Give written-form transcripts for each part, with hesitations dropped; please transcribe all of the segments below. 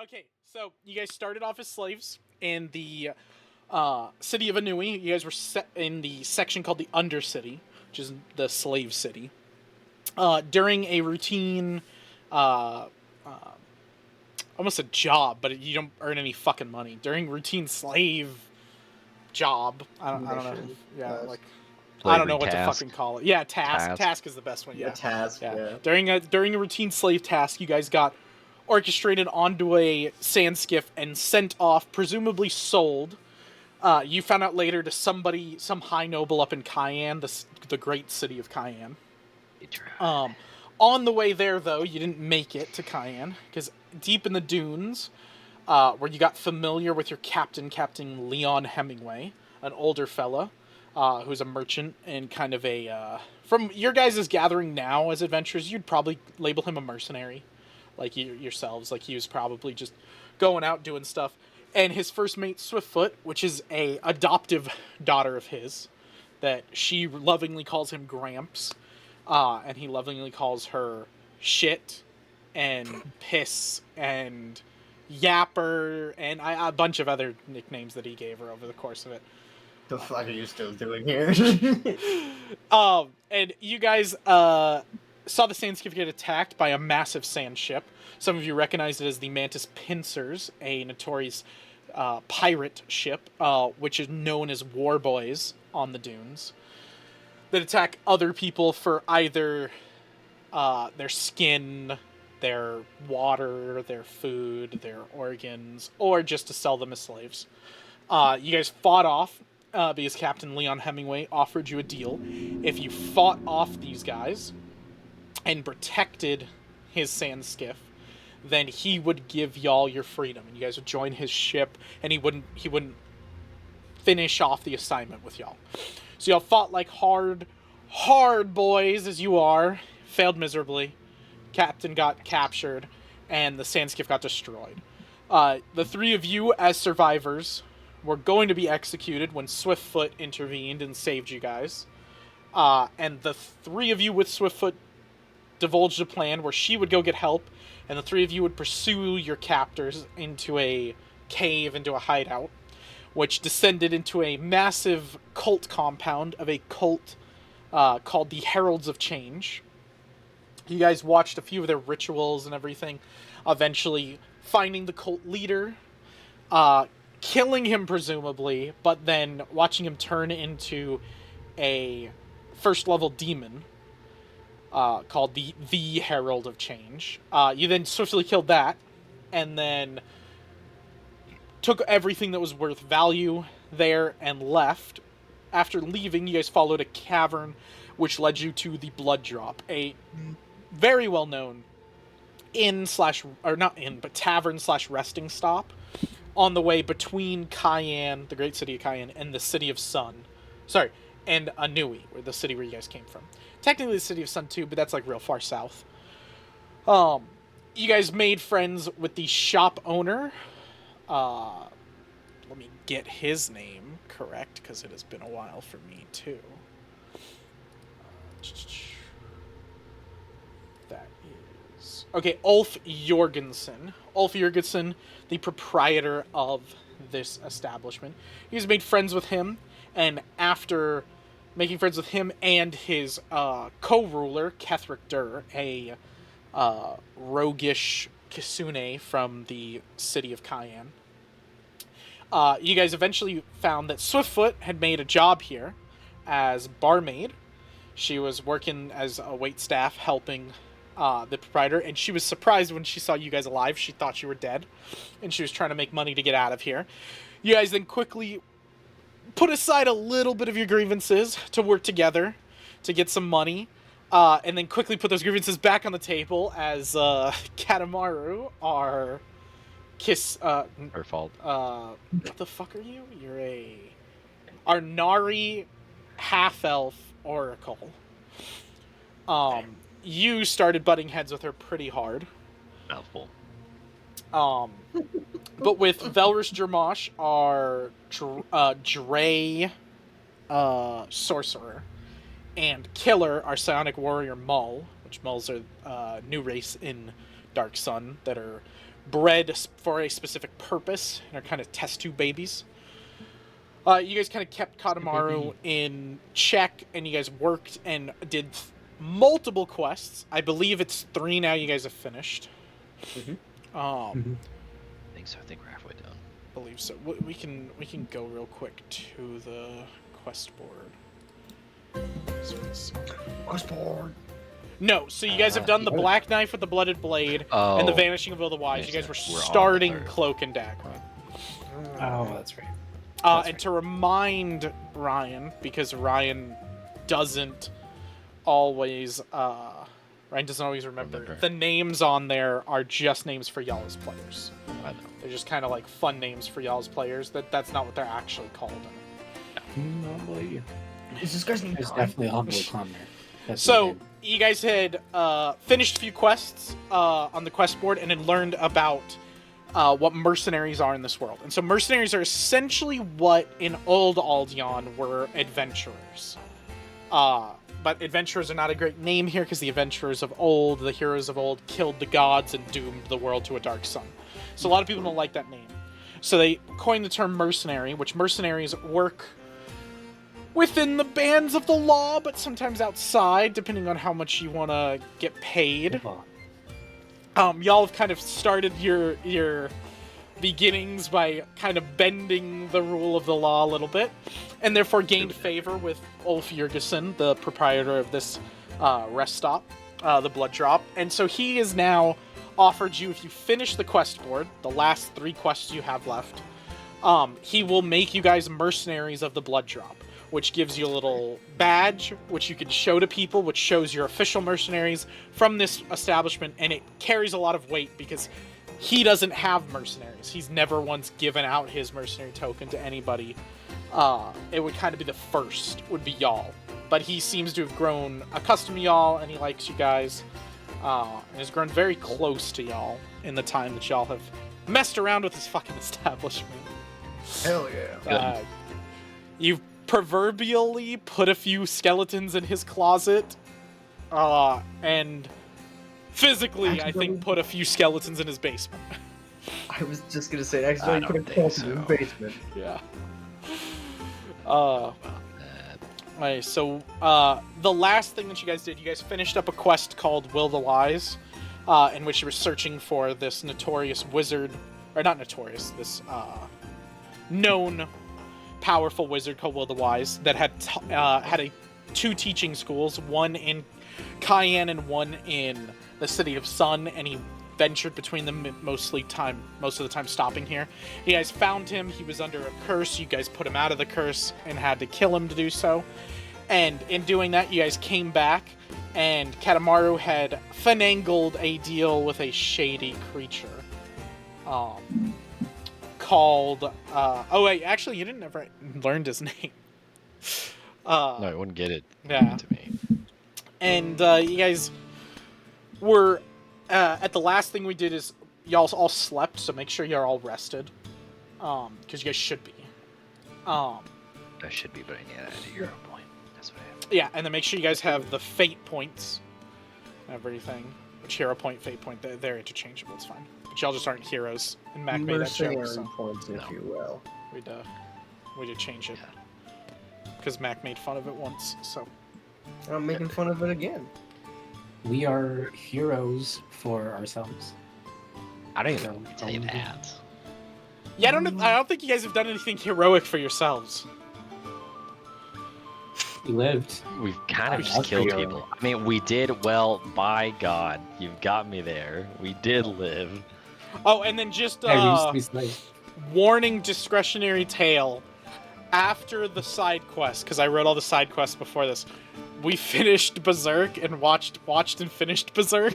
Okay, so you guys started off as slaves in the city of Anui. You guys were set in the section called the Undercity, which is the slave city. During a routine, uh, almost a job, but you don't earn any fucking money. During routine slave job, I don't know. Mission. Yeah, like I don't Slavery know what to task. fucking call it. Yeah, task. Task. Task is the best one. A Yeah, task, yeah. During a routine slave task, you guys got orchestrated onto a sand skiff and sent off, presumably sold. You found out later to somebody, some high noble up in Cayenne, the great city of Cayenne. On the way there, though, you didn't make it to Cayenne because deep in the dunes, where you got familiar with your captain, Captain Leon Hemingway, an older fella who's a merchant and kind of a from your guys' gathering now as adventurers, you'd probably label him a mercenary, like yourselves. Like he was probably just going out doing stuff. And his first mate, Swiftfoot, which is a adoptive daughter of his, that she lovingly calls him Gramps, and he lovingly calls her shit and piss and yapper and a bunch of other nicknames that he gave her over the course of it. The fuck are you still doing here? And you guys saw the sand skiff get attacked by a massive sand ship. Some of you recognize it as the Mantis Pincers, a notorious pirate ship, which is known as war boys on the dunes, that attack other people for either their skin, their water, their food, their organs, or just to sell them as slaves. You guys fought off because Captain Leon Hemingway offered you a deal. If you fought off these guys and protected his sand skiff, then he would give y'all your freedom, and you guys would join his ship, and he wouldn't finish off the assignment with y'all. So y'all fought like hard boys as you are, failed miserably. Captain got captured, and the sand skiff got destroyed. The three of you as survivors were going to be executed when Swiftfoot intervened and saved you guys. And the three of you with Swiftfoot divulged a plan where she would go get help, and the three of you would pursue your captors into a cave, into a hideout, which descended into a massive cult compound of a cult called the Heralds of Change. You guys watched a few of their rituals and everything, eventually finding the cult leader, killing him presumably, but then watching him turn into a first level demon called the Herald of Change. You then swiftly killed that, and then took everything that was worth value there and left. After leaving, you guys followed a cavern which led you to the Blood Drop, a very well known tavern slash resting stop on the way between Cayenne, the great city of Cayenne, and the city of Sun. Sorry, and Anui, where the city where you guys came from. Technically the city of Sun too, but that's like real far south. You guys made friends with the shop owner. Let me get his name correct, because it has been a while for me too. That is... Okay, Ulf Jorgensen. Ulf Jorgensen, the proprietor of this establishment. He's made friends with him, and after making friends with him and his co-ruler, Kethric Dur, a roguish Kisune from the city of Cayenne, you guys eventually found that Swiftfoot had made a job here as barmaid. She was working as a waitstaff helping the proprietor, and she was surprised when she saw you guys alive. She thought you were dead, and she was trying to make money to get out of here. You guys then quickly put aside a little bit of your grievances to work together to get some money, and then quickly put those grievances back on the table as Katamaru, our Her fault. what the fuck are you? You're our Nari half-elf oracle. You started butting heads with her pretty hard. Mouthful. But with Velrus Jermosh, our Dre sorcerer, and Killer, our psionic warrior Mull, which Mulls are new race in Dark Sun that are bred for a specific purpose and are kind of test tube babies. You guys kind of kept Katamaru in check, and you guys worked and did multiple quests. I believe it's 3 now you guys have finished. I think so. I think we're halfway down. I believe so. We can go real quick to the quest board. Quest board. No, so you guys have done the Black Knife with the Blooded Blade and the Vanishing of Will the Wise. You guys were starting Cloak and Dagger. Oh, that's right. And to remind Ryan, because Ryan doesn't always remember, the names on there are just names for y'all as players. I know. They're just kind of like fun names for y'all as players. That's not what they're actually called. Is this guy's name? There's definitely a humble on there. That's So you guys had finished a few quests on the quest board and had learned about what mercenaries are in this world. And so mercenaries are essentially what in old Aldion were adventurers. But adventurers are not a great name here because the adventurers of old, the heroes of old, killed the gods and doomed the world to a dark sun. So a lot of people don't like that name. So they coined the term mercenary, which mercenaries work within the bands of the law, but sometimes outside, depending on how much you want to get paid. Y'all have kind of started your beginnings by kind of bending the rule of the law a little bit, and therefore gained favor with Ulf Jurgensen, the proprietor of this rest stop, the Blood Drop. And so he has now offered you, if you finish the quest board, the last 3 quests you have left, he will make you guys mercenaries of the Blood Drop, which gives you a little badge, which you can show to people, which shows your official mercenaries from this establishment, and it carries a lot of weight because he doesn't have mercenaries. He's never once given out his mercenary token to anybody. It would kind of be the first, would be y'all. But he seems to have grown accustomed to y'all, and he likes you guys, and has grown very close to y'all in the time that y'all have messed around with this fucking establishment. Hell yeah. You've proverbially put a few skeletons in his closet, and physically, I think, put a few skeletons in his basement. I was just gonna say, actually, put a corpse in his basement. Yeah. Okay, so, the last thing that you guys did, you guys finished up a quest called Will the Wise, in which you were searching for this notorious wizard, or not notorious, this, known powerful wizard called Will the Wise that had had 2 teaching schools, one in Cayenne and one in the City of Sun, and he ventured between them most of the time stopping here. You guys found him. He was under a curse. You guys put him out of the curse and had to kill him to do so. And in doing that, you guys came back, and Katamaru had finagled a deal with a shady creature called oh wait, actually you didn't ever learned his name. No, I wouldn't get it Yeah. to me. And you guys were at the last thing we did is y'all all slept, so make sure you're all rested, because you guys should be. I should be, but I need a hero point. That's what I have. Yeah, and then make sure you guys have the fate points, everything. Which hero point, fate point, they're interchangeable. It's fine. But y'all just aren't heroes, and Mac made that joke, so points, if you will. we did change it because Mac made fun of it once. So I'm making fun of it again. We are heroes for ourselves. I don't even say that. yeah, I don't think you guys have done anything heroic for yourselves. We lived. We've kind of just killed people. I mean, we did well. By God, you've got me there. We did live. Oh, and then just Yeah, we used to be slaves. warning, discretionary tale. After the side quest, because I wrote all the side quests before this, we finished Berserk and watched and finished Berserk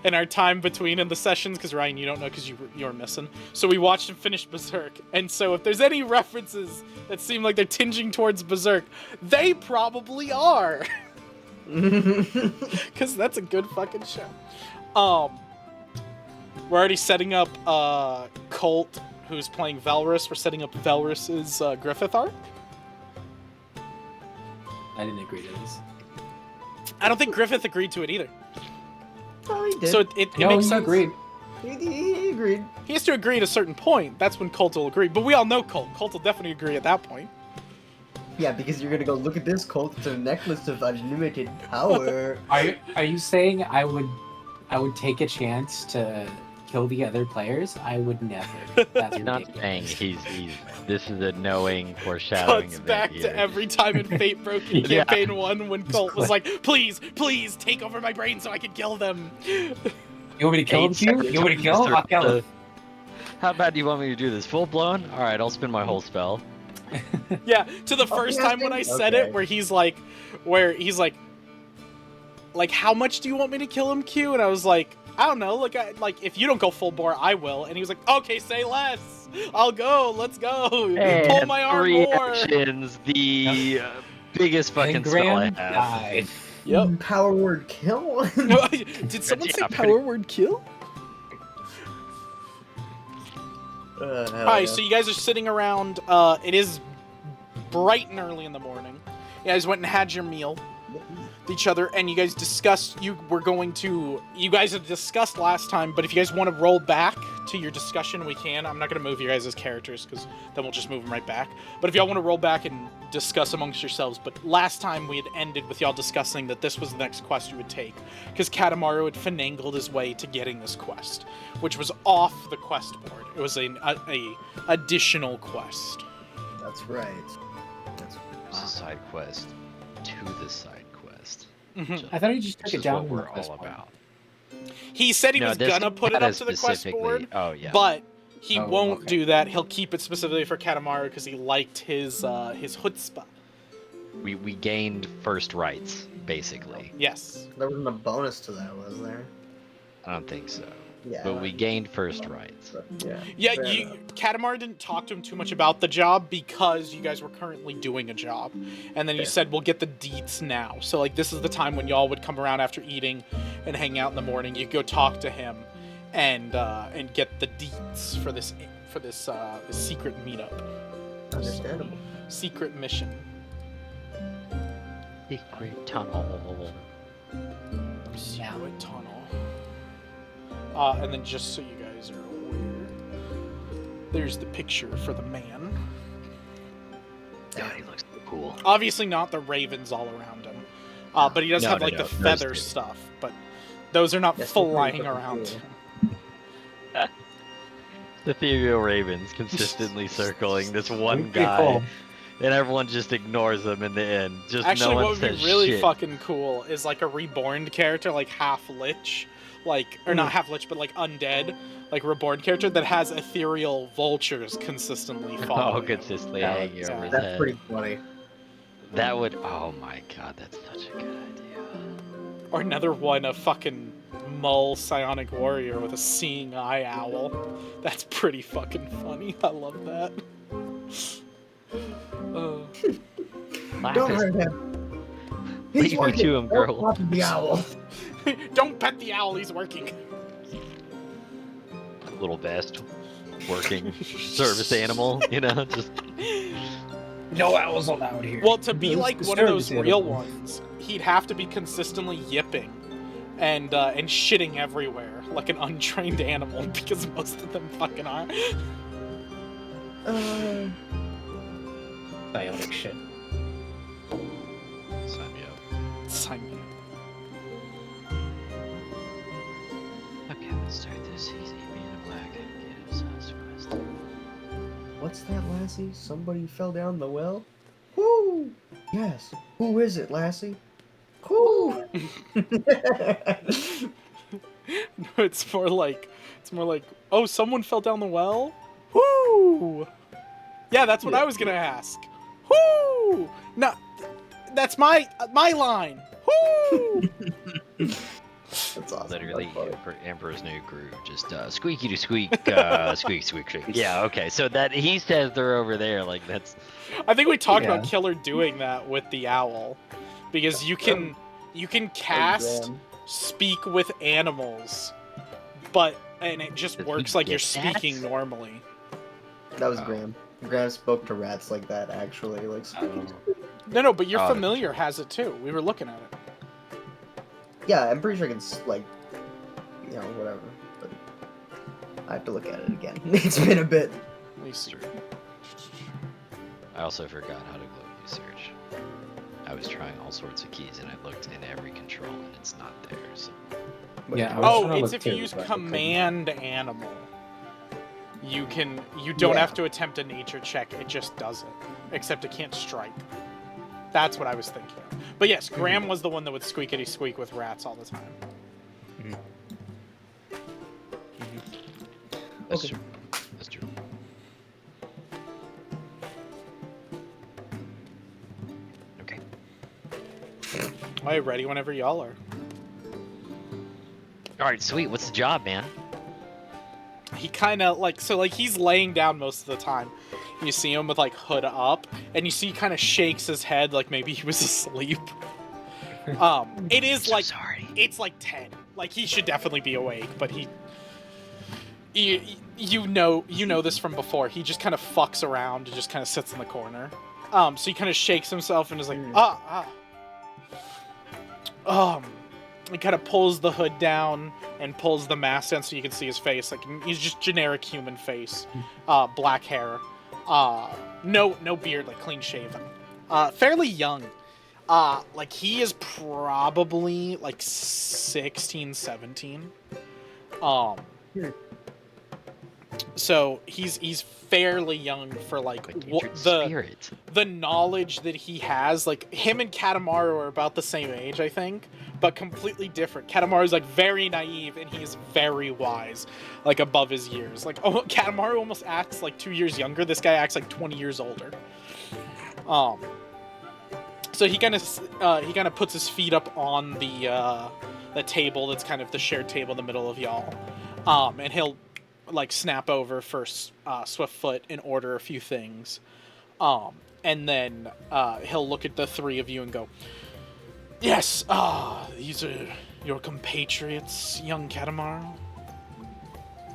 in our time between in the sessions, because Ryan, you don't know because you were missing. So we watched and finished Berserk, and so if there's any references that seem like they're tinging towards Berserk, they probably are. Because that's a good fucking show. We're already setting up Colt, who's playing Velrus. We're setting up Velrus's Griffith arc. I didn't agree to this. I don't think Griffith agreed to it either. Oh, he did. So it No, makes you sense. agreed. He agreed. He has to agree at a certain point. That's when Colt will agree. But we all know Colt. Colt will definitely agree at that point. Yeah, because you're gonna go look at this, Colt. It's a necklace of unlimited power. Are you saying I would take a chance to kill the other players? I would never. That's He's not saying he's. This is a knowing foreshadowing Cuts event back here. to every time in Fatebroken Yeah. Campaign 1 when Colt was like, please, please, take over my brain so I can kill them. You want me to kill him, Q? You want me to kill him? I'll kill him. How bad do you want me to do this? Full blown? Alright, I'll spin my whole spell. Yeah, to the first time when I said Okay. it, where he's like, how much do you want me to kill him, Q? And I was like, I don't know, like if you don't go full bore, I will. And he was like, okay, say less. I'll go. Let's go. Pull my arm three more. actions, the biggest fucking spell I Engram have. died. Yep. Power word kill. Did someone say Yeah, power word kill? Alright, so you guys are sitting around. It is bright and early in the morning. You guys went and had your meal with each other, and you guys discussed. You guys had discussed last time, but if you guys want to roll back to your discussion, we can. I'm not going to move you guys as characters, because then we'll just move them right back. But if y'all want to roll back and discuss amongst yourselves, but last time we had ended with y'all discussing that this was the next quest you would take, because Katamaru had finagled his way to getting this quest, which was off the quest board. It was a additional quest. That's right. It's a side quest to the side quest. Mhm. I thought he just took Which it is down what from the we're quest all board. about. He said he No, was this gonna put it data up to the quest specifically- board, Oh yeah. but he Oh, won't okay. do that. He'll keep it specifically for Katamaru because he liked his chutzpah. we gained first rights, basically. Yes. There wasn't a bonus to that, was there? I don't think so. Yeah. But we gained first rights. Yeah. Yeah, fair you enough. Katamaru didn't talk to him too much about the job because you guys were currently doing a job. And then he Okay. said, we'll get the deets now. So, like, this is the time when y'all would come around after eating and hang out in the morning. You go talk to him and get the deets for this secret meetup. Understandable. Secret mission. Secret tunnel. Secret tunnel. And then just so you guys are aware, there's the picture for the man. God, he looks so cool. Obviously not the ravens all around him, but he does No, have no, like no, the those feather two. stuff. But those are not Yes, they're pretty flying fucking around cool. him. The ethereal ravens consistently circling this one Pretty guy, cool. and everyone just ignores him in the end. Just Actually, no one what would be says really shit. fucking cool is like a reborn character, like half lich, or not half lich, but like undead, like reborn character that has ethereal vultures consistently following. Oh, him. consistently Yeah, hanging over his That's head. pretty funny. That would. Oh my god, that's such a good idea. Or another one, a fucking Mull Psionic Warrior with a seeing eye owl. That's pretty fucking funny. I love that. Don't Lapis, hurt him. leave her to him, girl. Don't pop the owl. Don't pet the owl, he's working. Little best working service animal, you know, just No owls allowed here. Well, to be Those like one of those disturbed real animals. ones, he'd have to be consistently yipping and shitting everywhere like an untrained animal because most of them fucking are. Bionic shit. sign me up. Sign me up. Okay, let's start this easy. Being a black and get himself quest. What's that, Lassie? Somebody fell down the well? Whoo! Yes. Who is it, Lassie? Whoo! No, it's more like, oh, someone fell down the well? Whoo! Yeah, that's what I was gonna ask. Whoo! No, that's my line. Whoo! That's awesome. Literally, That's funny. for Emperor's New Groove, just squeaky to squeak, squeak, squeak, squeak. Yeah, okay. So that he says they're over there, like that's. I think we talked about Yeah. Killer doing that with the owl, because you can cast Graham. speak with animals, and it just Did he works like you're get that? speaking normally. That was Oh. Graham. Graham spoke to rats like that, actually. Like, No, but your Oh, that's familiar has it too. We were looking at it. yeah, I'm pretty sure I can, like, whatever. But I have to look at it again. It's been a bit. Let me see. I also forgot how to globally search. I was trying all sorts of keys and I looked in every control and it's not there. So. Yeah. I was trying to It's look if you too, use but I couldn't. command animal. You don't Yeah. have to attempt a nature check, it just does it. Except it can't strike. That's what I was thinking of. But yes, Graham was the one that would squeakity squeak with rats all the time. That's Okay. true. That's true. Okay. Alright, ready whenever y'all are. Alright, sweet. What's the job, man? He kind of he's laying down most of the time. You see him with like hood up, and you see he kind of shakes his head like maybe he was asleep. It is So like sorry. it's like 10. Like he should definitely be awake, but you know this from before. He just kind of fucks around and just kind of sits in the corner. So he kind of shakes himself and is like he kind of pulls the hood down and pulls the mask down so you can see his face. Like he's just generic human face, black hair, no beard, like clean shaven, fairly young. Like he is probably like 16, 17. So he's fairly young for like the knowledge that he has. Like him and Katamaru are about the same age, I think, but completely different. Katamaru's like very naive and he's very wise, like above his years. Like Katamaru almost acts like 2 years younger. This guy acts like 20 years older. So he kind of puts his feet up on the table that's kind of the shared table in the middle of y'all, and he'll like snap over for Swiftfoot and order a few things, and then he'll look at the three of you and go, "Yes, these are your compatriots, young Katamaru."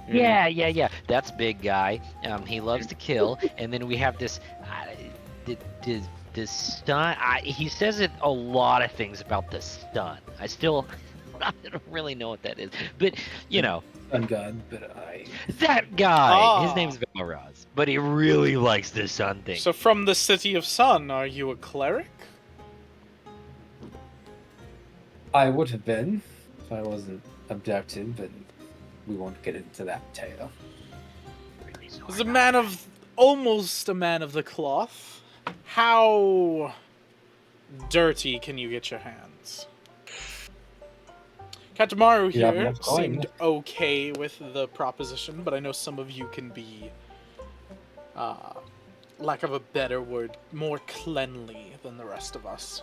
Yeah. That's big guy. He loves to kill. And then we have this stun. He says it a lot of things about the stun. I don't really know what that is. But, you know. Sun God, but That guy! His name's Valraz. But he really likes the sun thing. So from the City of Sun, are you a cleric? I would have been if I wasn't abducted, but we won't get into that tale. As almost a man of the cloth, how dirty can you get your hands? Katamaru You have here enough coin. seemed okay with the proposition, but I know some of you can be, lack of a better word, more cleanly than the rest of us.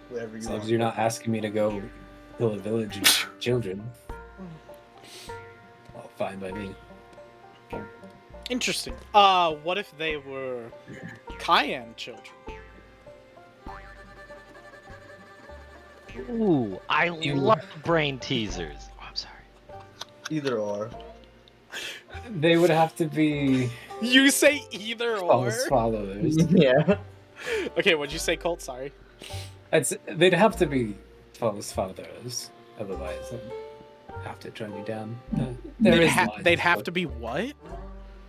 Whatever As you long want. as you're not asking me to go kill a village of children, well, fine by me. Interesting. What if they were Cayenne children? Ooh, I love brain teasers. Oh, I'm sorry. Either or. They would have to be You say either or? false followers. Yeah. Okay, what'd you say, Colt? Sorry. They'd have to be false followers, otherwise I'd have to turn you down. They'd have to be what?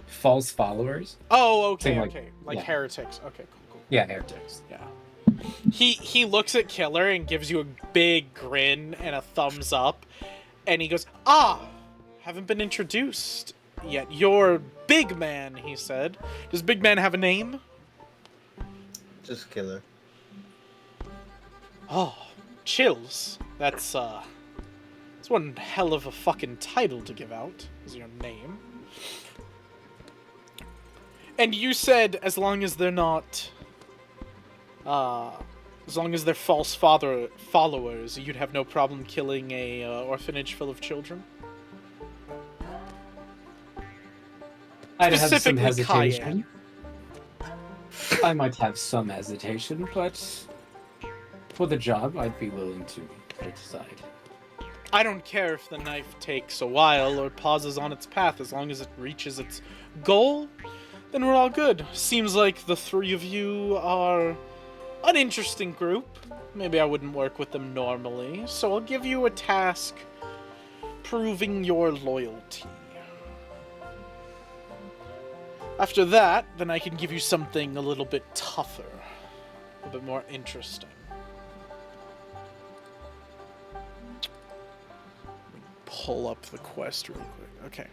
false followers. Oh, okay, Same, like- okay. Like yeah. heretics. Okay, cool. Yeah, heretics. Yeah. He looks at Killer and gives you a big grin and a thumbs up, and he goes, haven't been introduced yet. You're Big Man, he said. Does Big Man have a name? Just Killer. Oh, chills. That's one hell of a fucking title to give out, is your name. And you said as long as they're not, as long as they're false followers, you'd have no problem killing a orphanage full of children? I'd have some Specifically hesitation. I might have some hesitation, but for the job, I'd be willing to decide. I don't care if the knife takes a while or pauses on its path, as long as it reaches its goal, then we're all good. Seems like the three of you are an interesting group. Maybe I wouldn't work with them normally, so I'll give you a task proving your loyalty. After that, then I can give you something a little bit tougher, a little bit more interesting. Pull up the quest real quick. Okay.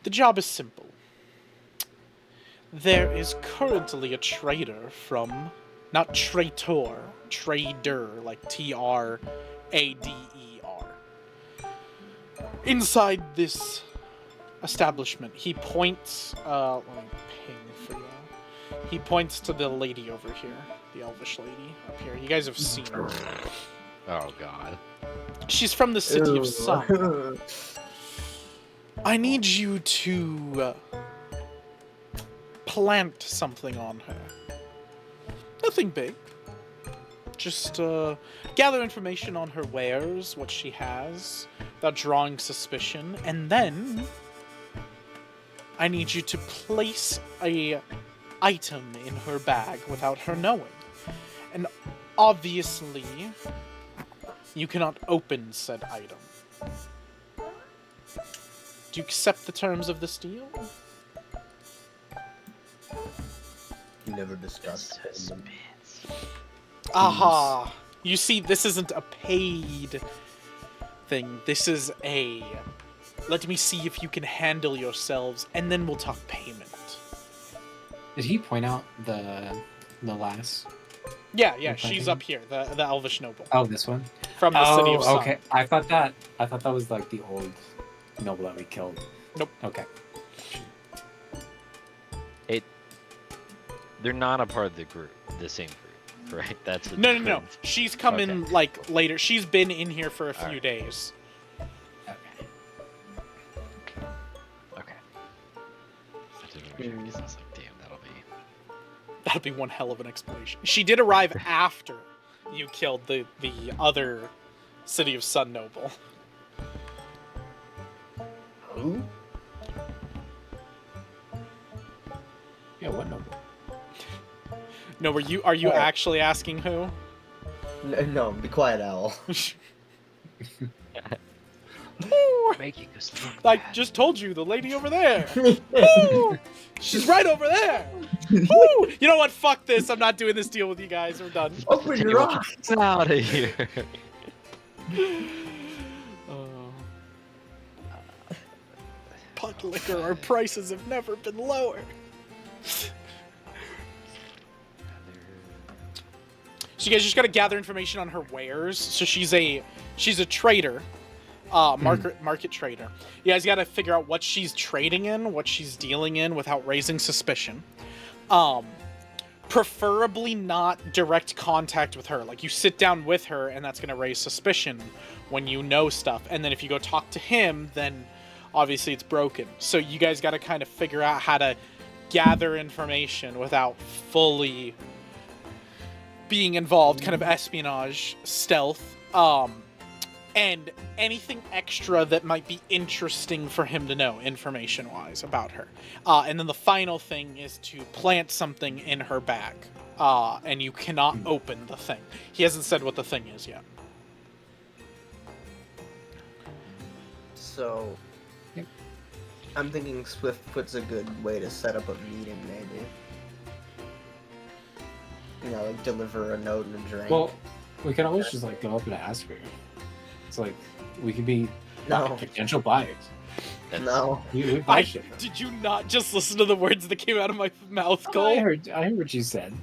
The job is simple. There is currently a trader from... Not traitor. Trader, like Trader. Inside this establishment, he points... let me ping for you. He points to the lady over here. The elvish lady up here. You guys have seen her. Oh god. She's from the city Ew. of Sun. I need you to plant something on her. Nothing big. Just gather information on her wares, what she has, without drawing suspicion, and then I need you to place a item in her bag without her knowing. And obviously, you cannot open said item. Do you accept the terms of this deal? You never discussed it. Suspense. Aha! You see, this isn't a paid thing. This is a... Let me see if you can handle yourselves, and then we'll talk payment. Did he point out the lass? Yeah, Okay. she's up here, the Elvish noble. Oh, this one? From the city of Sun. Okay. I thought that was like the old noble that we killed. Nope. Okay. They're not a part of the group, the same group, right? That's what No. She's come in, Okay. like, later. She's been in here for a few Alright. days. Okay. Okay. I didn't know because I was like, damn, that'll be. That'll be one hell of an explanation. She did arrive after you killed the other City of Sun noble. Who? Yeah, what noble? No, are you Oh. actually asking who? No, be quiet, Owl. Making us look I bad. just told you, the lady over there. Woo! She's right over there. Woo! You know what? Fuck this. I'm not doing this deal with you guys. We're done. Open your eyes! Get out of here. Puck liquor, our prices have never been lower. So you guys just gotta gather information on her wares. So she's a trader, market trader. You guys gotta figure out what she's trading in, what she's dealing in, without raising suspicion. Preferably not direct contact with her. Like, you sit down with her, and that's gonna raise suspicion when you know stuff. And then if you go talk to him, then obviously it's broken. So you guys gotta kind of figure out how to gather information without fully being involved, kind of espionage, stealth, and anything extra that might be interesting for him to know, information-wise, about her. And then the final thing is to plant something in her bag, and you cannot open the thing. He hasn't said what the thing is yet. So, Yep. I'm thinking Swiftfoot's a good way to set up a meeting, maybe. You know, like deliver a note and a drink. Well, we can always just like go up and ask her. It's like we could be No. potential buyers. That's, No. We buy shit. Did you not just listen to the words that came out of my mouth, I Cole? heard what you said.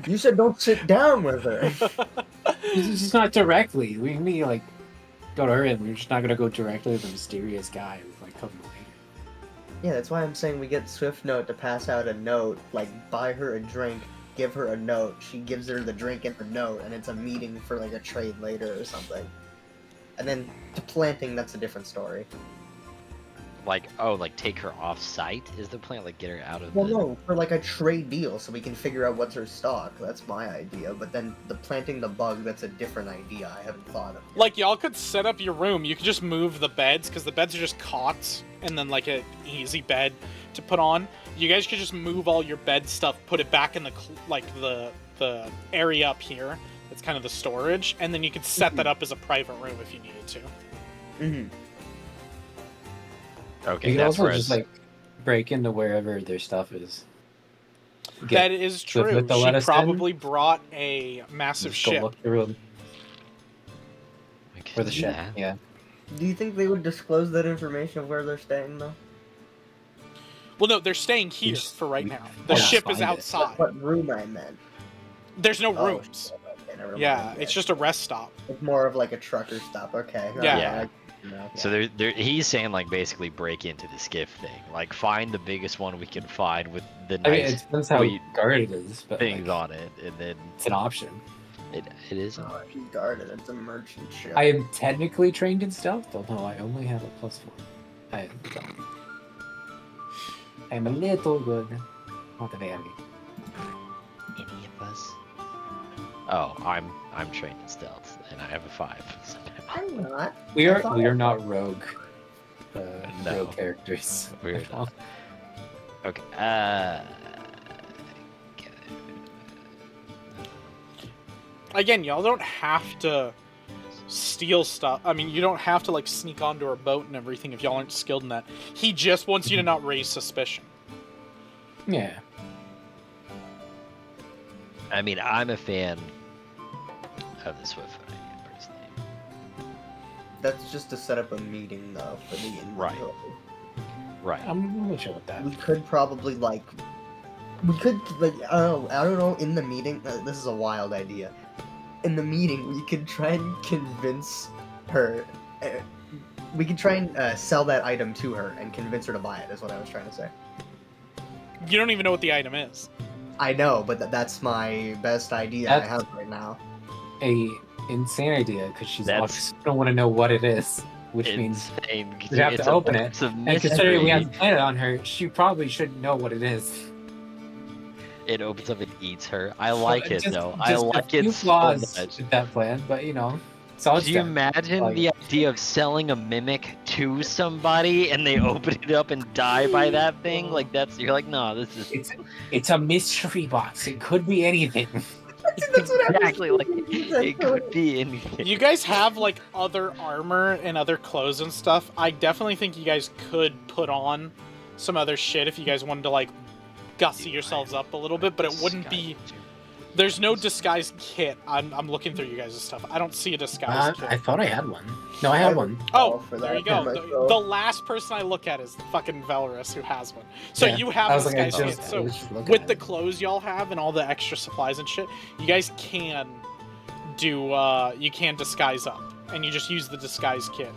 You said don't sit down with her. It's just not directly. We can be like go to her, and we're just not gonna go directly to the mysterious guy who's like coming later. Yeah, that's why I'm saying we get Swiftnote to pass out a note, like buy her a drink, give her a note, she gives her the drink and the note, and it's a meeting for like a trade later or something. And then to planting, that's a different story. like, take her off site is the plan? Like, get her out of Well, the... no, for like a trade deal, so we can figure out what's her stock. That's my idea. But then the planting the bug, that's a different idea I haven't thought of. Like, y'all could set up your room. You could just move the beds, because the beds are just cots, and then, like, an easy bed to put on, you guys could just move all your bed stuff, put it back in the area up here. It's kind of the storage, and then you could set that up as a private room if you needed to. Mm-hmm. Okay, You can that's also where just like break into wherever their stuff is. That is true. With the She lettuce probably brought a massive just go ship. look through them. we could Or the do ship, that. yeah. Do you think they would disclose that information of where they're staying, though? Well, no, they're staying here just- for right we- now. The yeah, ship is find it. outside. What room I meant? There's no Oh, rooms. shit, okay, never Yeah, mind. it's just a rest stop. It's more of like a trucker stop. Okay. Yeah. Yeah. No. So he's saying like basically break into the skiff thing, like find the biggest one we can find with the I mean, nice it depends how sweet guarded it is, but things like, on it, and then it's an option. it is. Oh, she's guarded. It's a merchant ship. I am technically trained in stealth, although I only have a +1. I am a little good. Not very. Any of us? Oh, I'm trained in stealth, and I have a 5. I'm not. We I are thought- not rogue. No. Rogue characters. We're not. Okay. Again, y'all don't have to steal stuff. I mean, you don't have to like sneak onto her boat and everything if y'all aren't skilled in that. He just wants you to not raise suspicion. Yeah. I mean, I'm a fan of the Swift Foot idea, personally. That's just to set up a meeting, though, for the Right. inventory. Right. I'm not sure with that. We could probably I don't know. In the meeting, this is a wild idea. In the meeting, we could try and convince her. We could try and sell that item to her and convince her to buy it. Is what I was trying to say. You don't even know what the item is. I know, but that's my best idea I have right now. A insane idea because she's That's- obviously don't want to know what it is, which means Insane. we'd have It's to a open it. box of and considering we mystery. have planted on her, she probably shouldn't know what it is. It opens up and eats her. I like it Just- though. I just like a few it so flaws much. with that plan, but it's all Could you imagine the idea of selling a mimic to somebody and they open it up and die by that thing? Like you're like, no, this is It's a mystery box. It could be anything. That's what I was exactly like thinking. it could be anything. You guys have like other armor and other clothes and stuff. I definitely think you guys could put on some other shit if you guys wanted to like gussy yourselves up a little bit, but it wouldn't be. There's no disguise kit. I'm looking through you guys' stuff. I don't see a disguise kit. I thought I had one. No, I had one. Oh, for there that you go. for The, myself. the last person I look at is fucking Valorous, who has one. So Yeah. you have I a was like, I disguise just- kit. I So was just looking with at the it. clothes y'all have and all the extra supplies and shit, you guys can do. You can disguise up, and you just use the disguise kit.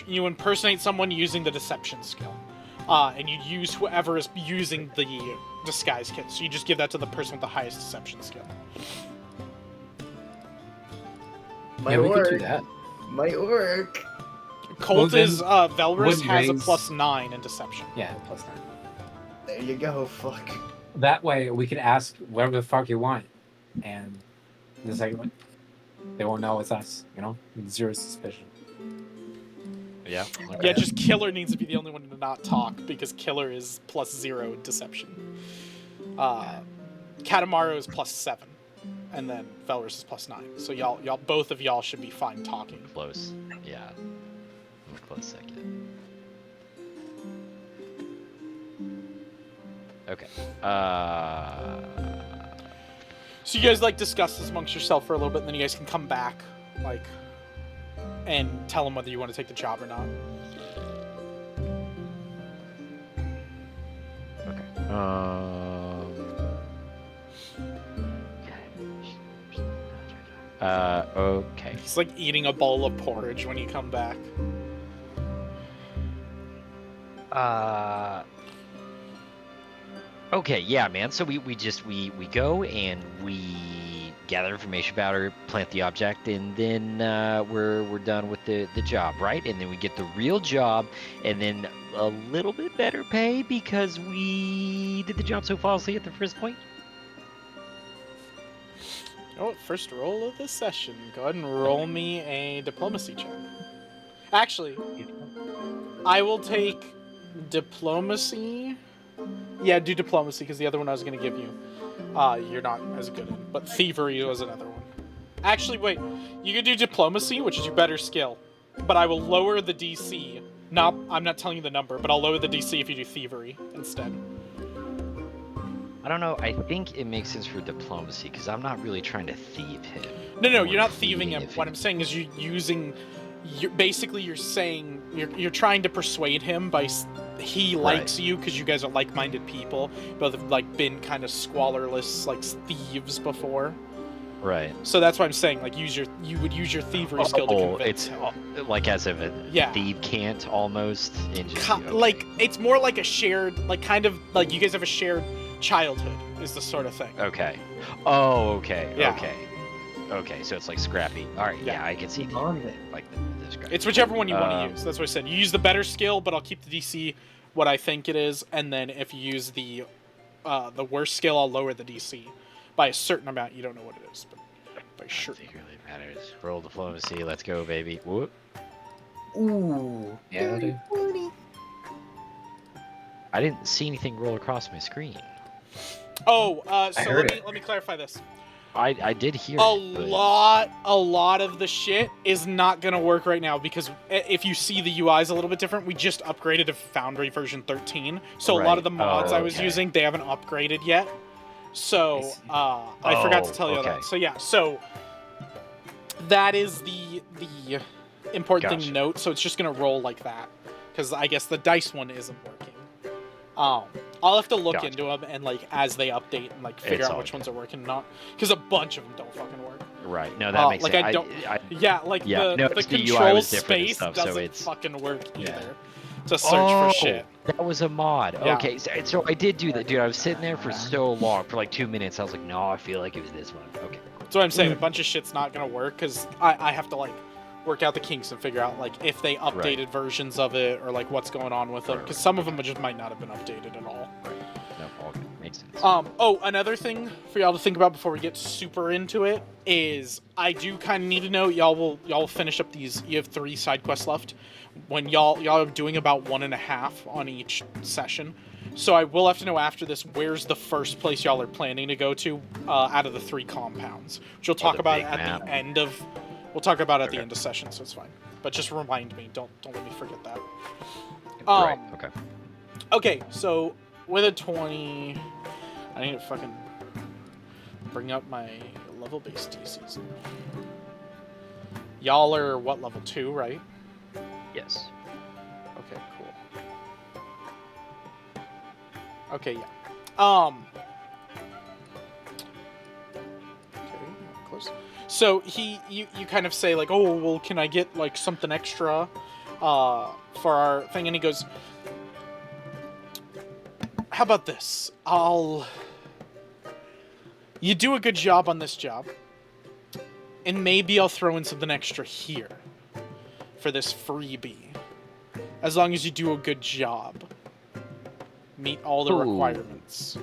You impersonate someone using the deception skill. And you use whoever is using the disguise kit. So you just give that to the person with the highest deception skill. Might Yeah, we work. could do that. Might work. Colt then is Valorous wouldn't has a raise- +9 in deception. Yeah, +9. There you go. Fuck. That way, we can ask whatever the fuck you want, and the second one, they won't know it's us. Zero suspicion. Yeah. Yeah, just Killer needs to be the only one to not talk because Killer is +0 deception. Katamaro is +7, and then Valorous is +9. So y'all, both of y'all should be fine talking. Close. Yeah. I'm a close second. Okay. So you guys like discuss this amongst yourself for a little bit, and then you guys can come back, and tell them whether you want to take the job or not. Okay. Okay. It's like eating a bowl of porridge when you come back. Okay, yeah, man. So we go and we gather information about her, plant the object, and then we're done with the job, right? And then we get the real job, and then a little bit better pay because we did the job so flawlessly at the first point. Oh, first roll of this session. Go ahead and roll me a diplomacy check. Actually, I will take Diplomacy. Yeah, do diplomacy because the other one I was gonna give you, you're not as good in. But thievery was another one. Actually, wait. You can do diplomacy, which is your better skill, but I will lower the DC. I'm not telling you the number, but I'll lower the DC if you do thievery instead. I don't know. I think it makes sense for diplomacy because I'm not really trying to thieve him. No, or you're not fleeing thieving him. if What I'm saying is you're saying you're trying to persuade him by he likes you because you guys are like-minded people. Both have like been kind of squalorless like thieves before. Right. So that's why I'm saying like you would use your thievery skill to convince it's him. like as if a thief can't almost. And just, okay. Like it's more like a shared, like kind of like you guys have a shared childhood is the sort of thing. Okay. Oh, okay. Yeah. Okay, so it's like Scrappy. All right, yeah, I can see like the Scrappy. It's whichever one you want to use. That's what I said. You use the better skill, but I'll keep the DC what I think it is, and then if you use the worst skill, I'll lower the DC by a certain amount. You don't know what it is, but by sure. It really matters. Roll diplomacy. Let's go, baby. Whoop. Ooh. Yeah, dude. I didn't see anything roll across my screen. Oh, so let me clarify this. I did hear a lot of the shit is not gonna work right now because if you see the UI is a little bit different, we just upgraded to Foundry version 13, so a lot of the mods I was using, they haven't upgraded yet. So I forgot to tell you that. So yeah, so that is the important thing to note. So it's just gonna roll like that because I guess the dice one isn't working. I'll have to look into them and like as they update and like figure out which ones are working and not, because a bunch of them don't fucking work. Right. No, that makes sense. Like the control space doesn't fucking work either. To search for shit. That was a mod. Yeah. Okay, so I did do that, dude. I was sitting there for so long, for like 2 minutes. I was like, no, I feel like it was this one. Okay. That's what I'm saying. A bunch of shit's not gonna work because I have to like work out the kinks and figure out like if they updated versions of it or like what's going on with it, because some of them just might not have been updated at all. Right. No, all good. Makes sense. Oh, another thing for y'all to think about before we get super into it is I do kind of need to know y'all will finish up these. You have 3 side quests left. When y'all are doing about 1.5 on each session. So I will have to know after this where's the first place y'all are planning to go to out of the 3 compounds, which we'll talk about at the end of. We'll talk about it at the end of session, so it's fine. But just remind me. Don't let me forget that. Right. Okay. Okay. So with a 20, I need to fucking bring up my level-based DCs. Y'all are what, level 2, right? Yes. Okay. Cool. Okay. Yeah. Okay. Close. So you kind of say like, oh well, can I get like something extra for our thing? And he goes, how about this? You do a good job on this job, and maybe I'll throw in something extra here for this freebie, as long as you do a good job, meet all the requirements.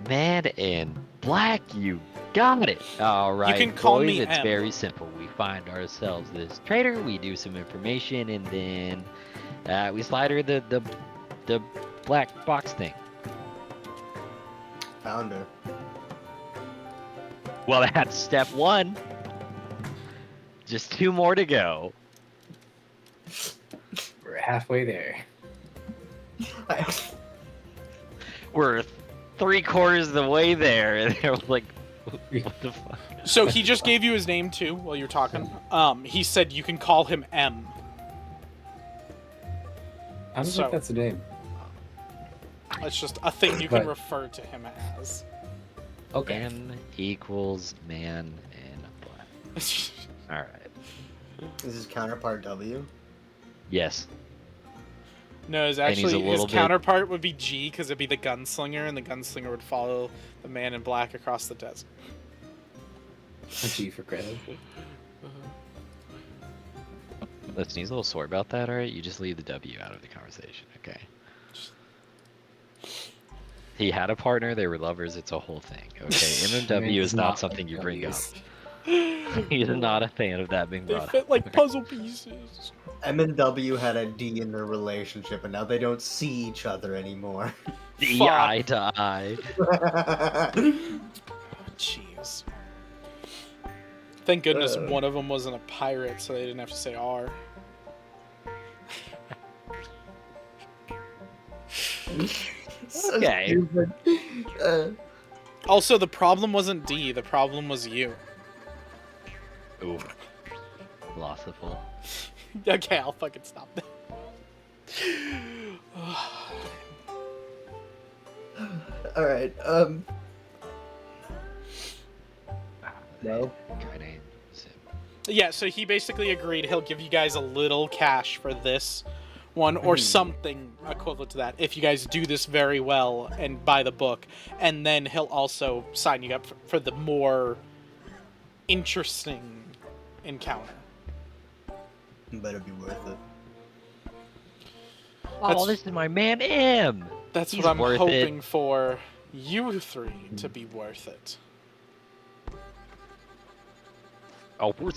Man in Black, you got it. All right, you can call boys, me it's M. very simple. We find ourselves this trader, we do some information, and then we slide her the black box thing. Found her. Well, that's step 1. Just 2 more to go. We're halfway there. We're 3/4 of the way there, and they're like, what the fuck? So he just gave you his name too while you're talking. He said you can call him M. I don't think that's a name. It's just a thing you can refer to him as. Okay. M equals man in black. Alright. Is his counterpart W? Yes. No, his counterpart would be G because it'd be the gunslinger, and the gunslinger would follow the man in black across the desert. A G for credit. Listen, he's a little sore about that, alright? You just leave the W out of the conversation, okay? He had a partner, they were lovers, it's a whole thing, okay? MMW is not something you bring up. He's not a fan of that being brought up. They fit like puzzle pieces. M and W had a D in their relationship, and now they don't see each other anymore. The Fuck. eye to eye. Jeez. Thank goodness Uh. one of them wasn't a pirate, so they didn't have to say R. So Okay. stupid. Also, the problem wasn't D, the problem was you. Ooh. Philosophical. Okay, I'll fucking stop that. All right. No. Guy named Sim. Yeah, so he basically agreed he'll give you guys a little cash for this one, or something equivalent to that, if you guys do this very well and buy the book. And then he'll also sign you up for the more interesting encounter. Better be worth it. Oh, this is my man M. That's He's what I'm worth hoping it. for you three to be worth it. Oh, we're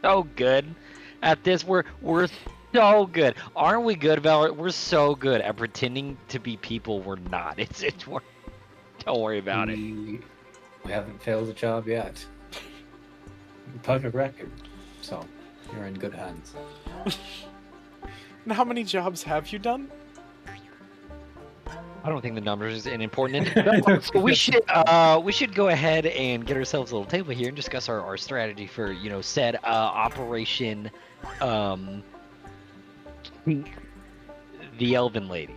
so good at this. We're so good. Aren't we good, Valor? We're so good at pretending to be people we're not. It's don't worry about it. We haven't failed a job yet. Perfect record. So, you're in good hands. And how many jobs have you done? I don't think the numbers is important. So we should go ahead and get ourselves a little table here and discuss our strategy for said operation the Elven Lady.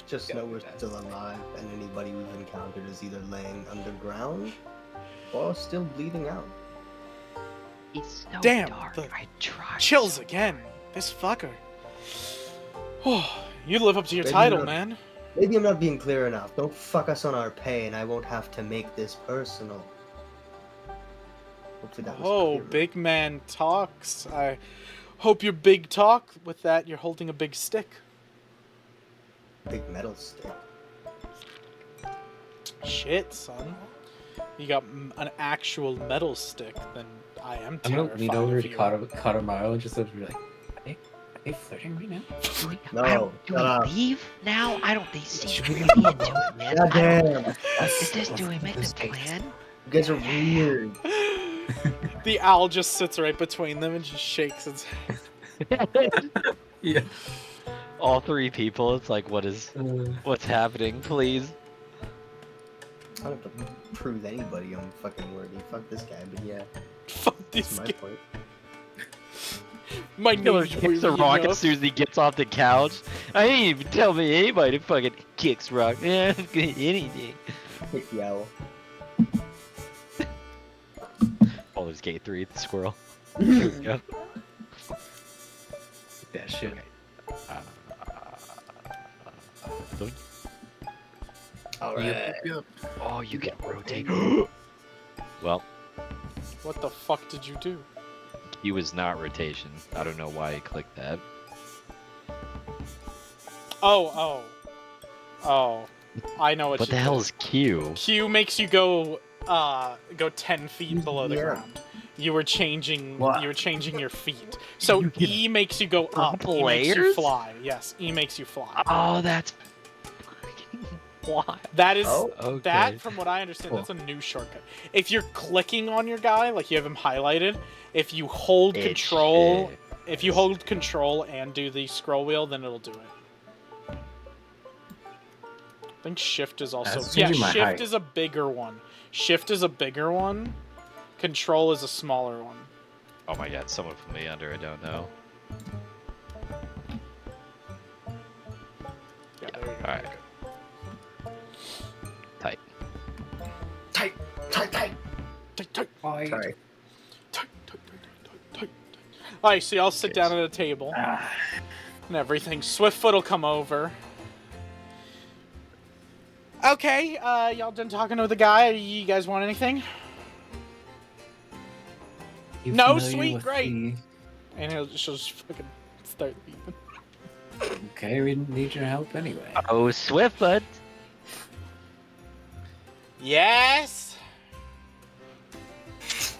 Just know we're still alive, and anybody we've encountered is either laying underground or still bleeding out. It's so Damn, dark. the I tried. Chills again. This fucker. Oh, you live up to your Maybe title, not. man. Maybe I'm not being clear enough. Don't fuck us on our pay, and I won't have to make this personal. Hopefully that was Oh, clear. big man talks. I hope your big talk. With that, you're holding a big stick. Big metal stick. Shit, son. You got an actual metal stick, then I am I'm terrified gonna lean over of to you. Katamaro and just sort of be like, are they flirting right now? No, Do shut up. we leave now? I don't think so. Should We we need to go? do it, man. God damn. Is this, do we make the plan? You guys are weird. The owl just sits right between them and just shakes its head. Yeah. All three people. It's like, what's happening? Please. I don't have to prove anybody I'm fucking worthy. Fuck this guy, but yeah, Fuck that's this my guy. point. My Killer name's kicks a worthy rock as enough. soon as he gets off the couch. I didn't even tell me anybody fucking kicks rock. Yeah, anything. Kick the owl. Oh, there's gate 3, the squirrel. Here we go. That shit. Alright. Oh, you can rotate. Well, What the fuck did you do? Q is not rotation. I don't know why he clicked that. Oh. I know what What you the hell did. is Q? Q makes you go 10 feet below the Yeah. ground. You were changing What? your feet. So You get E makes you go up. purple E makes you layers? fly. Yes, E makes you fly. Oh, that's why. That is Oh, okay. that, from what I understand, that's a new shortcut. If you're clicking on your guy, like you have him highlighted, if you hold It control, should. if you hold control and do the scroll wheel, then it'll do it. I think shift is also That's yeah. changing my Shift height. is a bigger one. Shift is a bigger one. Control is a smaller one. Oh my god, someone put me under, I don't know. Yeah, there you go. Alright. Tight. tight. Tight, tight, Sorry. tight, tight, tight. Alright, so y'all sit down at a table and everything. Swiftfoot will come over. Okay, y'all done talking to the guy? You guys want anything? You No, familiar sweet, with great. And she'll just fucking start leaving. Okay, we didn't need your help anyway. Oh, Swiftfoot!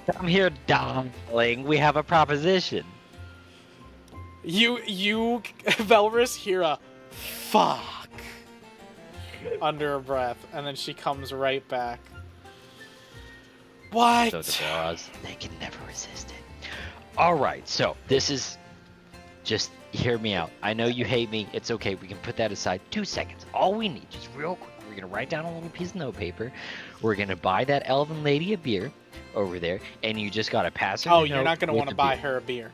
Come here, darling. We have a proposition. You, Velrus, hear a fuck under her breath, and then she comes right back. What? So the Boras, they can never resist it. All right, so this is just hear me out. I know you hate me. It's okay. We can put that aside. 2 seconds. All we need, just real quick. We're gonna write down a little piece of notepaper. We're gonna buy that elven lady a beer over there, and you just gotta pass her. Oh, the you're note not gonna with want to the buy beer. her a beer.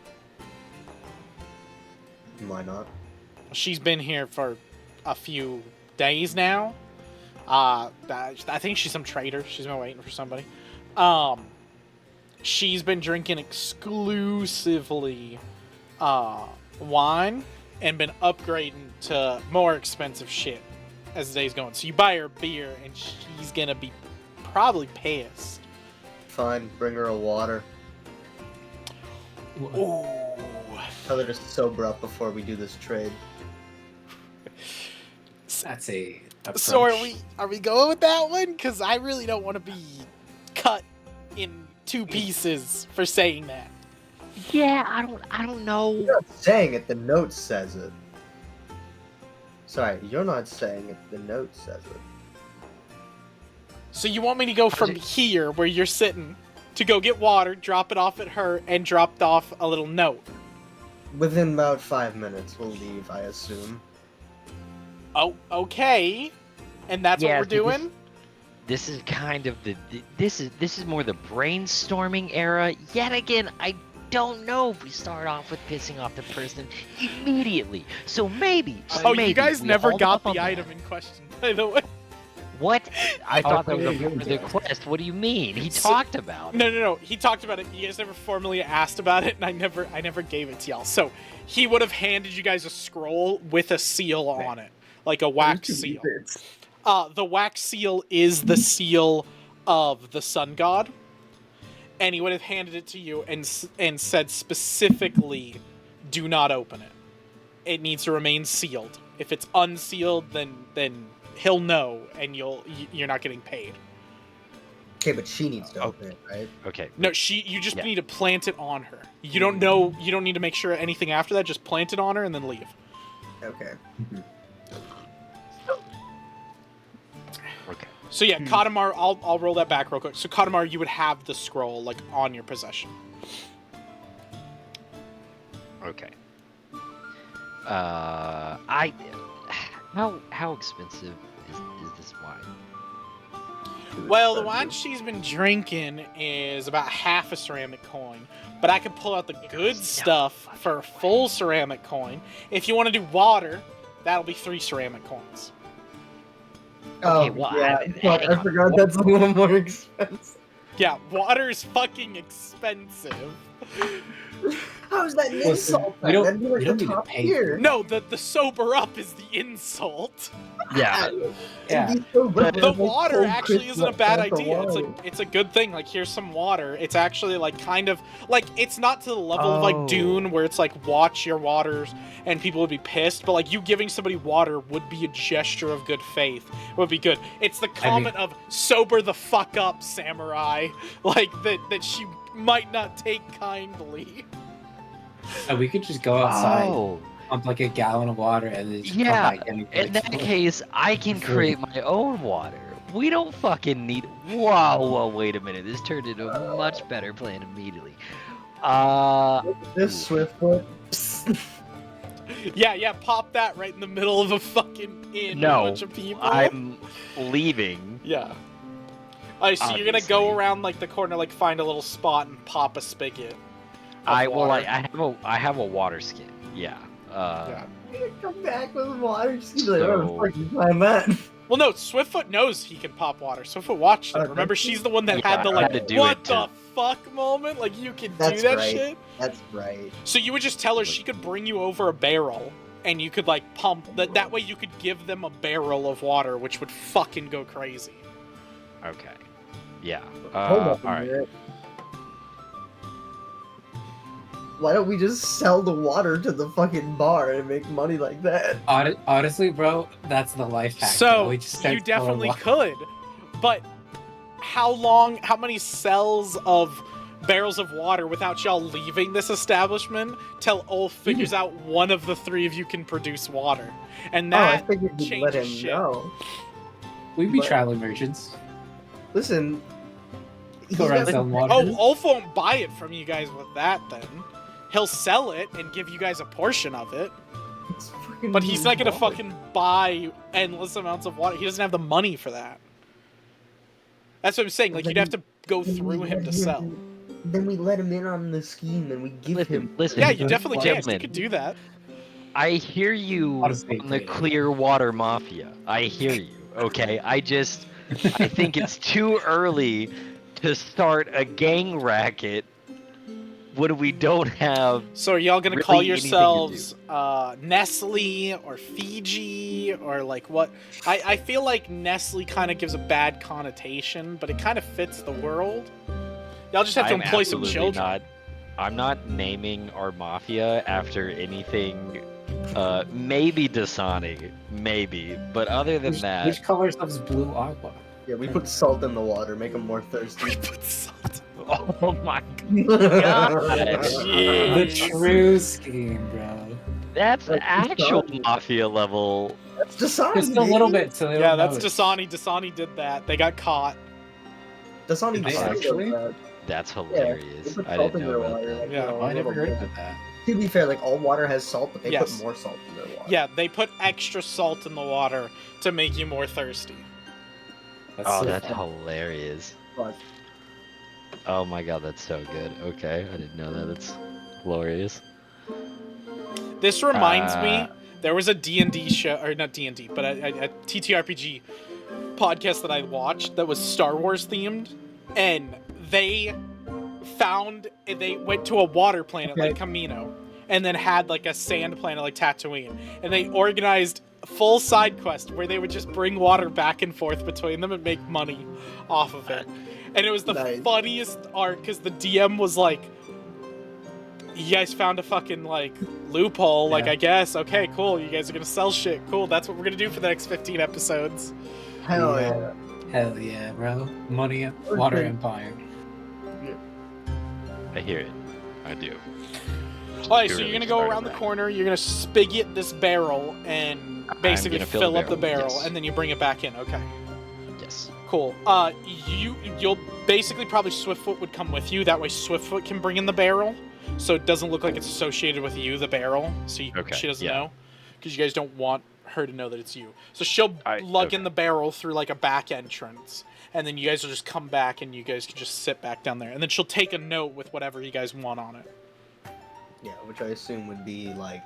Why not? She's been here for a few days now. I think she's some trader. She's been waiting for somebody. She's been drinking exclusively wine and been upgrading to more expensive shit as the day's going. So you buy her beer and she's gonna be probably pissed. Fine, bring her a water. Ooh. Tell her to sober up before we do this trade. That's a approach. So are we going with that one? Because I really don't want to be cut in 2 pieces for saying that. Yeah, I don't know. You're not saying it, the note says it. Sorry, you're not saying it, the note says it. So you want me to go from here, where you're sitting, to go get water, drop it off at her, and dropped off a little note? Within about 5 minutes, we'll leave, I assume. Oh, okay. And that's Yeah, what we're so doing? This is kind of this is more the brainstorming era. Yet again, I don't know if we start off with pissing off the person immediately. So maybe. Oh, maybe you guys we never hold got up on the that. item in question, by the way. What? I thought that was yeah, a part of the yeah. quest. What do you mean? He So- talked about it. No. He talked about it. You guys never formally asked about it, and I never gave it to y'all. So he would have handed you guys a scroll with a seal on it, like a wax seal. The wax seal is the seal of the sun god, and he would have handed it to you and said specifically, "Do not open it. It needs to remain sealed. If it's unsealed, then he'll know, and you're not getting paid." Okay, but she needs to open it, right? Okay. No, you just Yeah. need to plant it on her. You don't know. You don't need to make sure anything after that. Just plant it on her and then leave. Okay. Okay. So yeah, Katamar, I'll roll that back real quick. So Katamar, you would have the scroll like on your possession. Okay. How expensive is this wine? Well, the wine she's been drinking is about half a ceramic coin, but I can pull out the good stuff for a full ceramic coin. If you want to do water, that'll be 3 ceramic coins. Okay, Oh, well, yeah. hang I on. forgot that's a little more expensive. Yeah, water is fucking expensive. How's that an Listen, insult? we don't- That'd be like we don't the need to top pay tier. No, the sober up is the insult. Yeah. Yeah. And be so good, The like, water cold actually crisp isn't a bad Fanta idea. wine. It's a good thing. Like, here's some water. It's actually like kind of like it's not to the level of Oh. like Dune where it's like watch your waters and people would be pissed, but like you giving somebody water would be a gesture of good faith. Would be good. It's the comment of sober the fuck up, samurai. Like that she might not take kindly. We could just go outside, Oh. pump like a gallon of water, and then just come Yeah. back and In that case, I can create my own water. We don't fucking need. Whoa, wait a minute. This turned into a much better plan immediately. This Swiftfoot. Yeah, pop that right in the middle of a fucking inn No, with a bunch of people. I'm leaving. Yeah. So you're gonna go Obviously. around like the corner, like find a little spot and pop a spigot. of I water. have a water skin. Yeah. Yeah. Come back with water. Just like, where the So- fuck you find that? Well, no, Swiftfoot knows he can pop water. Swiftfoot watched it. Okay. Remember, she's the one that Yeah, had the I like, had to do what it the to- fuck moment. Like, you can do That's that right. shit. That's right. So you would just tell her she could bring you over a barrel, and you could like pump that. That way, you could give them a barrel of water, which would fucking go crazy. Okay. Yeah. Hold All up a right. minute. Why don't we just sell the water to the fucking bar and make money like that? Honestly, bro, that's the life hack. So bro. We just start you definitely selling could, but how many cells of barrels of water without y'all leaving this establishment till Ulf figures out one of the three of you can produce water. And Oh, I that figured you'd let him changes shit. know. We'd be But- traveling merchants. Listen, he's Go around got- selling water. Oh, Ulf won't buy it from you guys with that then. He'll sell it and give you guys a portion of it. it's fucking But he's not gonna water. fucking buy endless amounts of water. He doesn't have the money for that. That's what I'm saying. Like, you'd have to go Then we through him let to sell. Then we let him in on the scheme and we give him. Listen, Yeah, you definitely can. You gentlemen, could do that. I hear you Honestly, on the yeah. Clearwater Mafia. I hear you. Okay, I think it's too early to start a gang racket when we don't have. So are y'all gonna Really call anything to yourselves Nestle or Fiji or like what? I feel like Nestle kind of gives a bad connotation, but it kind of fits the world. Y'all just have to I'm employ some absolutely children. not. I'm not naming our mafia after anything. Maybe Dasani, maybe, but other than that, Which color stuff's blue aqua? Yeah, we put salt in the water, make him more thirsty. Put salt. oh my God. The true scheme, bro. that's That's actual Dasani. mafia level. That's Dasani. Just a little bit, so they Yeah, don't that's notice. Dasani. Dasani did that. They got caught. Dasani Did they decided actually? that. That's They hilarious. put I salt didn't in know their about water. that. Like, Yeah, you know, Oh, I a never little heard bit. about that. To be fair, like all water has salt, but they Yes. put more salt in their water. Yeah, they put extra salt in the water to make you more thirsty. That's Oh, so that's fun. hilarious. But Oh my god, that's so good. Okay, I didn't know that. That's glorious. This reminds me, Uh, there was a D&D show, or not D&D, but a TTRPG podcast that I watched that was Star Wars themed, and they went to a water planet like Camino, and then had like a sand planet like Tatooine, and they organized a full side quest where they would just bring water back and forth between them and make money off of it. And it was the Nice. funniest art because the DM was like, you guys found a fucking like loophole, like Yeah. I guess, okay, cool, you guys are gonna sell shit, cool, that's what we're gonna do for the next 15 episodes. hell yeah. Hell yeah, bro. Money, water Okay. empire. I hear it. I do. Alright, so Really you're gonna go started around the that. corner, you're gonna spigot this barrel and basically gonna fill up the barrel, yes. and then you bring it back in, okay. Yes. Cool. You'll basically probably Swiftfoot would come with you. That way Swiftfoot can bring in the barrel, so it doesn't look like it's associated with you, the barrel. So Okay, she doesn't yeah. know, because you guys don't want her to know that it's you. So she'll lug in the barrel through like a back entrance, and then you guys will just come back and you guys can just sit back down there, and then she'll take a note with whatever you guys want on it. Yeah, which I assume would be like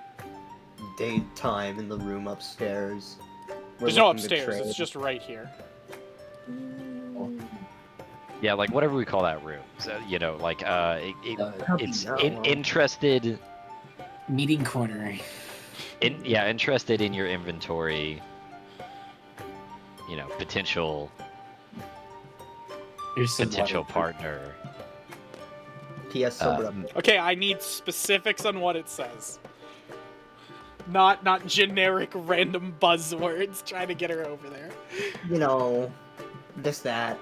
daytime in the room upstairs. We're There's no looking to upstairs. It's trade. just right here. Yeah, like whatever we call that room. So, you know, like it's No. interested. Meeting corner. Interested in your inventory. You know, potential Here's some potential water. partner. P.S. Sober up. Okay, I need specifics on what it says. Not generic random buzzwords trying to get her over there. You know, this that.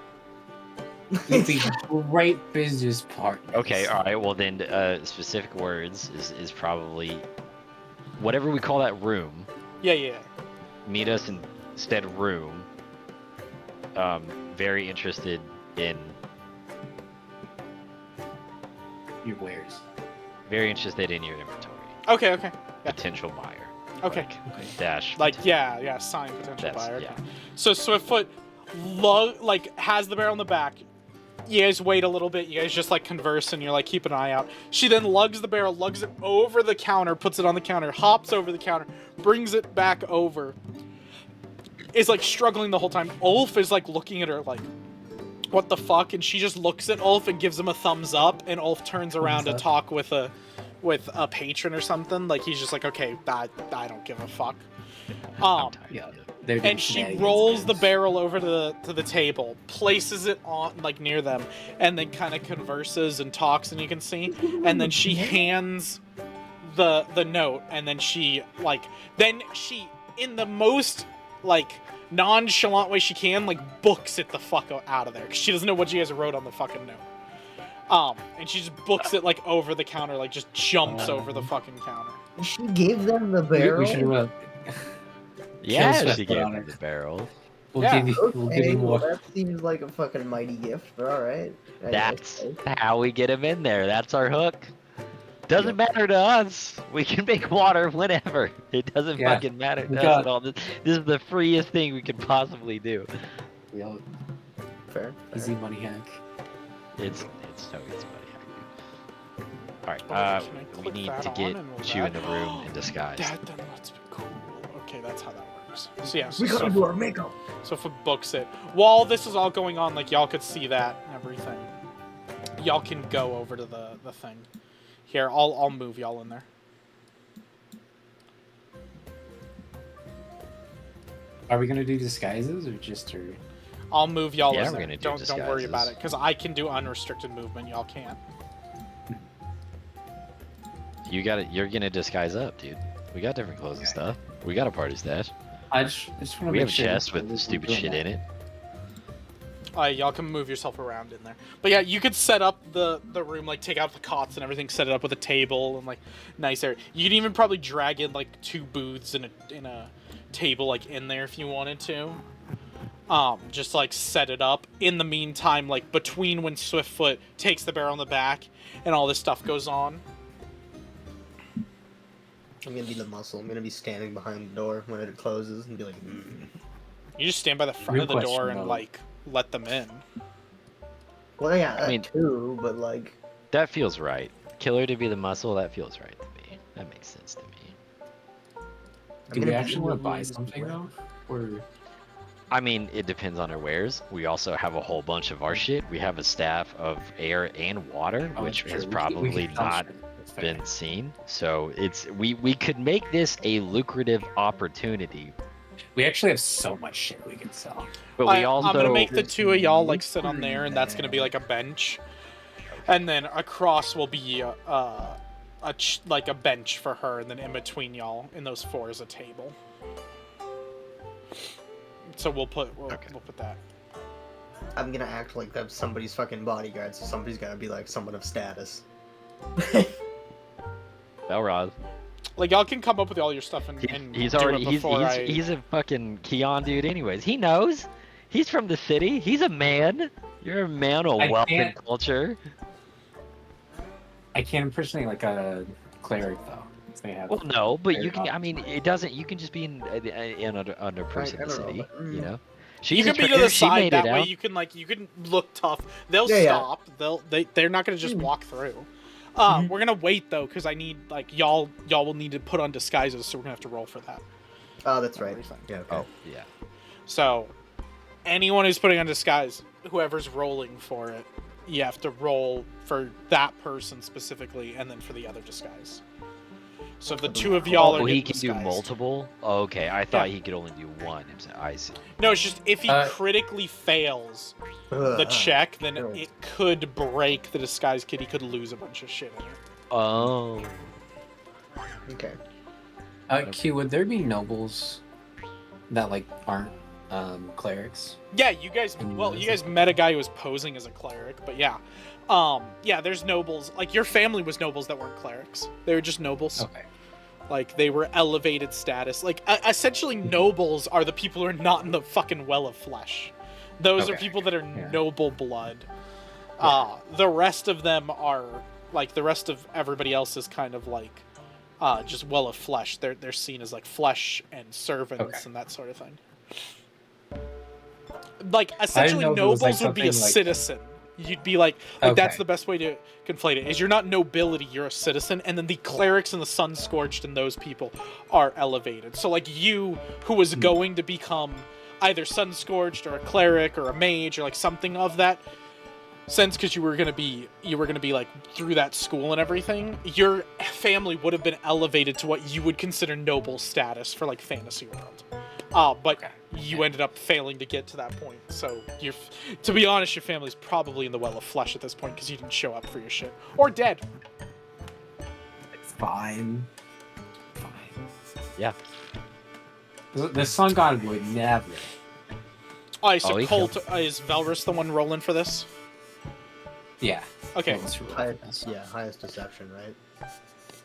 You'd be great business partners. Okay, all right. Well, then, specific words is probably whatever we call that room. Yeah. Meet us in instead room. Very interested in. Your wares. Very interested in your inventory. Okay. Yeah. Potential buyer. Okay. Like, dash. Like, yeah, sign potential That's- buyer. yeah. So Swiftfoot has the barrel in the back. You guys wait a little bit, you guys just like converse and you're like keep an eye out. She then lugs the barrel, lugs it over the counter, puts it on the counter, hops over the counter, brings it back over. Is like struggling the whole time. Ulf is like looking at her like, what the fuck? And she just looks at Ulf and gives him a thumbs up, and Ulf turns around to up. talk with a patron or something. Like he's just like, okay, I don't give a fuck. I'm tired. Yeah. They're doing And she shenanigans, rolls the guys. barrel over to the table, places it on like near them, and then kind of converses and talks, and you can see. And then she hands the note, and then she in the most like nonchalant way she can, like books it the fuck out of there, because she doesn't know what you guys wrote on the fucking note. And she just books it like over the counter, like just jumps over the fucking counter. She gave them the We barrel. should Yeah, Swift she put gave on me her. the barrel. We'll Yeah. give you. We'll give Okay, you well, more. that seems like a fucking mighty gift, but alright. That's how we get him in there. That's our hook. Doesn't Yep. matter to us. We can make water whenever. It doesn't Yeah, fucking matter we to us got- at all. This is the freest thing we could possibly do. Yeah, Fair. easy money hack. It's so easy, buddy. All right, Can I we click need that to on get and will you in that- the room in disguise. That then let's be cool. Okay, that's how that works. So yeah, We gotta do our makeup. So if it books it, while this is all going on, like y'all could see that and everything. Y'all can go over to the thing. Here, I'll move y'all in there. Are we gonna do disguises or just or? I'll move y'all Yeah, in we're there. gonna do Don't worry about disguises. it, because I can do unrestricted movement. Y'all can't. You got it. You're gonna disguise up, dude. We got different clothes and stuff. We got a party stash. I just want to We make have sure chests we're with stupid doing shit that. in it. Y'all can move yourself around in there. But yeah, you could set up the room, like take out the cots and everything, set it up with a table and like nice area. You could even probably drag in like 2 booths and a table like in there if you wanted to. Just like set it up. In the meantime, like between when Swiftfoot takes the barrel on the back and all this stuff goes on. I'm gonna be the muscle. I'm gonna be standing behind the door when it closes and be like, You just stand by the front Real of the door question, and though. like let them in. Well, yeah, that I mean- too, but like, That feels right. Killer to be the muscle. That feels right to me. That makes sense to me. I'm Do gonna we be actually in want the to buy room something with- though? Or I mean, it depends on our wares. We also have a whole bunch of our shit. We have a staff of air and water, oh, which sure, has we probably can sell not shit. That's fair. been seen. So we could make this a lucrative opportunity, We actually have so much shit we can sell. but we I'm gonna also make the 2 of y'all like sit on pretty there, and that's gonna be bad. like a bench, and then across will be like a bench for her, and then in between y'all in those 4 is a table. So we'll put that. I'm gonna act like that's somebody's fucking bodyguard, so somebody's gotta be like someone of status. Belrod. Like y'all can come up with all your stuff and He's do already it he's before I... he's a fucking Keon dude. Anyways, he knows. He's from the city. He's a man. You're a man of I wealth can't- and culture. I can't impersonate like a cleric though. They have. Well, no, but Fair you can. enough. I mean, it doesn't. You can just be under person I in the don't know, city. but, You know. You She's can a be to trainer. the She side made that it way. out. You can look tough. They'll Yeah, yeah. stop. They're not gonna just walk through. We're gonna wait though, because I need like y'all will need to put on disguises, so we're gonna have to roll for that. Oh, that's right. Everything. Yeah. Okay. Oh yeah. So anyone who's putting on disguise, whoever's rolling for it, you have to roll for that person specifically, and then for the other disguise. So if the 2 of y'all are Oh, he getting can do disguised- multiple. Oh, okay, I thought Yeah. he could only do one himself. I see. No, it's just if he Uh, critically fails the check, then it could break the disguise kit. He could lose a bunch of shit in it. Oh. Okay. Q, would there be nobles that like aren't clerics? Yeah, you guys. Well, you guys met a guy who was posing as a cleric, but yeah, yeah. There's nobles. Like your family was nobles that weren't clerics. They were just nobles. Okay. Like they were elevated status. Like essentially, nobles are the people who are not in the fucking well of flesh. Those are Okay. people that are Yeah. noble blood. The rest of them are like the rest of everybody else is kind of like just well of flesh. They're seen as like flesh and servants Okay. and that sort of thing. Like essentially, know if it was, like, nobles would be a something like- citizen. You'd be like that's Okay. the best way to conflate it. Is you're not nobility, you're a citizen, and then the clerics and the sun scorched and those people are elevated. So like you, who was going to become either sun scorched or a cleric or a mage or like something of that sense, because you were gonna be like through that school and everything, your family would have been elevated to what you would consider noble status for like fantasy world. But Okay. you ended up failing to get to that point. So to be honest, your family's probably in the well of flesh at this point because you didn't show up for your shit or dead. It's fine. Fine. Yeah. The sun god would never. Alright, so Oh, he Colt, is Velrus the one rolling for this? Yeah. Okay. Let's roll High, this. yeah, highest deception, right?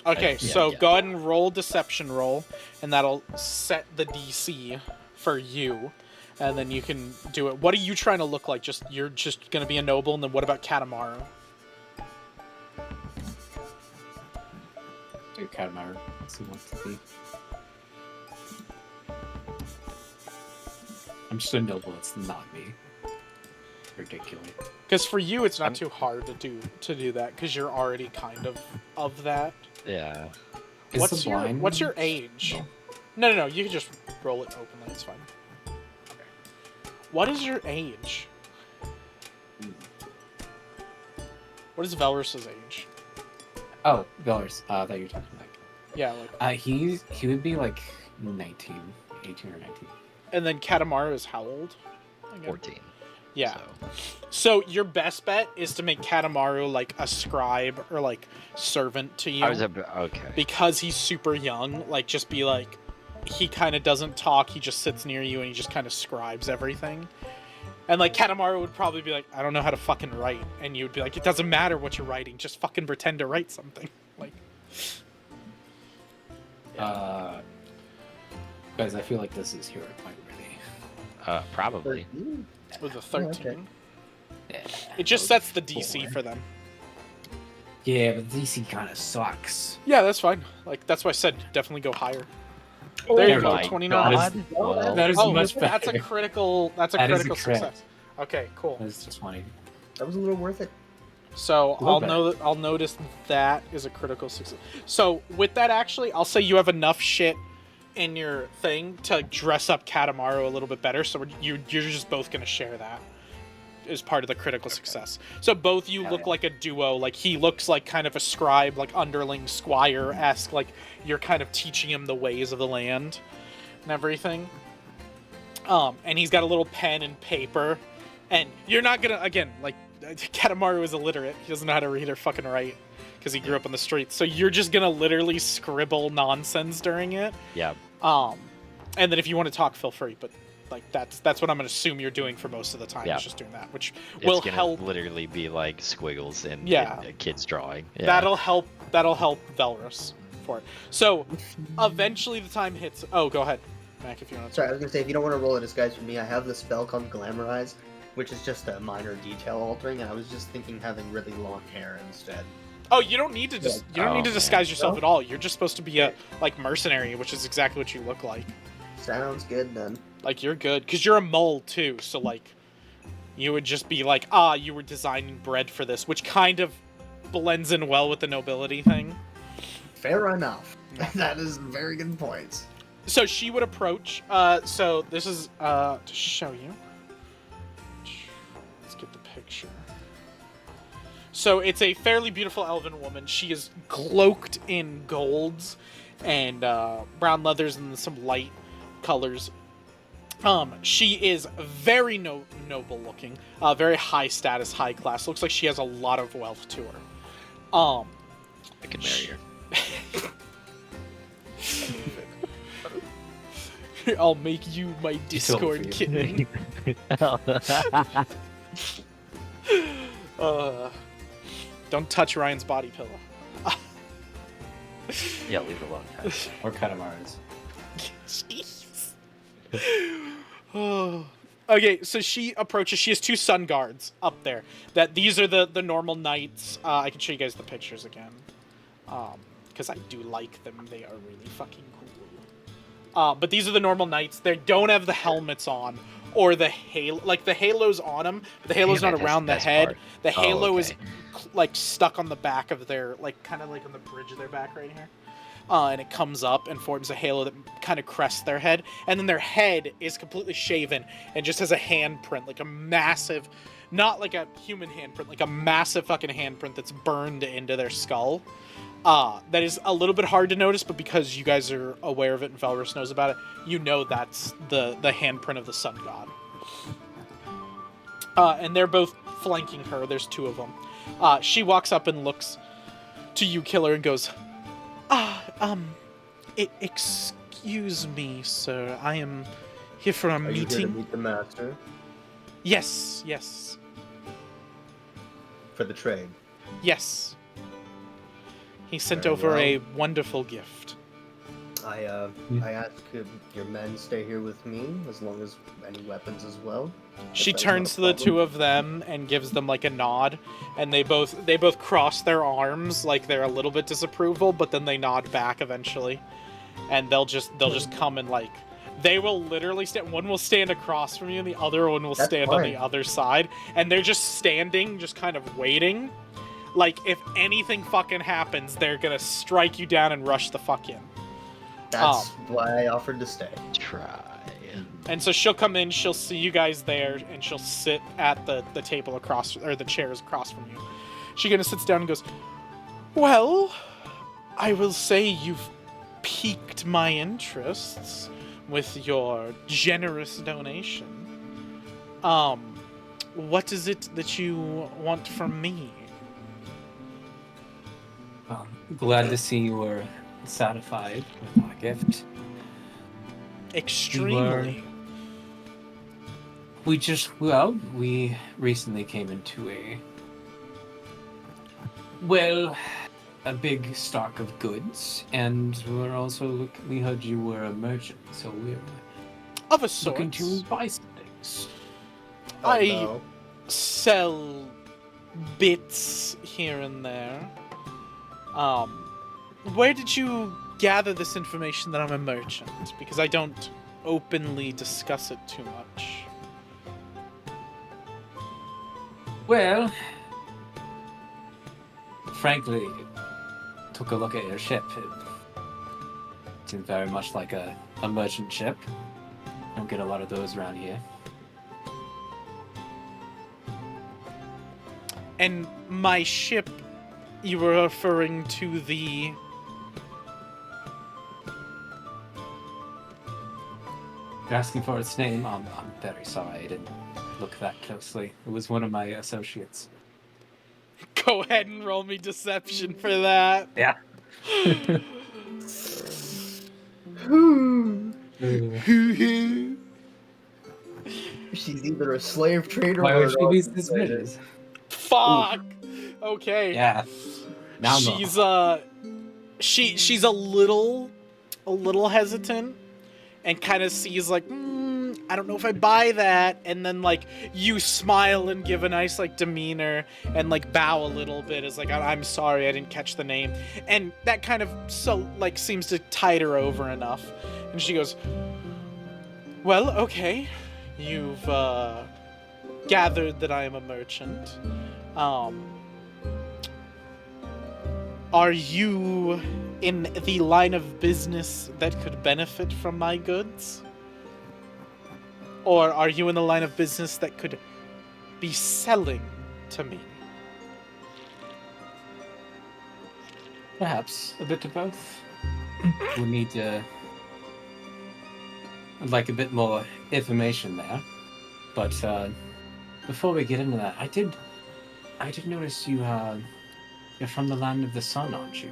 Okay, Yeah, so yeah. go ahead and roll deception roll, and that'll set the DC for you, and then you can do it. What are you trying to look like? You're just gonna be a noble, and then what about Katamaru? Do Catamaran. Let's see what to be. I'm just a noble. It's not me. Ridiculous. Because for you, it's not I'm- too hard to do that, because you're already kind of that. Yeah. Is What's the your blind? What's your age? No. You can just roll it openly. It's fine. What is your age? What is Velrus's age? Oh, Villars. That you're talking about. Yeah, like, He would be like 19, 18 or 19. and then Katamaru is how old? Again? 14. Yeah. So. So your best bet is to make Katamaru like a scribe or like servant to you. I was okay. Because he's super young. Like, just be like, he kind of doesn't talk. He just sits near you and he just kind of scribes everything. And like Katamaru would probably be like, I don't know how to fucking write, and you would be like, it doesn't matter what you're writing. Just fucking pretend to write something. Like. Guys, I feel like this is hero point really. Probably. With a 13. okay. Yeah, It just sets the DC for them. Yeah, but DC kind of sucks. Yeah, that's fine. Like, that's why I said definitely go higher. Oh There you Oh go, my 29. God. Well, That is Oh, much better. that's a critical. That's a That is a critical crit. success. Okay, cool. That is just 20. That was a little worth it. So little I'll notice that is a critical success. So with that, actually, I'll say you have enough shit in your thing to dress up Katamaru a little bit better. So you're just both gonna share that as part of the critical success. So both you Hell look yeah. like a duo. Like, he looks like kind of a scribe, like underling squire-esque. Like, you're kind of teaching him the ways of the land and everything. And he's got a little pen and paper. And you're not gonna, again, like, Katamaru is illiterate. He doesn't know how to read or fucking write because he grew up on the streets. So you're just gonna literally scribble nonsense during it. yeah. And then if you want to talk, feel free. But like, that's what I'm gonna assume you're doing for most of the time. Yeah. Is just doing that, which It's will gonna help. literally be like squiggles and, Yeah. and a kid's drawing. Yeah. That'll help Velrus for it. So eventually the time hits. Oh, go ahead, Mac, if you want to. Sorry, I was gonna say, if you don't want to roll a disguise for me, I have the spell called Glamorize, which is just a minor detail altering, and I was just thinking having really long hair instead. Oh, you don't need to you don't need to Oh, disguise man. yourself No? at all. You're just supposed to be a like mercenary, which is exactly what you look like. Sounds good then. Like, you're good because you're a mole too. So like, you would just be like, you were designing bread for this, which kind of blends in well with the nobility thing. Fair enough. That is very good points. So she would approach. So this is to show you. Let's get the picture. So it's a fairly beautiful elven woman. She is cloaked in golds and brown leathers and some light colors. She is very noble looking, very high status, high class. Looks like she has a lot of wealth to her. I could marry her. I'll make you my Discord kitten. Don't touch Ryan's body pillow. Yeah, leave it alone, guys. Or Katamaran's. Jeez. Okay, so she approaches. She has two sun guards up there. These are the normal knights. I can show you guys the pictures again, because I do like them. They are really fucking cool. But these are the normal knights. They don't have the helmets on or the halo. Like, the halo's on them, but the halo's Damn not it, around the that's head. part. The halo okay. is like stuck on the back of their, like, kind of like on the bridge of their back right here. And it comes up and forms a halo that kind of crests their head. And then their head is completely shaven and just has a handprint, like a massive, not like a human handprint, like a massive fucking handprint that's burned into their skull. That is a little bit hard to notice, but because you guys are aware of it and Velrus knows about it, you know that's the handprint of the sun god. And they're both flanking her. There's two of them. She walks up and looks to you, Killer, and goes, excuse me, sir. I am here for a Are you here to meeting. meet the master Yes. for the trade? Yes. He sent Very over well. a wonderful gift. I ask if your men stay here with me as long as any weapons as well. She If that's not turns a to the problem. two of them and gives them like a nod, and they both cross their arms like they're a little bit disapproval, but then they nod back eventually, and they'll just come and like they will literally stand. One will stand across from you, and the other one will That's stand on the fine. other side, and they're just standing, just kind of waiting. Like if anything fucking happens, they're gonna strike you down and rush the fuck in. That's why I offered to stay. Try. And so she'll come in, she'll see you guys there, and she'll sit at the table across, or the chairs across from you. She kind of sits down and goes, "Well, I will say you've piqued my interests with your generous donation. What is it that you want from me?" Glad to see you were satisfied with our gift. Extremely. We recently came into a big stock of goods, and we heard you were a merchant, so we're Of a sort. looking to buy some things. Oh, I no. sell bits here and there. Where did you gather this information that I'm a merchant? Because I don't openly discuss it too much. Well, frankly, took a look at your ship. It seemed very much like a merchant ship. Don't get a lot of those around here. And my ship, you were referring to the... You're asking for its name? I'm very sorry, I didn't look that closely. It was one of my associates. Go ahead and roll me deception for that. Yeah. She's either a slave trader Why or would an she be orphan trader. suspicious? Fuck! Okay. Yeah. Now I'm She's a little hesitant and kind of sees like, I don't know if I buy that, and then like you smile and give a nice like demeanor and like bow a little bit as like, I'm sorry, I didn't catch the name, and that kind of seems to tide her over enough, and she goes, "Well, okay, you've gathered that I am a merchant. Are you in the line of business that could benefit from my goods? Or are you in the line of business that could be selling to me?" Perhaps a bit of both. We'll need like a bit more information there. But before we get into that, I did notice you're from the land of the sun, aren't you?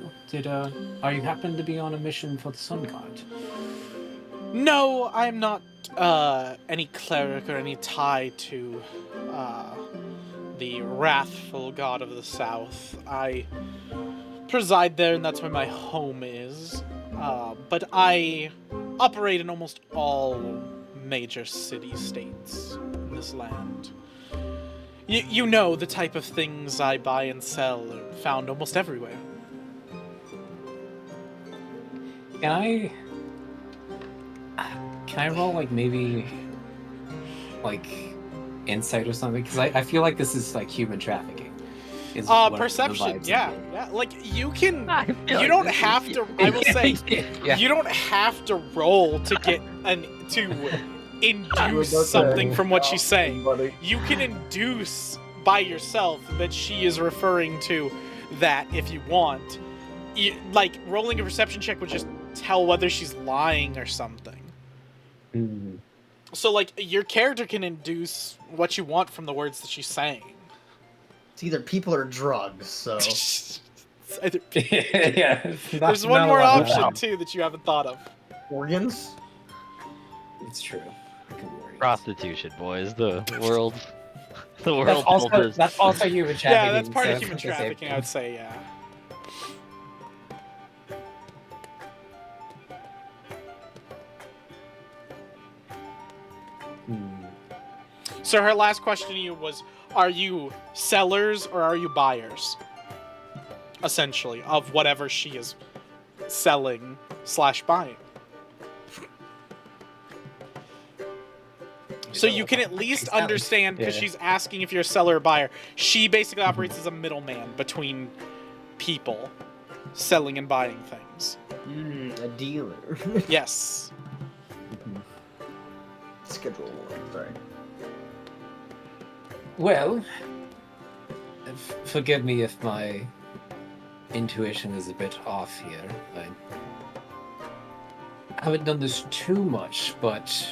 Are you happen to be on a mission for the Sun God? No, I'm not any cleric or any tie to the wrathful god of the south. I preside there, and that's where my home is. But I operate in almost all major city-states in this land. You know the type of things I buy and sell are found almost everywhere. Can I roll like maybe like insight or something? Because I feel like this is like human trafficking. Is what the Perception, vibes yeah, I'm yeah. Like you can, feel you like don't this is- have to. I will say, Yeah. you don't have to roll to get to induce something from what she's saying. Buddy. You can induce by yourself that she is referring to that if you want. Like rolling a perception check would just tell whether she's lying or something. getting. So like your character can induce what you want from the words that she's saying. It's either people or drugs, so... It's either- Yeah. There's one more option too that you haven't thought of. Organs? It's true. I can worry. Prostitution, boys. The world. The world filters. That's also human trafficking. Yeah, that's part so of human it's the same trafficking, I would say, yeah. Hmm. So her last question to you was, are you sellers or are you buyers? Essentially, of whatever she is selling / buying. So you can at least understand, because she's asking if you're a seller or buyer. She basically operates as a middleman between people selling and buying things. A dealer. Yes. Schedule 1, sorry. Well, forgive me if my intuition is a bit off here. I haven't done this too much, but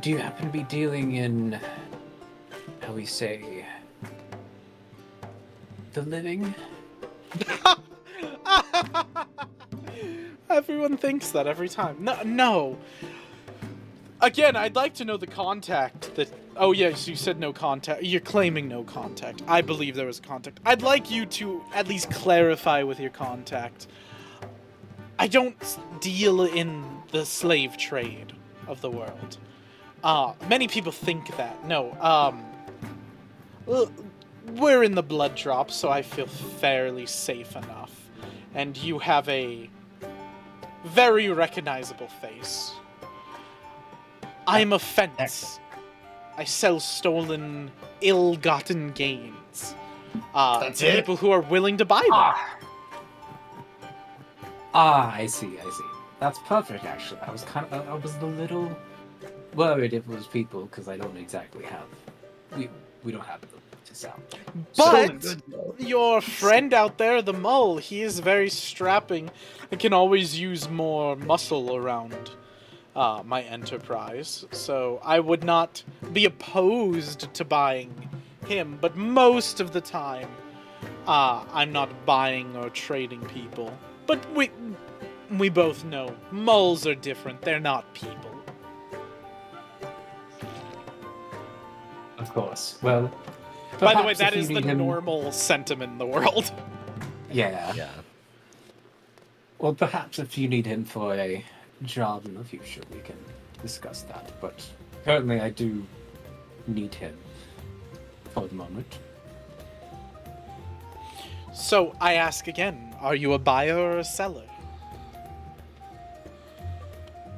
do you happen to be dealing in, how we say, the living? Everyone thinks that every time. No. Again, I'd like to know the contact that... Oh, yes, you said no contact. You're claiming no contact. I believe there was contact. I'd like you to at least clarify with your contact. I don't deal in the slave trade of the world. Many people think that. No, we're in the blood drop, so I feel fairly safe enough. And you have a very recognizable face. I'm a fence. I sell stolen, ill-gotten gains. That's to it? people who are willing to buy them. I see. That's perfect, actually. I was a little worried if it was people, because I don't exactly have... We don't have them to sell. But Good, though. your friend out there, the mole, he is very strapping and can always use more muscle around my enterprise. So I would not be opposed to buying him, but most of the time, I'm not buying or trading people. But we both know moles are different. They're not people. Of course. Well, By the way, perhaps that if you is the need him- normal sentiment in the world. Yeah. Yeah. Well, perhaps if you need him for a job in the future, we can discuss that. But currently, I do need him for the moment. So I ask again, are you a buyer or a seller?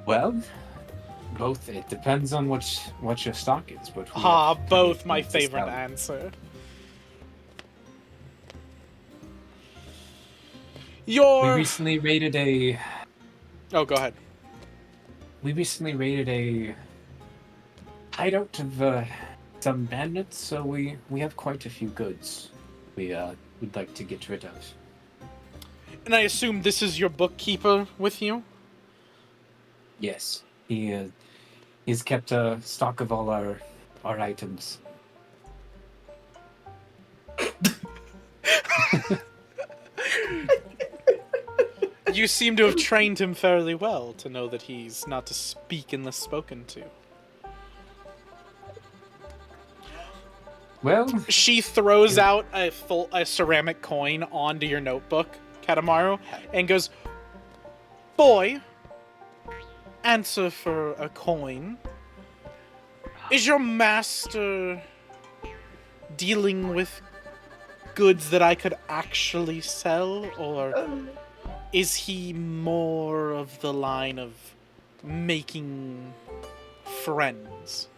Well, both. It depends on what your stock is. But we Ah, have both plenty my of things to favorite sell. answer. Your... We recently raided a Oh, go ahead. hideout of some bandits, so we have quite a few goods we would like to get rid of. And I assume this is your bookkeeper with you? Yes, he's kept a stock of all our items. You seem to have trained him fairly well to know that he's not to speak unless spoken to. Well, She throws out a ceramic coin onto your notebook, Katamaru, and goes, "Boy, answer for a coin. Is your master dealing with goods that I could actually sell, or is he more of the line of making friends?"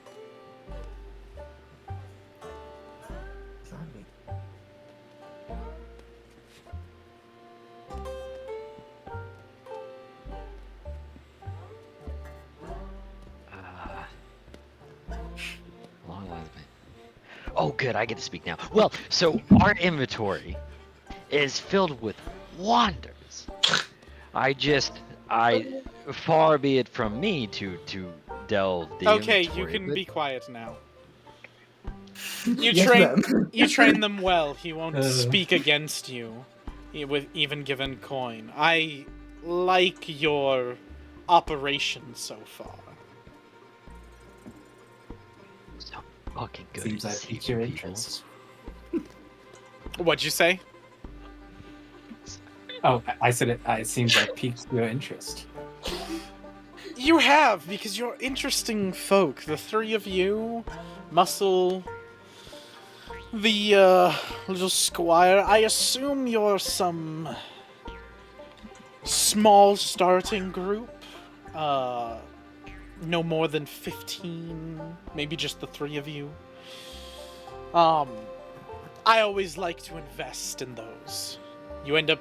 Long lines of... Oh, good. I get to speak now. Well, so our inventory is filled with wonders. Far be it from me to delve the Okay, you inventory, can but- be quiet now. You Yes, train ma'am. you train them well. He won't speak against you, with even given coin. I like your operation so far. So, Fucking good. Seems at that deceiving piqued your people. interest. What'd you say? Oh, I said it seems like piqued your interest. You have, because you're interesting folk. The three of you, Muscle, the little squire. I assume you're some small starting group. No more than 15, maybe just the three of you. I always like to invest in those. You end up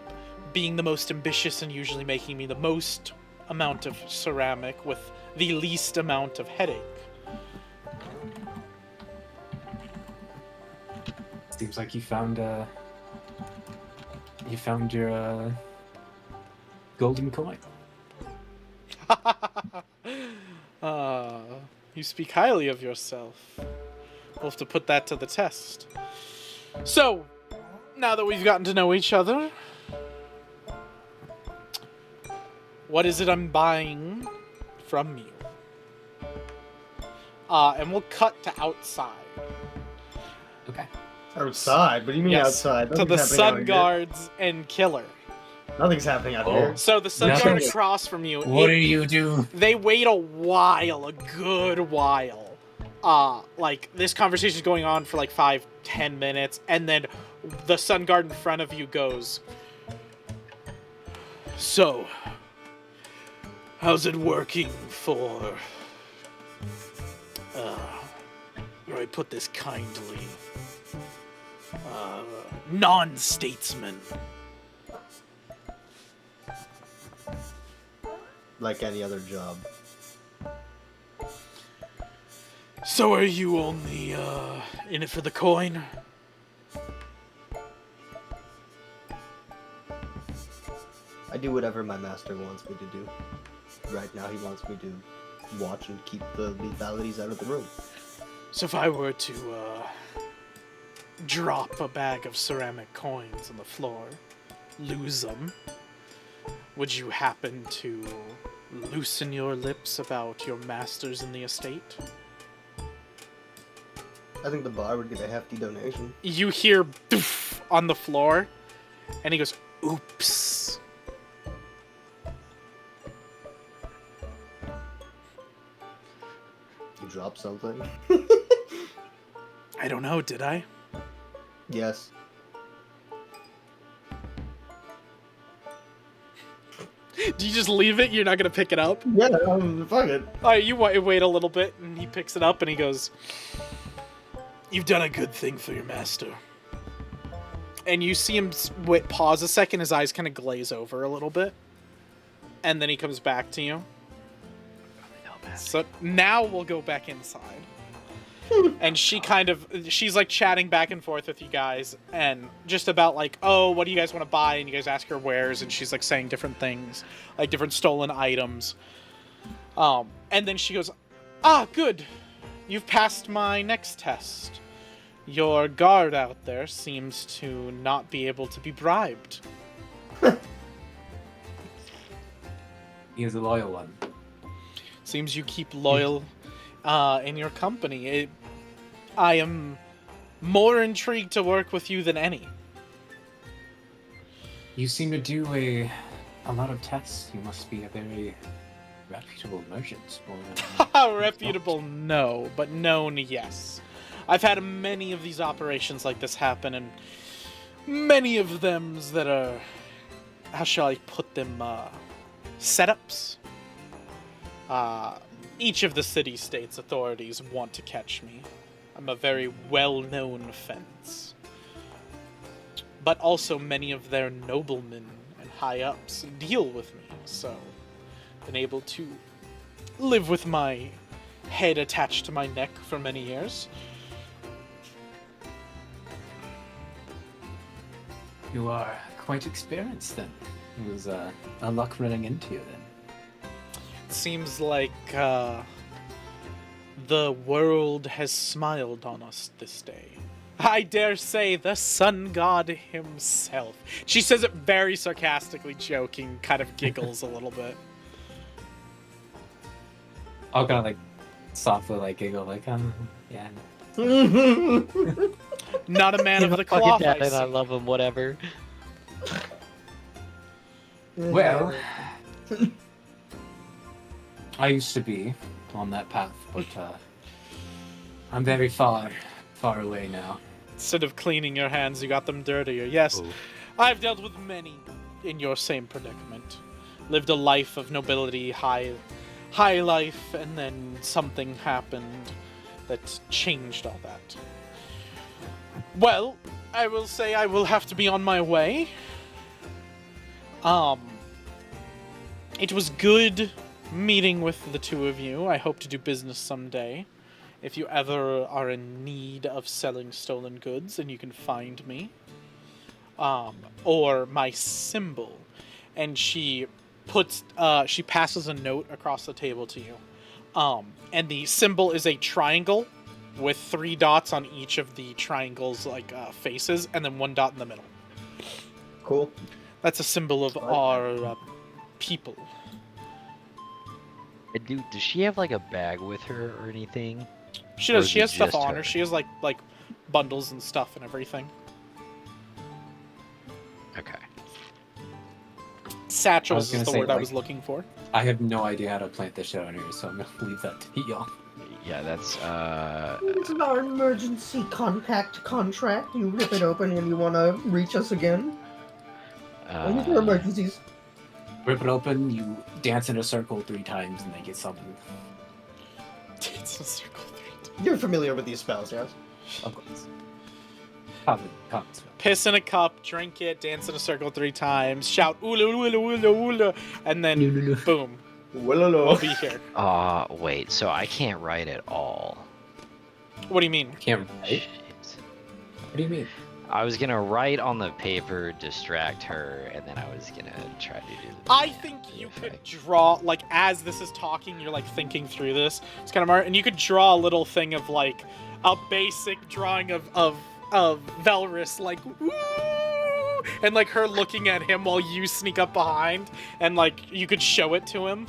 being the most ambitious and usually making me the most amount of ceramic with the least amount of headache. Seems like you found your golden coin. You speak highly of yourself. We'll have to put that to the test. So, now that we've gotten to know each other, what is it I'm buying from you? And we'll cut to outside. Okay. Outside? What do you mean Yes, outside? to the Nothing's happening out Sun here. Guards and Killer. Nothing's happening out Oh. here. So the Sun No. Guard across from you, What do you do? they wait a while, a good while. Like, this conversation's going on for like 5-10 minutes, and then the Sun Guard in front of you goes, "So, how's it working for, how do I put this kindly, non-statesmen?" Like any other job. So are you only, in it for the coin? I do whatever my master wants me to do. Right now, he wants me to watch and keep the lethalities out of the room. So if I were to, drop a bag of ceramic coins on the floor, lose them, would you happen to loosen your lips about your masters in the estate? I think the bar would get a hefty donation. You hear doof on the floor, and he goes, "Oops." You drop something? I don't know, did I? Yes. Do you just leave it? You're not gonna pick it up? Yeah, fuck it. Alright, you wait a little bit, and he picks it up, and he goes, "You've done a good thing for your master." And you see him pause a second, his eyes kind of glaze over a little bit. And then he comes back to you. So now we'll go back inside. And she's like chatting back and forth with you guys, and just about like, "Oh, what do you guys want to buy?" And you guys ask her wares, and she's like saying different things, like different stolen items. And then she goes, "Ah, good. You've passed my next test. Your guard out there seems to not be able to be bribed." He is a loyal one. Seems you keep loyal in your company. I am more intrigued to work with you than any. You seem to do a lot of tests. You must be a very reputable merchant. Reputable, no, but known, yes. I've had many of these operations like this happen, and many of them that are, how shall I put them, setups. Each of the city-states authorities want to catch me. I'm a very well-known fence. But also many of their noblemen and high-ups deal with me, so been able to live with my head attached to my neck for many years. You are quite experienced then. It was a luck running into you then. It seems like the world has smiled on us this day. I dare say the sun god himself. She says it very sarcastically, joking, kind of giggles a little bit. I'll kind of like softly like giggle like, yeah, Not a man He's of the my fucking cloth, dad, I and I see. love him. Whatever. Well, I used to be on that path, but I'm very far away now. Instead of cleaning your hands, you got them dirtier. Yes, Oh. I've dealt with many in your same predicament. Lived a life of nobility, high life, and then something happened that changed all that. Well, I will say I will have to be on my way. It was good meeting with the two of you. I hope to do business someday. If you ever are in need of selling stolen goods, and you can find me. Or my symbol. And she passes a note across the table to you. And the symbol is a triangle with 3 dots on each of the triangle's faces, and then 1 dot in the middle. Cool. That's a symbol of our people. Does she have like a bag with her or anything? She Or does. is She it has stuff just on her? her. She has like bundles and stuff and everything. Okay. Satchels gonna is the say, word I like- was looking for. I have no idea how to plant this shit on here, so I'm gonna leave that to y'all. Yeah, that's This is our emergency compact contract. You rip it open and you want to reach us again. Only for emergencies. Rip it open, you dance in a circle 3 times, and they get something. It's a circle 3. You're familiar with these spells, yes? Of course. Common spell. Piss in a cup, drink it, dance in a circle 3 times, shout oola oola oola oola, and then boom, we'll be here. Wait, so I can't write at all. What do you mean? Can't write? Shit. What do you mean? I was gonna write on the paper, distract her, and then I was gonna try to do the I think you could draw, like, as this is talking, you're, like, thinking through this. It's kind of hard, and you could draw a little thing of, like, a basic drawing of Velrus, like, woo! And, like, her looking at him while you sneak up behind, and, like, you could show it to him.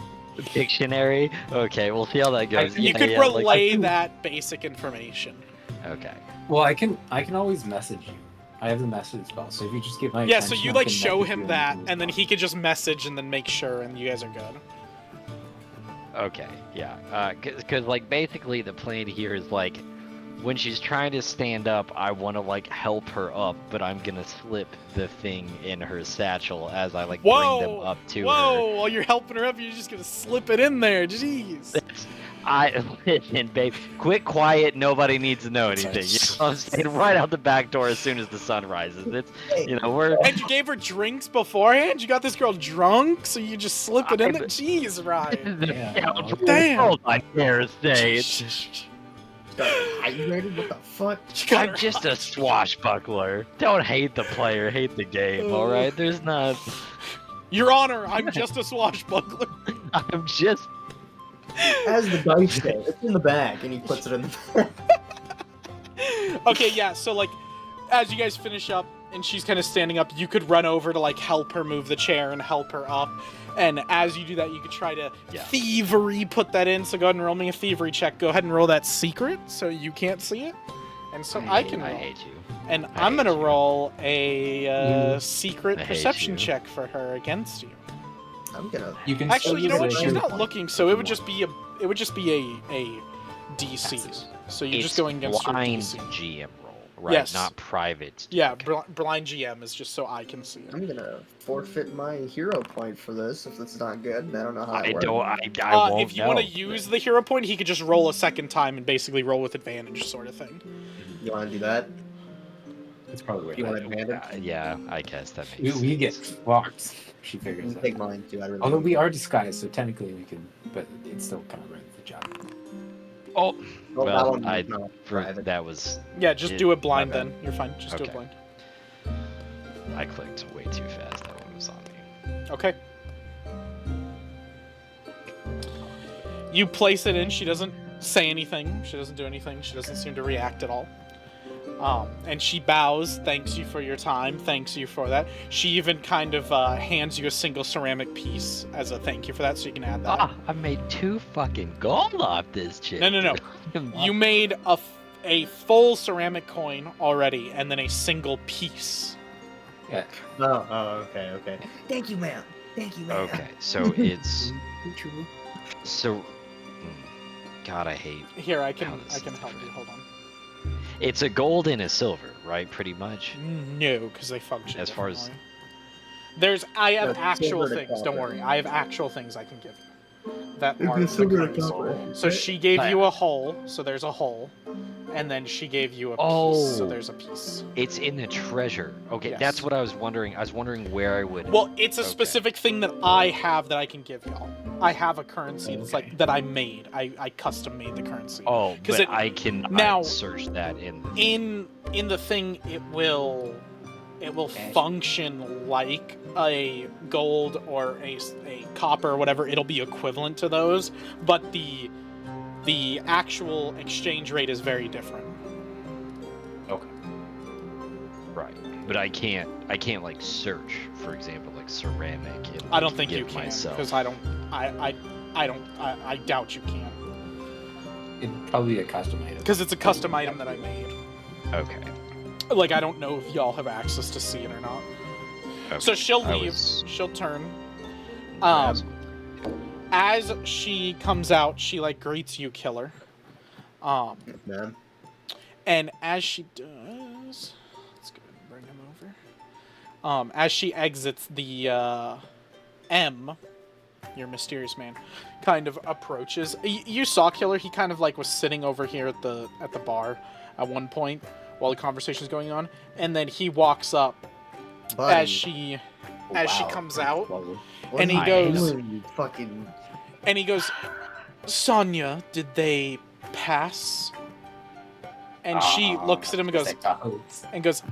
Dictionary? Okay, we'll see how that goes. You Yeah, could yeah, relay I can- that basic information. Okay. Well, I can always message you. I have the message spell, so if you just get my Yeah, so attention, you, I like, can show message him you that, anything and then as he could just message and then make sure, and you guys are good. Okay, yeah. Cause like basically the plan here is like when she's trying to stand up, I want to like help her up, but I'm gonna slip the thing in her satchel as I like bring them Whoa! up to Whoa! her. While you're helping her up, you're just gonna slip it in there. Jeez. Listen, babe. Quick, quiet. Nobody needs to know anything. You know what I'm saying? Right out the back door as soon as the sun rises. It's we're. And you gave her drinks beforehand? You got this girl drunk, so you just slip it in there? Jeez, Ryan. Yeah. Damn. I dare say it. Hydrated? What the fuck? You got I'm her just a hot. swashbuckler. Don't hate the player, hate the game. All right, there's not. Your Honor, I'm just a swashbuckler. I'm just. As the dice say, it's in the bag, and he puts it in the bag. Okay, yeah, so, like, as you guys finish up and she's kind of standing up, you could run over to, like, help her move the chair and help her up. And as you do that, you could try to thievery put that in. So go ahead and roll me a thievery check. Go ahead and roll that secret so you can't see it. And so I can roll. I hate you. And I I'm going to hate you. roll a secret I hate perception you. check for her against you. I'm gonna. You can Actually, you still know what? use She's it not if looking, you so it would want. just be a DC. So you're just It's going against your blind DC. GM roll, right? Yes. Not private. Yeah, Okay. blind GM is just so I can see it. I'm gonna forfeit my hero point for this if it's not good. I don't know how I it works. don't. I won't If you know. want to use the hero point, he could just roll a second time and basically roll with advantage, sort of thing. You want to do that? It's probably worth You want it. advantage? Yeah, I guess that We, makes we sense. get fucked. She You figures can it take out. mine too. I really. Although we are disguised, so technically we can, but it's still kind of right for the job. Oh, Well, that well, one I was not for, private. that was Yeah, just It- do it blind my bad. then. You're fine. Just do it Okay. blind. I clicked way too fast. That one was on me. Okay. You place it in. She doesn't say anything. She doesn't do anything. She doesn't seem to react at all. And she bows, thanks you for your time, thanks you for that. She even kind of hands you a single ceramic piece as a thank you for that, so you can add that. I made 2 fucking gold off this chick. No. You made a full ceramic coin already, and then a single piece. Yeah. Oh, okay. Thank you, ma'am. Okay, so it's so. God, I hate. Here, I how can this is help you. different. Hold on. It's a gold and a silver, right? Pretty much. No, because they function As far as- differently. I have No, actual silver to things. Don't copper. worry, I have actual things I can give you that It'd are be the silver to currency. copper. So she gave Right. you a hole, so there's a hole, and then she gave you a piece, so there's a piece. It's in the treasure. Okay, Yes. that's what I was wondering. I was wondering where I would. Well, it's a Okay. specific thing that I have that I can give y'all. I have a currency that's Okay. like that I made. I custom made the currency. Oh, 'Cause but it- I can now- search that in. In the thing, it will function like a gold or a copper or whatever. It'll be equivalent to those, but the actual exchange rate is very different. Okay. Right, but I can't like search, for example, like ceramic. And, I don't like, think you give can myself. because I doubt you can It'd probably be a custom item. because it's a custom item that I made. Okay. Like, I don't know if y'all have access to see it or not. Okay. So she'll I leave. was- She'll turn. Yes. As she comes out, she like greets you, Killer. Man. And as she does, let's go ahead and bring him over. As she exits, the M, your mysterious man, kind of approaches. You saw Killer. He kind of like was sitting over here at the bar at one point while the conversation is going on, and then he walks up Buddy. as she comes out, What and are he you goes- doing, you fucking... and he goes, "Sonia, did they pass?" And she looks at him and goes,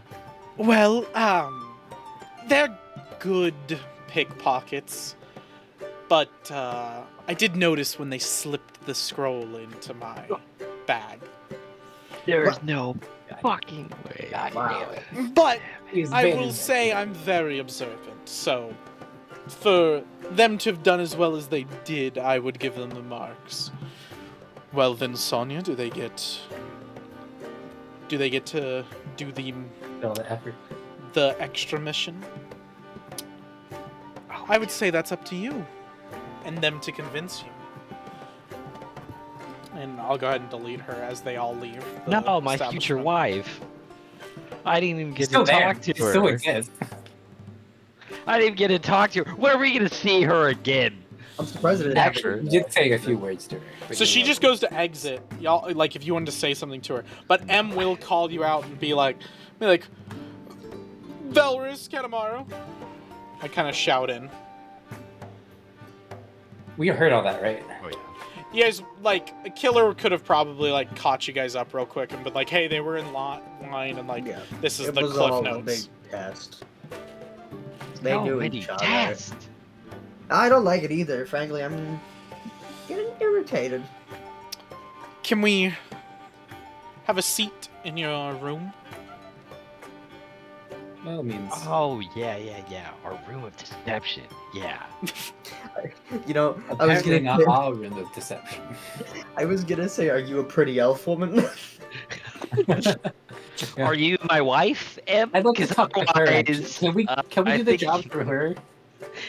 "Well, they're good pickpockets, but I did notice when they slipped the scroll into my bag. There's no fucking way. Wow. But He's I been- will say I'm very observant, so for them to have done as well as they did, I would give them the marks. Well then, Sonia, do they get to do all the effort. the extra mission? I would say that's up to you and them to convince you. And I'll go ahead and delete her as they all leave. the No, my future establishment. wife. I didn't even get Still to there. talk to It her. still exists. I didn't even get to talk to her. When are we gonna see her again? I'm surprised it didn't Actually- You did say a few words to her. but So you she know. just goes to exit. Y'all, like, if you wanted to say something to her. But M will call you out and be like, Velris, Katamaro. I kind of shout in. We heard all that, right? Oh yeah. You guys, like, a Killer could have probably, like, caught you guys up real quick and been like, hey, they were in line and, like, Yeah. this is It the was cliff all a notes. big test. They No, knew many each other. tests. I don't like it either, frankly. I'm getting irritated. Can we have a seat in your room? Well, it means Oh yeah. Our room of deception. Yeah. You know, I was apparently gonna not all room of deception. say, are you a pretty elf woman? Yeah. Are you my wife, Em? I'd like to 'Cause talk to her. actually. otherwise, Can we I do the think job you- for her?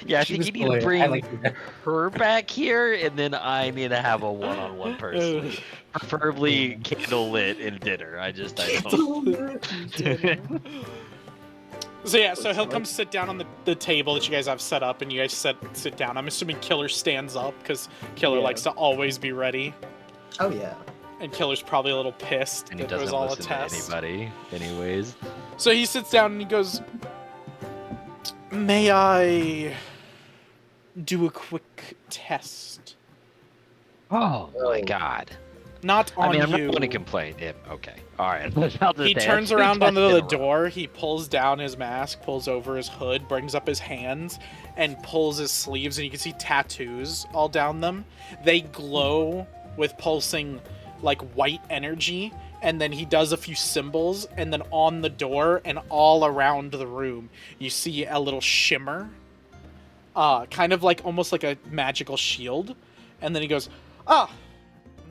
Yeah, I She think was you need lawyer. to I bring like her. her back here, and then I need to have a one-on-one personally, preferably candlelit and dinner. I don't. So yeah, so he'll come sit down on the table that you guys have set up, and you guys sit down. I'm assuming Killer stands up, because Killer Yeah. likes to always be ready. Oh yeah. And Killer's probably a little pissed And he that it was doesn't all a listen to test. anybody, anyways. So he sits down and he goes, "May I do a quick test? Oh my Oh. God. Not on I mean, I'm you." not going to complain. Yeah, okay. All right. I'll just He ask turns you around a onto the question. door, he pulls down his mask, pulls over his hood, brings up his hands, and pulls his sleeves, and you can see tattoos all down them. They glow with pulsing, like, white energy, and then he does a few symbols, and then on the door and all around the room, you see a little shimmer, kind of like, almost like a magical shield, and then he goes, "Ah,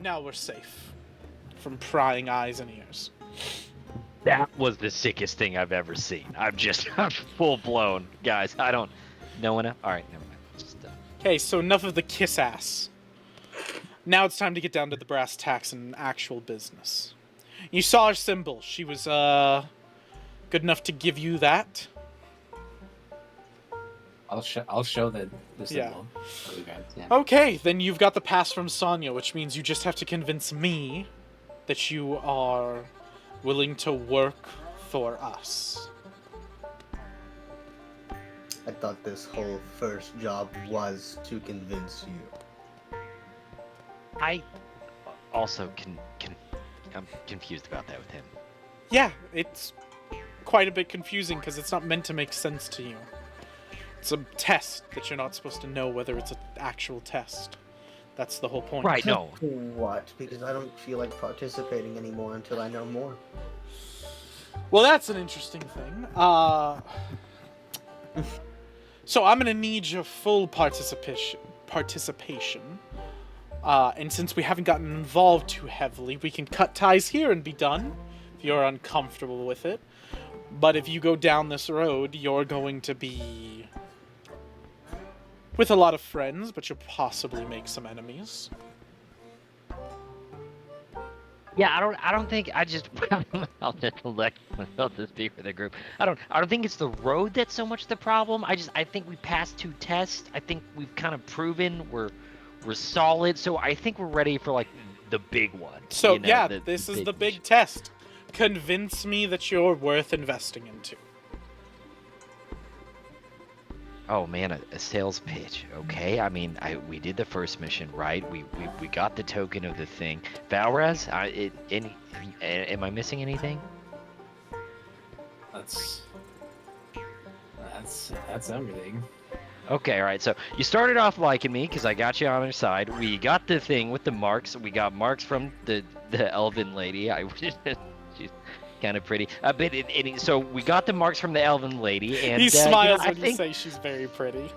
now we're safe. from prying eyes and ears. That was the sickest thing I've ever seen. I'm full blown, guys. I don't know enough. All right, never mind. Just Okay, so enough of the kiss ass. Now it's time to get down to the brass tacks and actual business. You saw her symbol. She was good enough to give you that. I'll show the Yeah. symbol. For you guys. Yeah. Okay, then you've got the pass from Sonya, which means you just have to convince me that you are willing to work for us. I thought this whole first job was to convince you. I also I'm confused about that with him. Yeah, it's quite a bit confusing because it's not meant to make sense to you. It's a test that you're not supposed to know whether it's an actual test. That's the whole point. Right? No. What? Because I don't feel like participating anymore until I know more. Well, that's an interesting thing. So I'm gonna need your full participation. And since we haven't gotten involved too heavily, we can cut ties here and be done, if you're uncomfortable with it. But if you go down this road, you're going to be with a lot of friends, but you'll possibly make some enemies. Yeah, I don't think I'll just speak for the group. I don't think it's the road that's so much the problem. I think we passed 2 tests. I think we've kind of proven we're solid. So I think we're ready for like the big one. So you know, yeah, this is the big test. Convince me that you're worth investing into. Oh man, a sales pitch. Okay, I mean, we did the first mission, right? We got the token of the thing. Valraz, am I missing anything? That's everything. Okay, all right. So you started off liking me because I got you on our side. We got the thing with the marks. We got marks from the elven lady. She's kind of pretty. So we got the marks from the elven lady, and He smiles I when you say she's very pretty.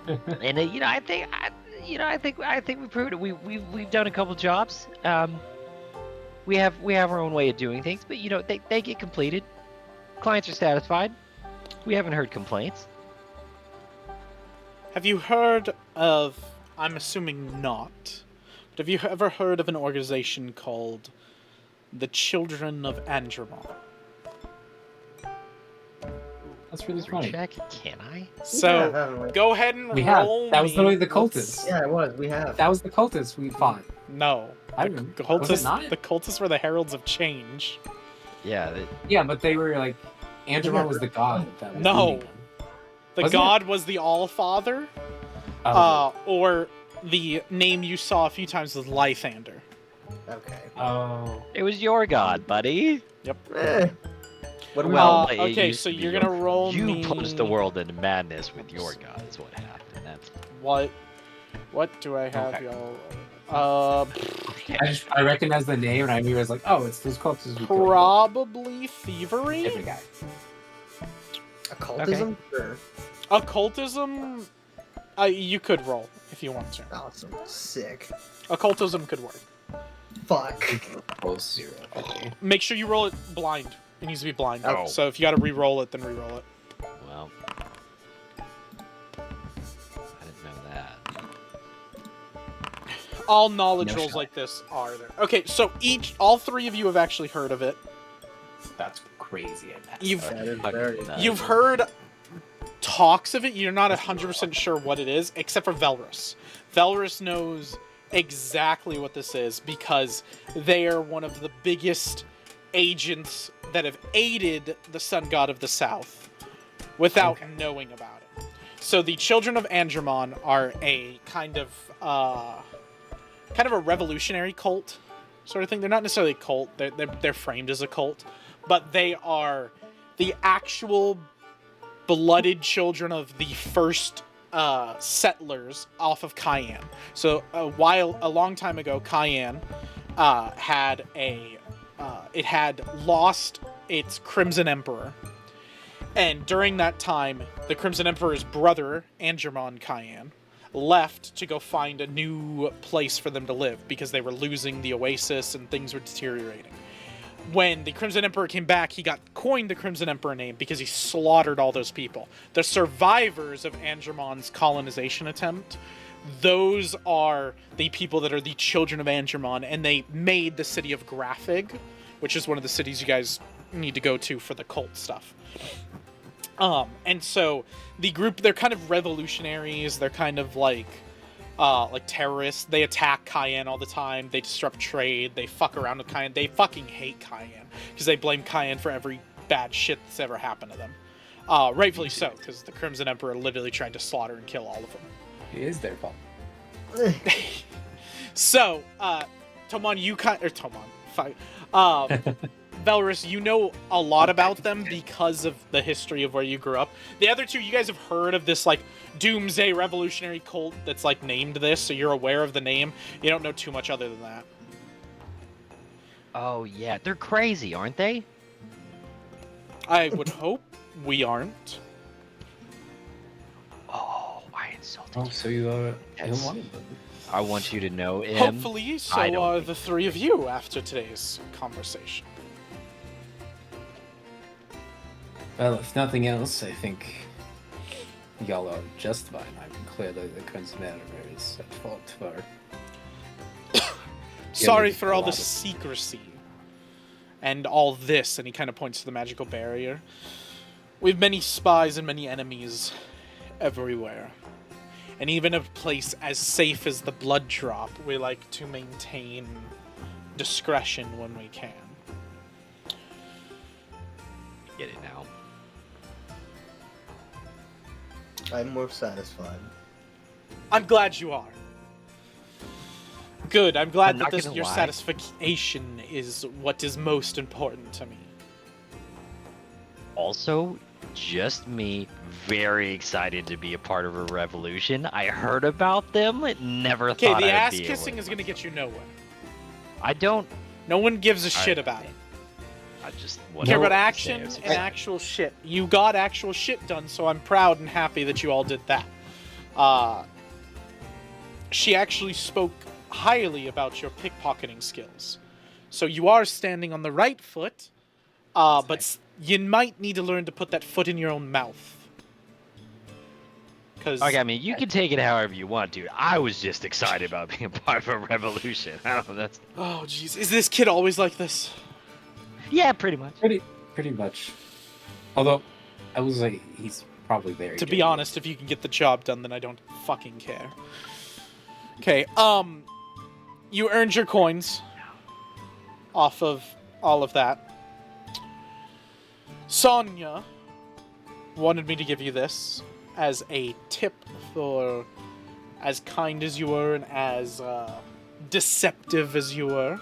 And I think we proved it. We've done a couple jobs. We have our own way of doing things, but they get completed. Clients are satisfied. We haven't heard complaints. Have you heard of, I'm assuming not, but have you ever heard of an organization called the Children of Andromon? That's really funny. Check, can I? So, haven't we? go ahead and We have. roll That was me. literally the cultists. Yeah, it was. We have. That was the cultists we fought. No. I The remember. cultists, Was it not? the cultists were the heralds of change. Yeah. Yeah, but they were like, Andromon was the god that was No. leading them. The Wasn't god was the All-Father, or the name you saw a few times was Lythander. Okay. Oh. It was your god, buddy. Eh. What do we Well, it okay, used so to be you're your- gonna roll You me... plunged the world into madness with your god. Is what happened. That's What do I have, Okay. y'all? I recognized the name and I knew I was like, oh, it's those cultists we killed. Probably thievery? Every guy. Occultism? Sure. Occultism, you could roll if you want to. Awesome. Sick. Occultism could work. Fuck. Oh, 0. Okay. Make sure you roll it blind. It needs to be blind. Oh. So if you gotta re-roll it, then re-roll it. well. I didn't know that. All knowledge No rolls shot. like this are there. Okay, so all 3 of you have actually heard of it. That's crazy. I bet. That is very... You've heard talks of it. You're not 100% sure what it is, except for Velrus. Velrus knows exactly what this is because they are one of the biggest agents that have aided the Sun God of the South without knowing about it. So the Children of Andromon are a kind of a revolutionary cult sort of thing. They're not necessarily a cult. They're framed as a cult, but they are the actual blooded children of the first settlers off of Cayenne. So a long time ago, Cayenne had lost its Crimson Emperor, and during that time, the Crimson Emperor's brother, Andromon Cayenne, left to go find a new place for them to live because they were losing the oasis and things were deteriorating. When the Crimson Emperor came back, he got coined the Crimson Emperor name because he slaughtered all those people. The survivors of Angermon's colonization attempt, those are the people that are the children of Angermon, and they made the city of Graphig, which is one of the cities you guys need to go to for the cult stuff. And so the group, they're kind of revolutionaries. They're kind of like terrorists. They attack Cayenne all the time. They disrupt trade. They fuck around with Cayenne. They fucking hate Cayenne because they blame Cayenne for every bad shit that's ever happened to them. Rightfully so, because the Crimson Emperor literally tried to slaughter and kill all of them. It is their fault. So, Valrus, you know a lot about them because of the history of where you grew up. The other two, you guys have heard of this, like, doomsday revolutionary cult that's, like, named this, so you're aware of the name. You don't know too much other than that. Oh, yeah. They're crazy, aren't they? I would hope we aren't. Oh, I insulted you. So you don't That's- want them. I want you to know him. Hopefully, so I don't are think- the three of you after today's conversation. Well, if nothing else, I think y'all are justified. I'm clearly the Crimson Emperor is at fault for... Sorry Yeah, for a all the lot of- secrecy and all this, and he kind of points to the magical barrier. We have many spies and many enemies everywhere. And even a place as safe as the Blood Drop, we like to maintain discretion when we can. Get it now. I'm more satisfied. I'm glad you are. Good, I'm glad I'm that not gonna your lie. satisfaction is what is most important to me. Also, just me, very excited to be a part of a revolution. I heard about them, never Okay, thought the I'd ass be kissing aware. is gonna get you nowhere. I don't. No one gives a shit I- about it. I just Care wanted about to say action it was and exciting. actual shit. You got actual shit done, so I'm proud and happy that you all did that. She actually spoke highly about your pickpocketing skills. So you are standing on the right foot, but you might need to learn to put that foot in your own mouth. Because Okay, I mean, you can take it however you want, dude. I was just excited about being a part of a revolution. I don't know, that's... oh jeez, is this kid always like this? Yeah, pretty much. Pretty much. Although, I was like, he's probably very To be genuine. honest, if you can get the job done, then I don't fucking care. Okay, you earned your coins off of all of that. Sonya wanted me to give you this as a tip for as kind as you were and as deceptive as you were.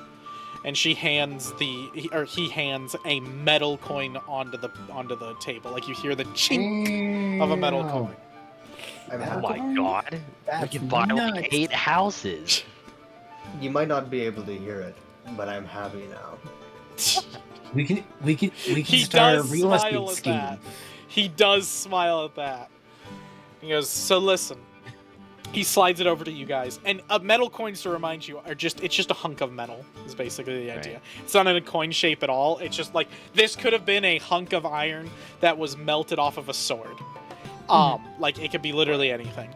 And she hands he hands a metal coin onto the table. Like you hear the chink of a metal Damn. coin. I'm Oh happy. my god. We That's can buy like nuts. 8 houses. You might not be able to hear it, but I'm happy now. We can He start a does real smile estate at scheme. that. He does smile at that. He goes, so listen. He slides it over to you guys. And metal coins, to remind you, it's just a hunk of metal, is basically the idea. Right. It's not in a coin shape at all. It's just like, this could have been a hunk of iron that was melted off of a sword. Like, it could be literally anything.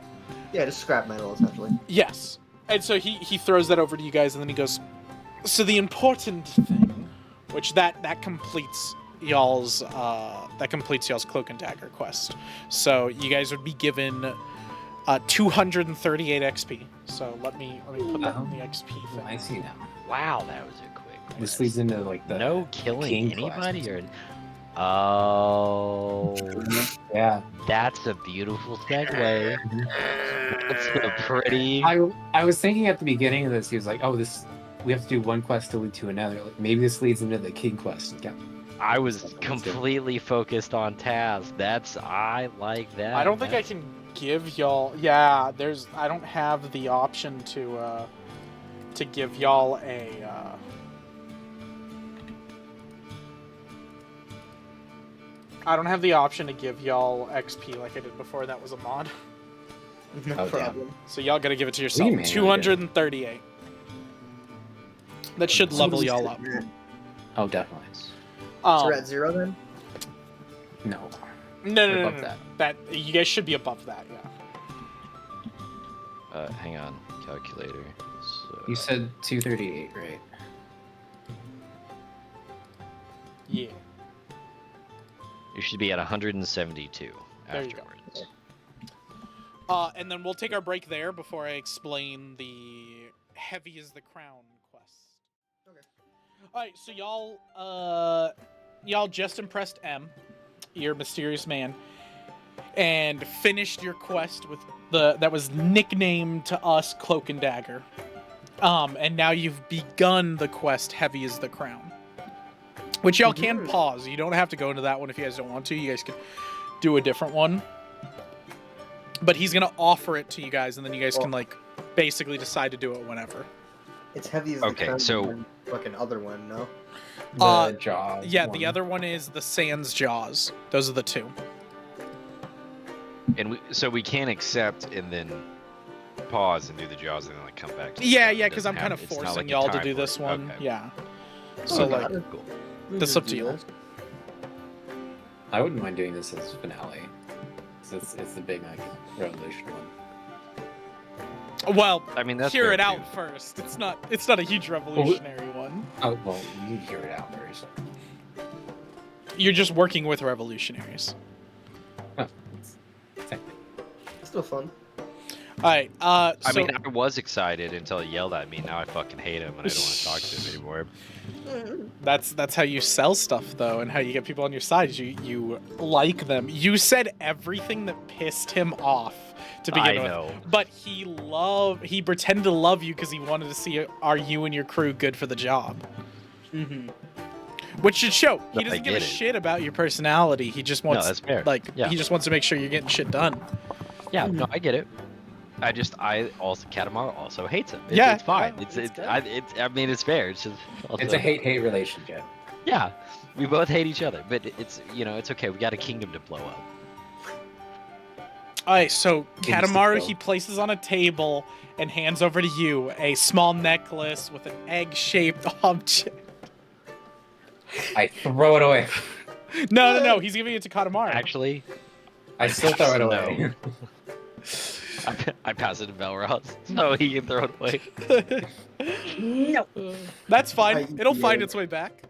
Yeah, just scrap metal, essentially. Yes. And so he throws that over to you guys, and then he goes, so the important thing, which that completes y'all's cloak and dagger quest. So you guys would be given 238 XP. So let me put that in the XP thing. I see now. Wow, that was a quick This quest. leads into like the No killing king anybody? quest. Or... Oh, Yeah. that's a beautiful segue. That's a pretty... I was thinking at the beginning of this, he was like, "Oh, we have to do one quest to lead to another. Like, maybe this leads into the king quest." Yeah. I was completely focused on Taz. I like that. I don't think I can give y'all. Yeah, I don't have the option to give y'all a. I don't have the option to give y'all XP like I did before. That was a mod. No Oh, damn. problem. So y'all gotta give it to yourself. manually did. 238. That should level Holy y'all shit, up. man. Oh, definitely. So we're at 0 then? No. No, We're no, no, above no. that. That you guys should be above that. Yeah. Hang on, calculator. So, You said 238, right? Yeah. you should be at 172 There you go. afterwards. And then we'll take our break there before I explain the Heavy is the Crown quest. Okay. Alright, so y'all just impressed M, your mysterious man, and finished your quest with that was nicknamed to us Cloak and Dagger. And now you've begun the quest Heavy is the Crown. Which y'all can pause. You don't have to go into that one if you guys don't want to. You guys can do a different one. But he's gonna offer it to you guys, and then you guys can like basically decide to do it whenever. It's heavy as the Okay, crown so- and fucking other one, no? The jaw. Yeah, the other one is the Sans Jaws. Those are the two. And we can't accept and then pause and do the jaws and then like come back to the Yeah, crown. yeah, It because doesn't I'm kind of have- it's not forcing like a y'all to time do for this it. one. Okay. Yeah. So Okay. like, Cool. that's up to you. I wouldn't mind doing this as finale. 'Cause it's the big like revolution one. Well, I mean, that's hear fair, it too. out first. It's not a huge revolutionary one. Oh well, you hear it out first. You're just working with revolutionaries. Oh, technically. Still fun. All right. I So mean, I was excited until he yelled at me. Now I fucking hate him and I don't want to talk to him anymore. that's how you sell stuff, though, and how you get people on your side. You like them. You said everything that pissed him off to begin I with. know. But he pretended to love you because he wanted to see are you and your crew good for the job. Mm-hmm. Which should show. He No, I doesn't give a get it. shit about your personality. He just wants that's fair. like Yeah. he just wants to make sure you're getting shit done. Yeah, no, I get it. I also Katamari also hates him. Yeah, It's fine. yeah, it's it's good. I mean, it's fair. It's just also, It's a hate-hate relationship. Yeah, we both hate each other, but it's it's okay. We got a kingdom to blow up. Alright, so Things to Katamaru go. he places on a table and hands over to you a small necklace with an egg-shaped object. I throw it away. No, he's giving it to Katamaru. Actually, I still throw it No. away. I pass it to Belroth so he can throw it away. No. That's fine. I- It'll find yeah. its way back.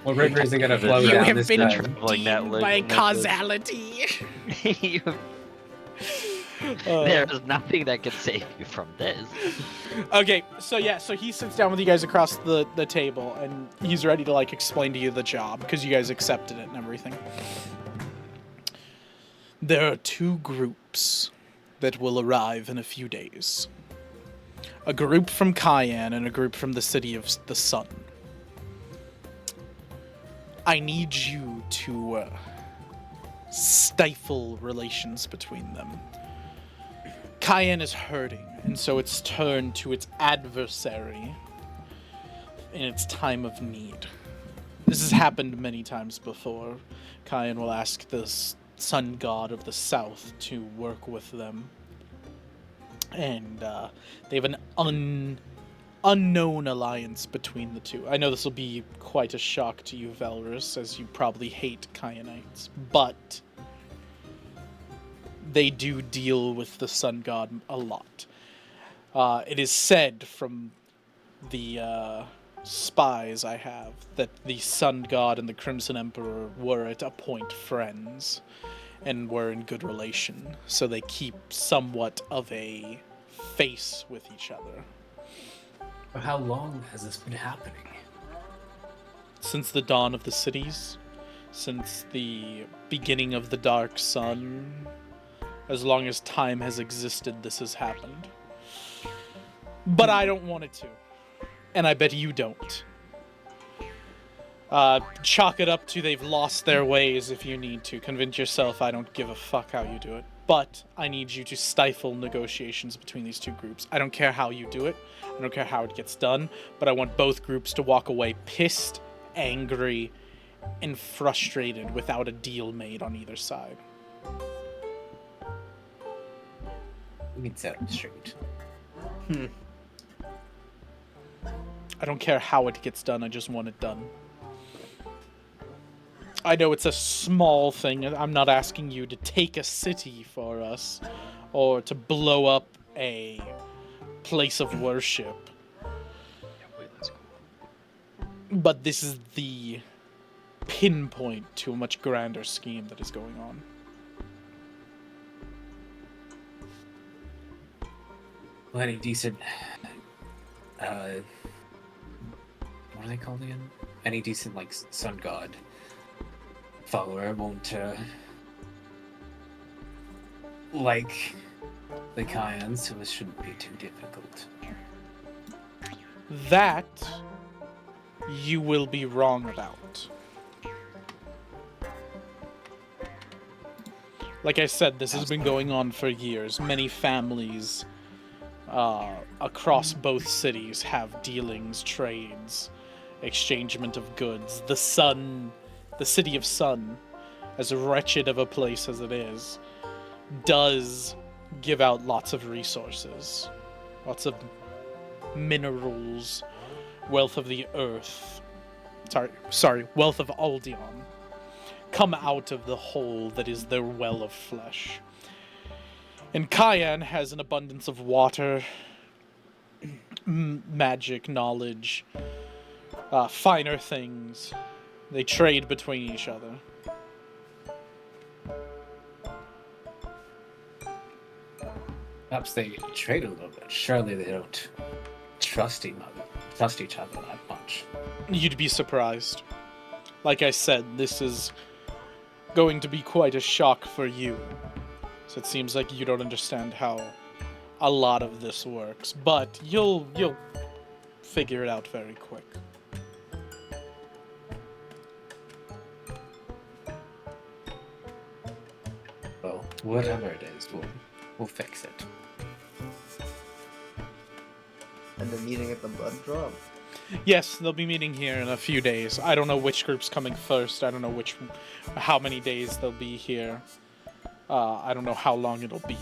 What river is it gonna flow You down have this been time? Like that deemed look- by necklace. causality. There's nothing that can save you from this. Okay, so he sits down with you guys across the table, and he's ready to like explain to you the job because you guys accepted it and everything. There are two groups that will arrive in a few days. A group from Cayenne and a group from the City of the Sun. I need you to stifle relations between them. Cayenne is hurting, and so it's turned to its adversary in its time of need. This has happened many times before. Cayenne will ask the sun god of the south to work with them. And they have an unknown alliance between the two. I know this will be quite a shock to you, Valrus, as you probably hate Cayennites, but they do deal with the sun god a lot. It is said from the spies I have that the sun god and the Crimson Emperor were at a point friends and were in good relation, so they keep somewhat of a face with each other. For how long has this been happening? Since the dawn of the cities, since the beginning of the Dark Sun, as long as time has existed, this has happened. But I don't want it to. And I bet you don't. Chalk it up to they've lost their ways if you need to. Convince yourself I don't give a fuck how you do it. But I need you to stifle negotiations between these two groups. I don't care how you do it. I don't care how it gets done. But I want both groups to walk away pissed, angry, and frustrated without a deal made on either side. We can set up straight. I don't care how it gets done, I just want it done. I know it's a small thing. I'm not asking you to take a city for us or to blow up a place of worship. Wait, let's go. But this is the pinpoint to a much grander scheme that is going on. Well, any decent, what are they called again? Any decent, like, sun god follower won't, like the Kayans, so this shouldn't be too difficult. That you will be wrong about. Like I said, this has been going on for years. Many families across both cities have dealings, trades, exchangement of goods. The Sun, the City of Sun, as wretched of a place as it is, does give out lots of resources. Lots of minerals, wealth of the earth. Sorry, wealth of Aldeon. Come out of the hole that is their well of flesh. And Cayenne has an abundance of water, magic, knowledge, finer things. They trade between each other. Perhaps they trade a little bit. Surely they don't trust each other that much. You'd be surprised. Like I said, this is going to be quite a shock for you. So it seems like you don't understand how a lot of this works, but you'll figure it out very quick. Well, whatever it is, we'll fix it. And the meeting at the blood drop. Yes, they'll be meeting here in a few days. I don't know which group's coming first. I don't know how many days they'll be here. I don't know how long it'll be.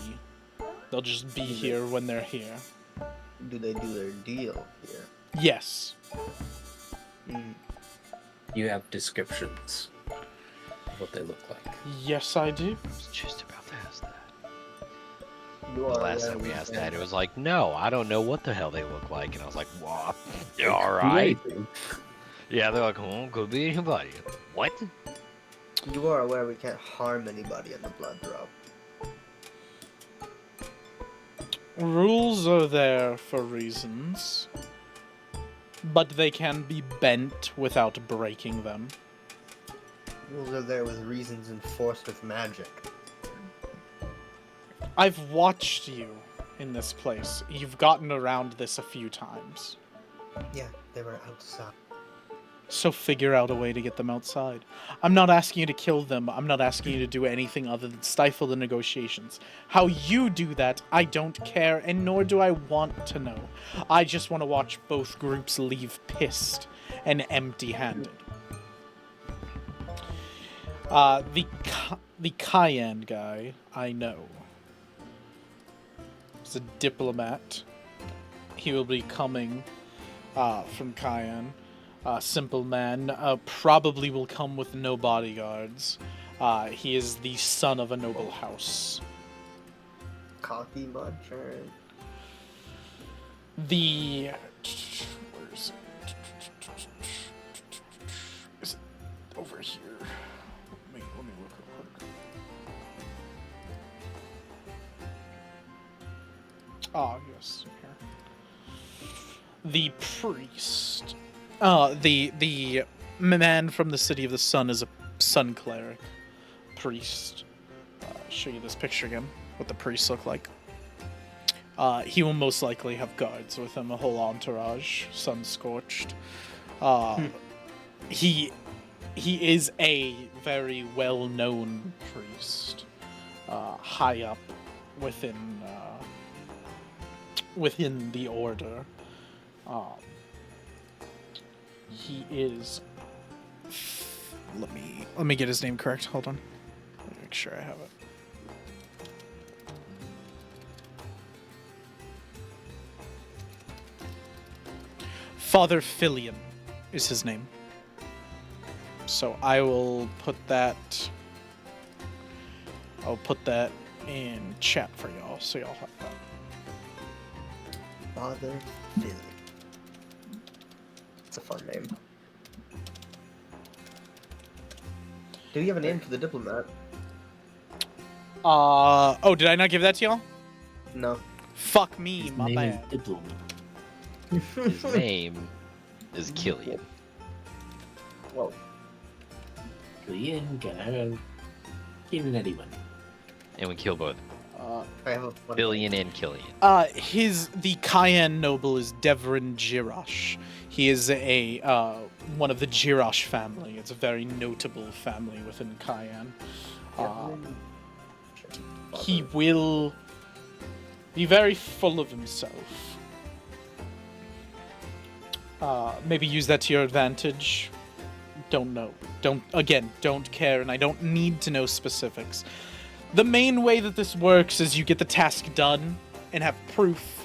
They'll just be here when they're here. Do they do their deal here? Yes. You have descriptions of what they look like. Yes, I do. I was just about to ask that. You The are last aware time we we asked can- that, it was like, no, I don't know what the hell they look like. And I was like, what? All right. Yeah, they're like, oh, could be anybody. What? You are aware we can't harm anybody in the blood drop. Rules are there for reasons, but they can be bent without breaking them. Rules are there with reasons enforced with magic. I've watched you in this place. You've gotten around this a few times. Yeah, they were outside. So figure out a way to get them outside. I'm not asking you to kill them. I'm not asking you to do anything other than stifle the negotiations. How you do that, I don't care, and nor do I want to know. I just want to watch both groups leave pissed and empty-handed. The Cayenne guy, I know. He's a diplomat. He will be coming from Cayenne. Simple man, probably will come with no bodyguards. He is the son of a noble house. Cocky much, The... Where is it? Is it over here? Let me look real quick. Ah, yes, here. The priest. The man from the City of the Sun is a sun cleric. Priest. Show you this picture again, what the priests look like. He will most likely have guards with him, a whole entourage, sun-scorched. He is a very well-known priest, high up within the order. He is. Let me get his name correct. Hold on. Let me make sure I have it. Father Filion is his name. So I will put that. I'll put that in chat for y'all, so y'all have that. Father Philly. It's a fun name. Do you have a name for the diplomat? Oh, did I not give that to y'all? No. Fuck me, His my name bad. is Diplom. His name is Killian. Whoa. Killian, Gallagher, Killian anyone. And we kill both. I have a fun Billion and Killian. The Cayenne noble is Devrin Jirash. He is a one of the Jirash family. It's a very notable family within Cayenne. He will be very full of himself. Maybe use that to your advantage. Don't know. Don't care, and I don't need to know specifics. The main way that this works is you get the task done and have proof.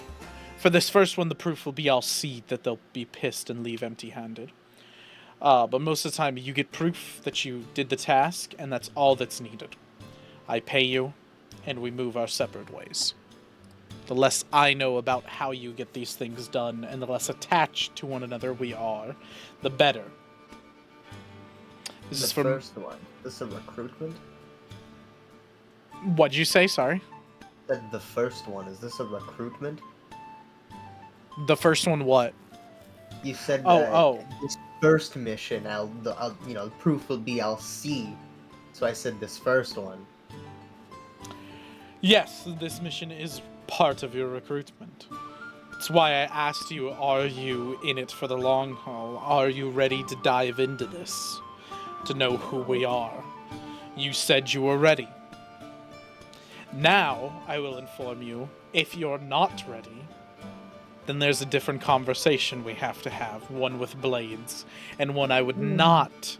For this first one, the proof will be I'll see that they'll be pissed and leave empty-handed. But most of the time, you get proof that you did the task, and that's all that's needed. I pay you, and we move our separate ways. The less I know about how you get these things done, and the less attached to one another we are, the better. This is The from... first one. This is a recruitment? What'd you say? Sorry? Said the first one. Is this a recruitment? The first one what? You said Oh. this first mission, the proof will be I'll see. So I said this first one. Yes, this mission is part of your recruitment. That's why I asked you, are you in it for the long haul? Are you ready to dive into this? To know who we are? You said you were ready. Now, I will inform you, if you're not ready, then there's a different conversation we have to have, one with blades, and one I would not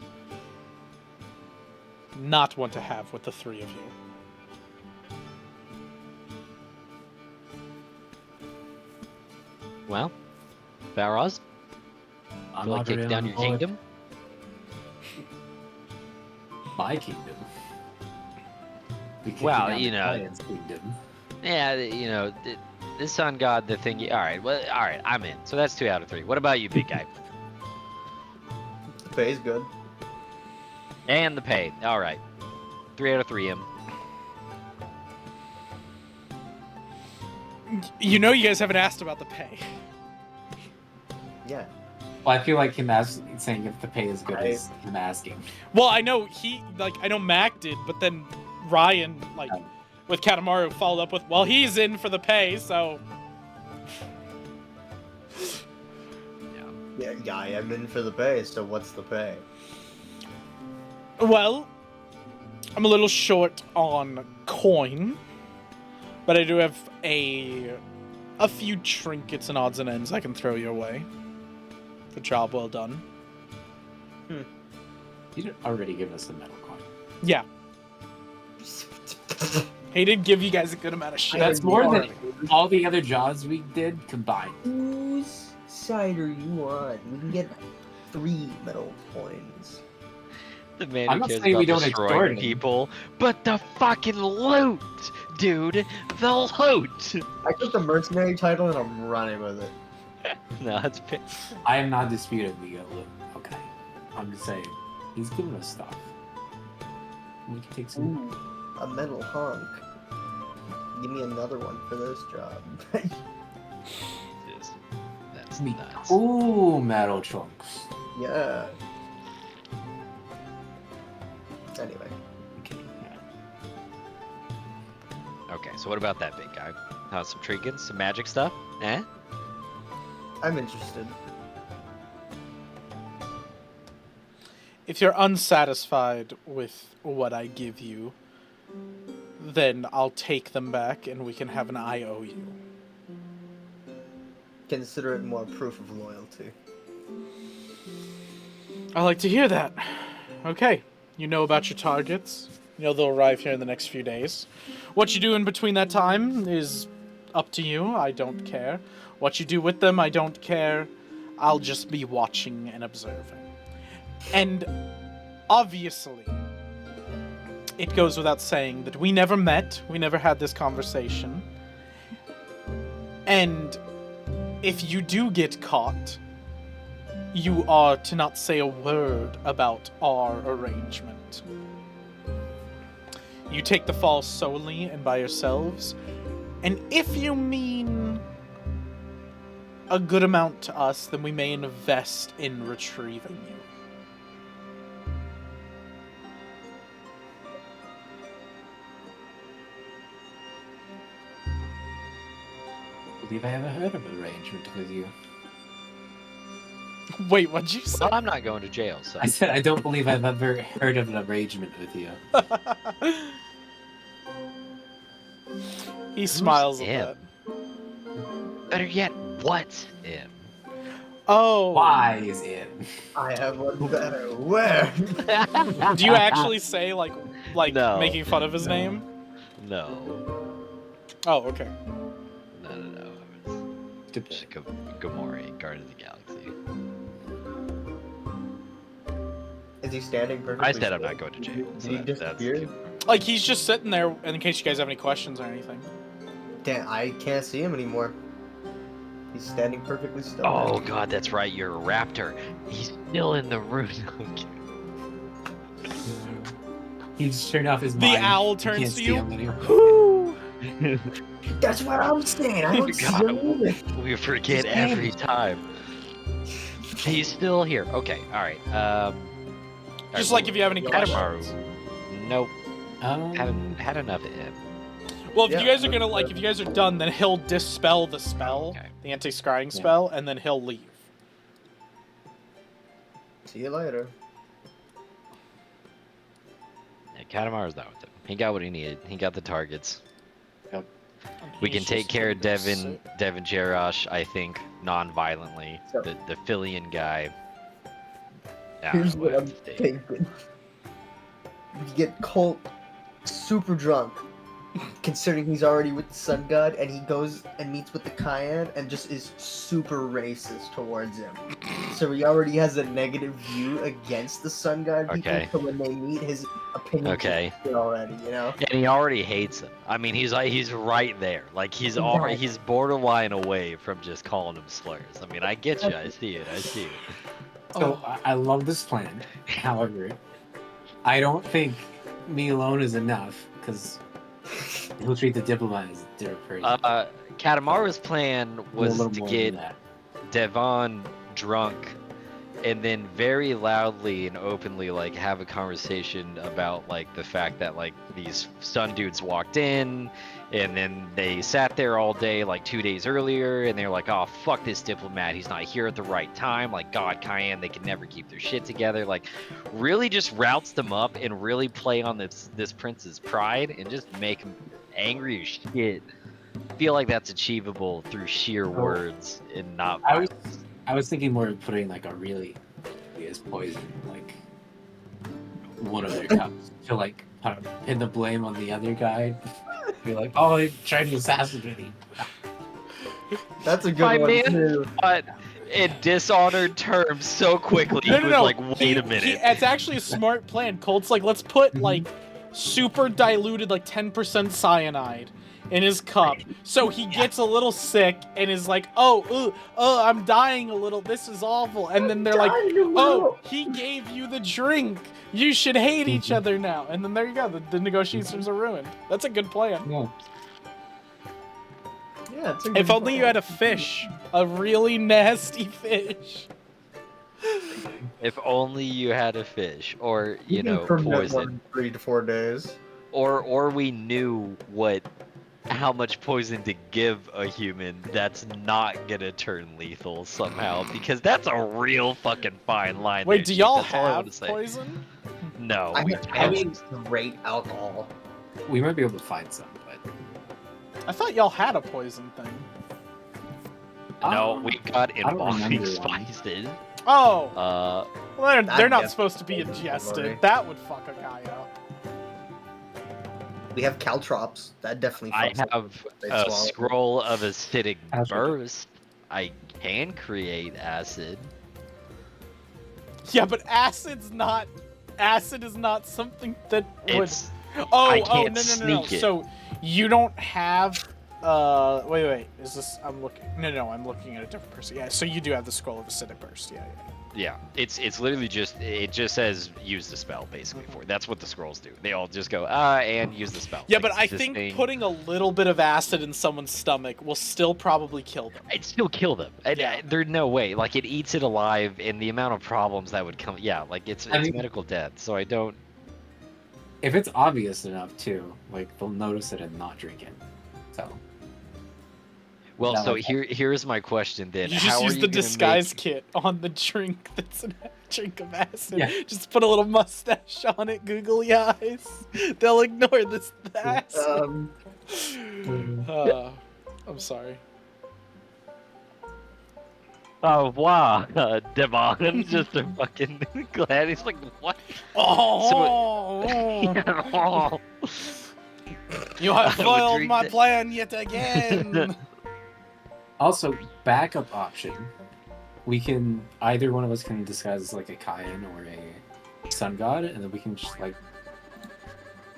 want to have with the three of you. Well, Faraz, I'm feel like not kicking really down on your board. kingdom? My kingdom. We kicked Well, down you the know. Giants' kingdom. Yeah, the sun god, the thing. All right, I'm in. So that's 2 out of 3. What about you, big guy? The pay's good. And the pay. All right, 3 out of 3. You know you guys haven't asked about the pay. Yeah. Well, I feel like him saying if the pay is good is him asking. Well, I know I know Mac did, but then Ryan, with Katamaru followed up with, well, he's in for the pay, so... Yeah, I am in for the pay, so what's the pay? Well, I'm a little short on coin, but I do have a few trinkets and odds and ends I can throw your way. The job well done. You did already give us the metal coin. Yeah. He did give you guys a good amount of shit. That's more than all the other jobs we did combined. Whose side are you on? We can get 3 metal coins. The man I'm who not cares saying we about don't destroying extort him. people, but the fucking loot, dude, the loot. I took the mercenary title and I'm running with it. No, it's I am not disputing the loot. Okay. I'm just saying, he's giving us stuff. We can take some. Ooh, a metal hunk. Give me another one for this job. That's Me nuts. cool metal chunks. Yeah. Anyway. Okay. Okay, so what about that big guy? Some trinkets, some magic stuff? Eh? I'm interested. If you're unsatisfied with what I give you, then I'll take them back and we can have an IOU. Consider it more proof of loyalty. I like to hear that. Okay, you know about your targets. You know they'll arrive here in the next few days. What you do in between that time is up to you. I don't care. What you do with them, I don't care. I'll just be watching and observing. And obviously, it goes without saying that we never met, we never had this conversation. And if you do get caught, you are to not say a word about our arrangement. You take the fall solely and by yourselves, and if you mean a good amount to us, then we may invest in retrieving you. I believe I ever heard of an arrangement with you. Wait, what'd you say? Well, I'm not going to jail, so. I said I don't believe I've ever heard of an arrangement with you. He smiles a him? bit. Better yet, what's him? Oh. Why is it? I have one better. Where? Do you actually say, like No. making fun of his name? No. Oh, okay. No. It's just Gamora, Guardian of the Galaxy. Is he standing perfectly I said still? I'm not going to jail. Did So he that's disappear? Like, he's just sitting there, in case you guys have any questions or anything. Damn, I can't see him anymore. He's standing perfectly still. Oh god, that's right. You're a raptor. He's still in the room. He just turned off his The mind. owl You turns can't to see you. him anymore. Whoo! That's what I'm saying. I don't see God, him either. we forget His every name. time. He's still here. Okay, all right. Just like if you have any Katamaru. questions. Nope. Um, Haven't had enough of him. Well, if Yeah, you guys are gonna, if you guys are done, then he'll dispel the spell, Okay. the anti-scrying spell, and then he'll leave. See you later. Yeah, Katamaru's not with him. He got what he needed. He got the targets. And We he's can take just care of gonna Devin sit. Jerash, I think, non-violently. So- The Filian guy. I don't Here's know what what I'm to say. thinking. You get Colt super drunk, considering he's already with the Sun God, and he goes and meets with the Cayenne and just is super racist towards him. So he already has a negative view against the Sun God people, Okay. so when they meet, his opinion Okay. already, you know? And he already hates him. I mean, he's right there. Like he's Exactly. he's borderline away from just calling him slurs. I mean, I get you. I see it. So I love this plan. However, I don't think me alone is enough because he'll treat the diplomat as a dirt person. Katamaru's plan was A little to more get than that. Devon drunk and then very loudly and openly like have a conversation about like the fact that like these sun dudes walked in and then they sat there all day like 2 days earlier and they're like, oh fuck this diplomat, he's not here at the right time, like god Cayenne, they can never keep their shit together, like really just routes them up and really play on this prince's pride and just make him angry as shit. Feel like that's achievable through sheer words and not violence. I was thinking more of putting like a really obvious poison, like one of their cups, to like pin the blame on the other guy. Be like, oh, he tried to assassinate me. That's a good My one, man. too. But in dishonored terms so quickly, he was like, wait a minute. It's actually a smart plan. Colt's like, let's put like super diluted, like 10% cyanide in his cup, so he gets a little sick and is like, oh, I'm dying a little. This is awful. And then they're like, oh, he gave you the drink. You should hate each other now. And then there you go. The negotiations are ruined. That's a good plan. Yeah. Yeah, it's a good If only you plan. had a fish, a really nasty fish. If only you had a fish, or you can know, ferment more poison, than 3 to 4 days. or we knew how much poison to give a human that's not gonna turn lethal somehow, because that's a real fucking fine line. Wait, there, do Chief. y'all That's all I wanna have say. poison? No, I we have don't. straight alcohol. We might be able to find some, but I thought y'all had a poison thing. No, we've got I don't embalming remember one. spices. Oh, well, they're That not gets supposed to be poison, ingested. Lori. That would fuck a guy up. We have caltrops. That definitely I fucks up. have They a swallow. scroll of acidic That's okay. burst. I can create acid. Yeah, but acid is not something that would. It's Oh, can't no. sneak it. So you don't have. Wait. Is this? I'm looking. No. I'm looking at a different person. Yeah. So you do have the scroll of acidic burst. Yeah. Yeah, it's literally just it just says use the spell basically for it. That's what the scrolls do. They all just go and use the spell. Yeah, Like, but I this think thing- putting a little bit of acid in someone's stomach will still probably kill them. It'd still kill them. And, Yeah. there's no way. Like it eats it alive, and the amount of problems that would come. Yeah, like it's I mean- medical death. So I don't. If it's obvious enough too, like they'll notice it and not drink it. So Well, Not so like here's my question then. You How just are use you the gonna disguise make- kit on the drink that's a drink of acid. Yeah. Just put a little mustache on it, googly eyes. They'll ignore this acid. I'm sorry. Oh wow, Devon just a fucking glad. He's like what? Oh, you have I would foiled drink my that. plan yet again. also backup option. We can either one of us can disguise as like a Kayan or a sun god, and then we can just like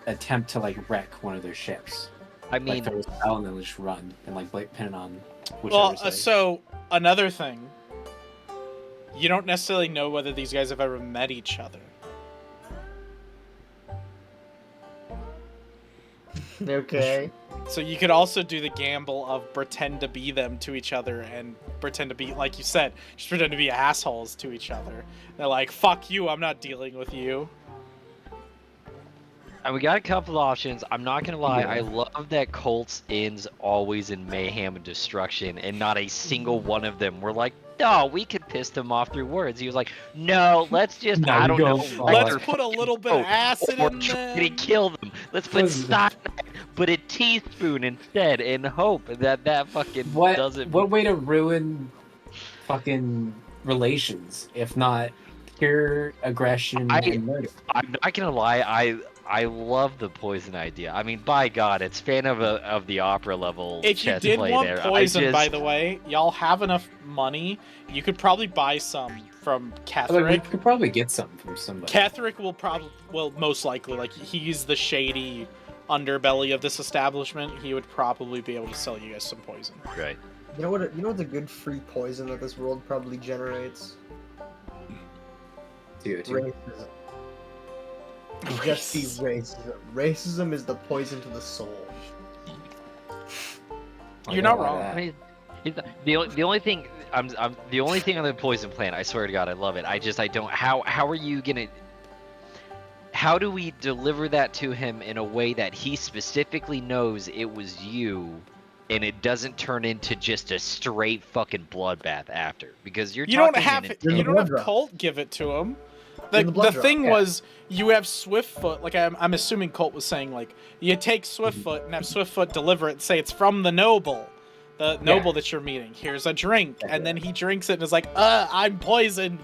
attempt to like wreck one of their ships. I mean, Like throw a spell and then just run and like pin it on whichever Well, side. so another thing, you don't necessarily know whether these guys have ever met each other. Okay. So you could also do the gamble of pretend to be them to each other and pretend to be, like you said, just pretend to be assholes to each other. They're like, fuck you, I'm not dealing with you. and we got a couple of options. I'm not gonna lie, Yeah. I love that Colts ends always in mayhem and destruction, and not a single one of them were like, no, we could piss them off through words. He was like, no, let's just, No, I you don't go know, for light it. Let's their put a fucking little bit of boat, acid or in try to them. kill them. Let's put Listen. cyanide, but a teaspoon instead, and hope that fucking what doesn't. what way to ruin fucking relations if not pure aggression and murder? I'm not gonna lie, I love the poison idea. I mean, by God, it's fan of the opera level If you chess did play want there. poison, by just, the way, y'all have enough money, you could probably buy some from Like, we Catherick. could probably get something from somebody. Catherick will most likely, like, he's the shady underbelly of this establishment. He would probably be able to sell you guys some poison. right. You know what? You know what's a good free poison that this world probably generates? Dude, Racism. Just be racism. Racism is the poison to the soul. You're not wrong. I mean, the only thing I'm the only thing on the poison plan. I swear to God, I love it. I don't. How are you gonna? How do we deliver that to him in a way that he specifically knows it was you, and it doesn't turn into just a straight fucking bloodbath after? Because you're You don't talking have an You're you the don't blood have drop. Colt give it to him. You're The the blood drop, thing yeah. was you have Swiftfoot. Like I'm assuming Colt was saying, like, you take Swiftfoot and have Swiftfoot deliver it and say it's from the noble. The noble that you're meeting. Here's a drink. And then he drinks it and is like, I'm poisoned.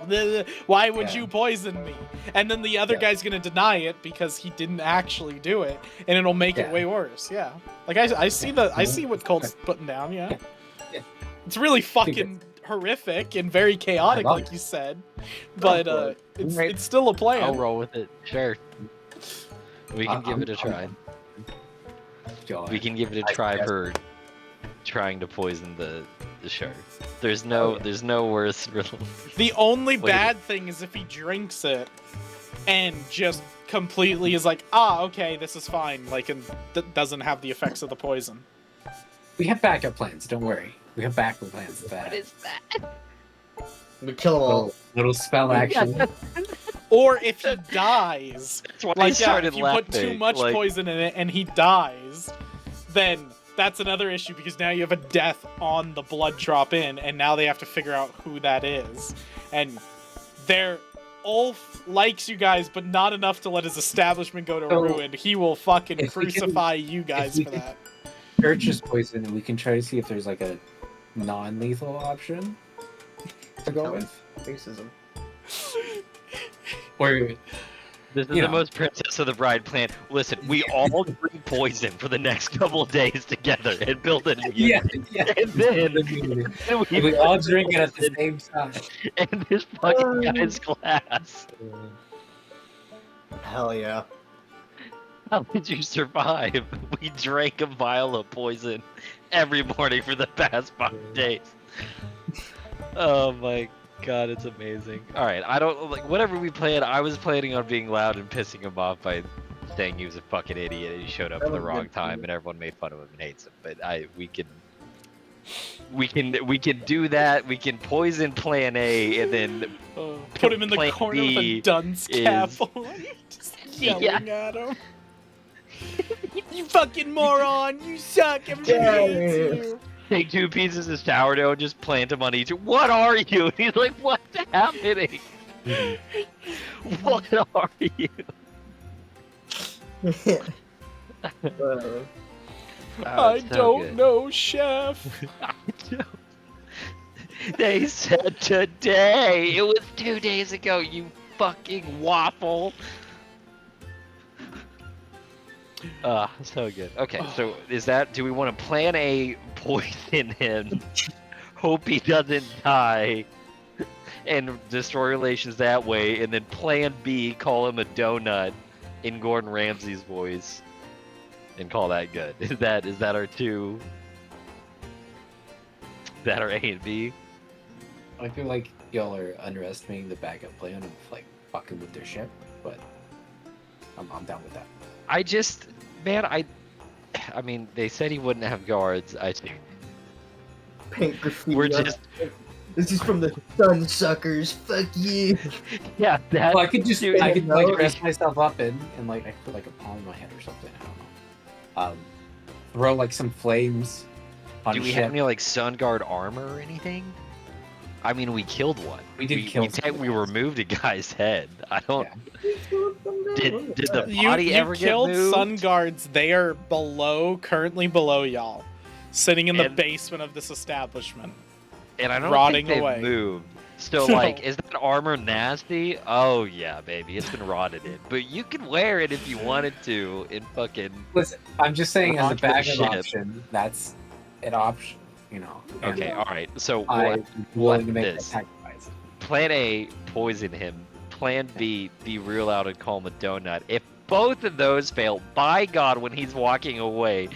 Why would Yeah. you poison me? And then the other Yeah. guy's gonna deny it because he didn't actually do it, and it'll make it Yeah. way worse. Yeah. Like I see I see what Colt's putting down, yeah. Yeah. It's really fucking horrific and very chaotic, I love like it. you said. But for it. it's still a plan. I'll roll with it. Sure. We can give it a try. God. We can give it a I try guess- for trying to poison the shark. There's no worse. The only Look at bad thing is if he drinks it and just completely is like, okay, this is fine, like, and doesn't have the effects of the poison. We have backup plans. Don't worry. We have backup plans. For that. What is that? We kill them all. Little spell action. Or if he dies, That's why I like, yeah, started if you laughing. put too much like, poison in it and he dies, then that's another issue because now you have a death on the blood drop in, and now they have to figure out who that is. And Ulf likes you guys, but not enough to let his establishment go to So, ruin. He will fucking if we can- crucify you guys we for can- that. Purchase poison, and we can try to see if there's like a non-lethal option to go with. Racism. Or This is You the know. most Princess of the Bride plan. Listen, we all drink poison for the next couple of days together and build an immunity. Yeah. And then We all drink it at the same time. in this fucking guy's glass. Hell yeah. How did you survive? We drank a vial of poison every morning for the past 5 days. Oh my god, it's amazing. Alright, I don't like whatever we planned. I was planning on being loud and pissing him off by saying he was a fucking idiot and he showed up That at the was wrong good time too. and everyone made fun of him and hates him. But we can do that. We can poison plan A and then Put him in the Plan corner with a B dunce cap is- on, just yelling at him. You fucking moron! You suck! Everybody hates you! take 2 pieces of sourdough and just plant them on each. What are you? And he's like, what's happening? What are you? Whatever. I don't know, chef. They said today. It was 2 days ago, you fucking waffle. So good. Okay, so do we want to plan A, poison him, hope he doesn't die, and destroy relations that way, and then plan B, call him a donut in Gordon Ramsay's voice, and call that good? Is that our two? Is that our A and B? I feel like y'all are underestimating the backup plan of like fucking with their ship, but I'm down with that. I mean, they said he wouldn't have guards. Paint graffiti. We're on just, it. This is from the sun suckers. Fuck you. yeah, that. Well, I could just dude, I could no. like dress myself up in like I put like a palm in my head or something. I don't know. Throw like some flames on Do a we ship. have any like sun guard armor or anything? I mean, we killed one. We did kill We removed a guy's head. I don't. Yeah. Did the You body ever killed get moved? sun guards. They are currently below y'all, sitting in the And- basement of this establishment. And I don't rotting think they've away. moved. So No. like, is that armor nasty? Oh yeah, baby, it's been rotted in. But you can wear it if you wanted to. In fucking. Listen, I'm just saying as a Launch the backup ship. option, that's an option, you know. and Okay, all right. So I'm willing to make this. that sacrifice. Plan A, poison him. Plan B, be real out and call him a donut. If both of those fail, by God, when he's walking away,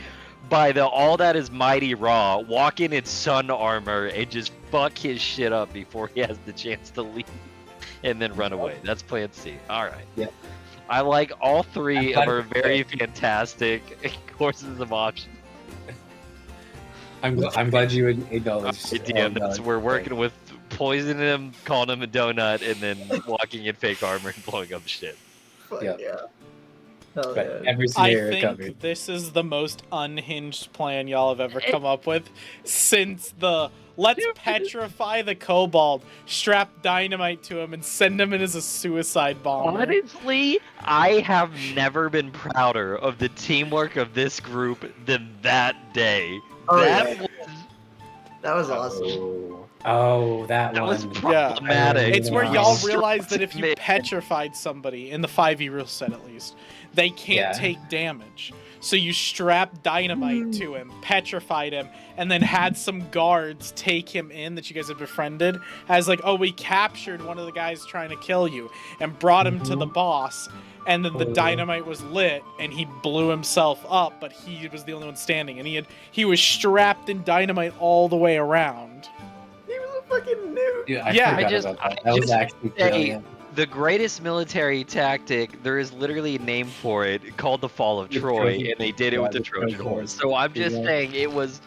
by the all that is mighty raw, walk in sun armor and just fuck his shit up before he has the chance to leave, and then run away. That's Plan C. All right. Yeah. I like all three I'm of our glad- very fantastic courses of options. I'm glad you acknowledged. So we're working with poisoning him, calling him a donut, and then walking in fake armor and blowing up shit. Fuck Yeah. yeah. Hell But yeah. every I scenario think covered. this is the most unhinged plan y'all have ever come up with since the let's petrify the kobold, strap dynamite to him, and send him in as a suicide bomber. Honestly, I have never been prouder of the teamwork of this group than that day. Oh, that yeah. was That was awesome. Oh, that That was one. problematic. It's where Yeah. y'all We realize that if struck you it. petrified somebody, in the 5e rule set at least, they can't Yeah. take damage. So you strap dynamite to him, petrified him, and then had some guards take him in that you guys had befriended as like, oh, we captured one of the guys trying to kill you and brought him to the boss. And then the dynamite was lit and he blew himself up, but he was the only one standing. And he was strapped in dynamite all the way around. He was a fucking noob. Dude, Yeah, forgot I just- about that. I That was just actually say- brilliant. the greatest military tactic. There is literally a name for it called the Fall of The Troy, Trojan- and they did it yeah, with the the Trojan Trojan horse. horse. So I'm just Yeah. saying it was.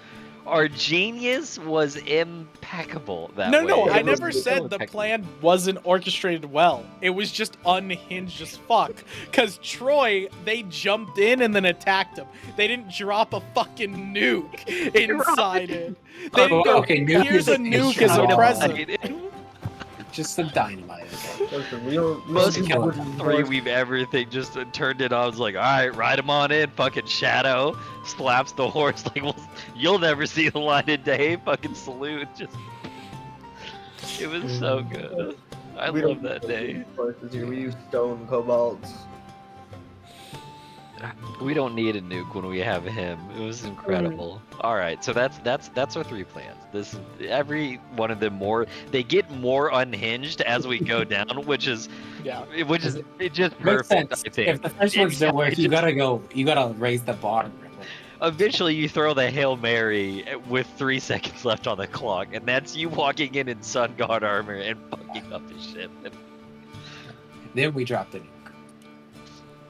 Our genius was impeccable that No, way. no, I It was never so said the impeccable. plan wasn't orchestrated well. It was just unhinged as fuck. Cause Troy, they jumped in and then attacked him. They didn't drop a fucking nuke inside it. They didn't go, Okay, nuke here's is a a nuke as a strong- present. Just the dynamite. Okay. That was the real Most kill wooden three horse. we've ever just turned it on. I was like, all right, ride him on in. Fucking Shadow slaps the horse. Like, well, you'll never see the light of day. Fucking salute. Just, it was so good. I We love don't that use day. resources here. We use stone kobolds. We don't need a nuke when we have him. It was incredible. All right, so that's our 3 plans. This every one of them they get more unhinged as we go down, which is Yeah. it just Makes perfect. sense. I think If the first ones don't work, It you just- you gotta raise the bar. eventually you throw the Hail Mary with 3 seconds left on the clock, and that's you walking in Sun God armor and fucking up his ship. Then we drop the nuke.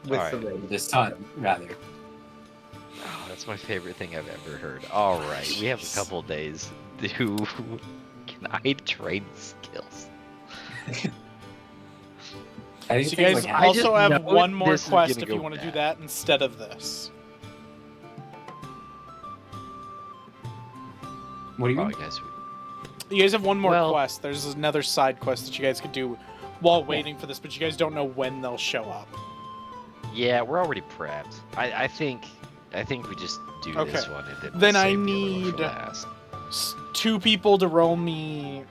With Alright. the raid. The sun, rather. Oh, that's my favorite thing I've ever heard. All right, we have a couple of days to. Can I train skills? I think So you things guys like I just also have know one more this is quest gonna if you go want to do bad. that instead of this. what do you Oh, mean? you guys. You guys have one more Well- quest. There's another side quest that you guys could do while waiting for this, but you guys don't know when they'll show up. Yeah, we're already prepped. I think we just do this Okay. one and then. Then we'll I save the other one for need- last. 2 people to roll me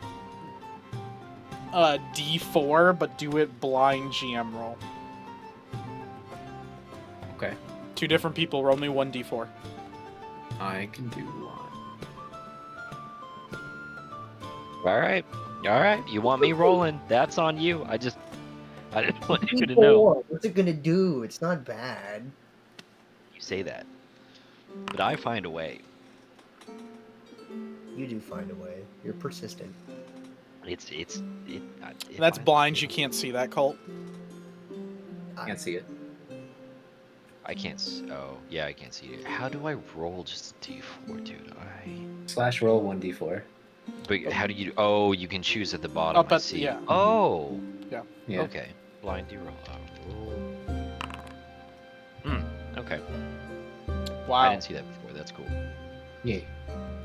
a D4, but do it blind GM roll. Okay. 2 different people roll me 1 D4. I can do one. All right. You want me rolling? That's on you. I just want you to know. What's it gonna do? It's not bad. You say that, but I find a way. You do find a way. You're persistent. It That's finds a blind. way. You can't see that, Colt. I can't see it. I can't. Oh, yeah, I can't see it. How do I roll just a D4, dude? / roll 1d4. But how do you? Oh, you can choose at the bottom. Up I at- see. yeah. Oh. Yeah. Okay. Blind D roll. Okay. I Wow. didn't see that before. That's cool. Yeah.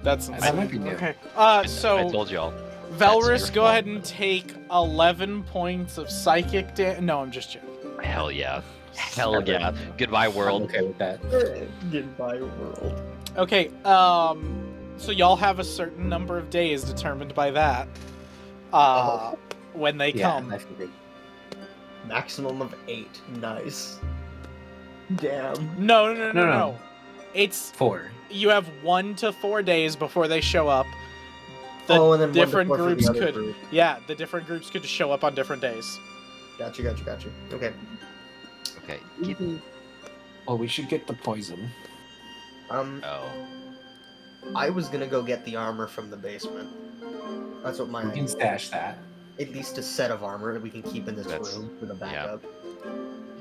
That's That insane. might be new. Okay. I So told y'all. Valrus, your go fault. ahead and take 11 points of psychic damage. No, I'm just joking. Hell yeah. Hell yeah. Goodbye, I'm world. okay with that. Goodbye, world. Okay. So y'all have a certain number of days determined by that. When they Yeah, come. I figured. Maximum of 8. Nice. Damn. No. It's 4. you have 1 to 4 days before they show up. The and then 1 to different 4 for the groups other could, group. yeah, the different groups could show up on different days. Gotcha. Okay. Okay. Well, we should get the poison. Oh. I was gonna go get the armor from the basement. That's what my We can idea stash that. was. At least a set of armor that we can keep in this That's- room for the backup.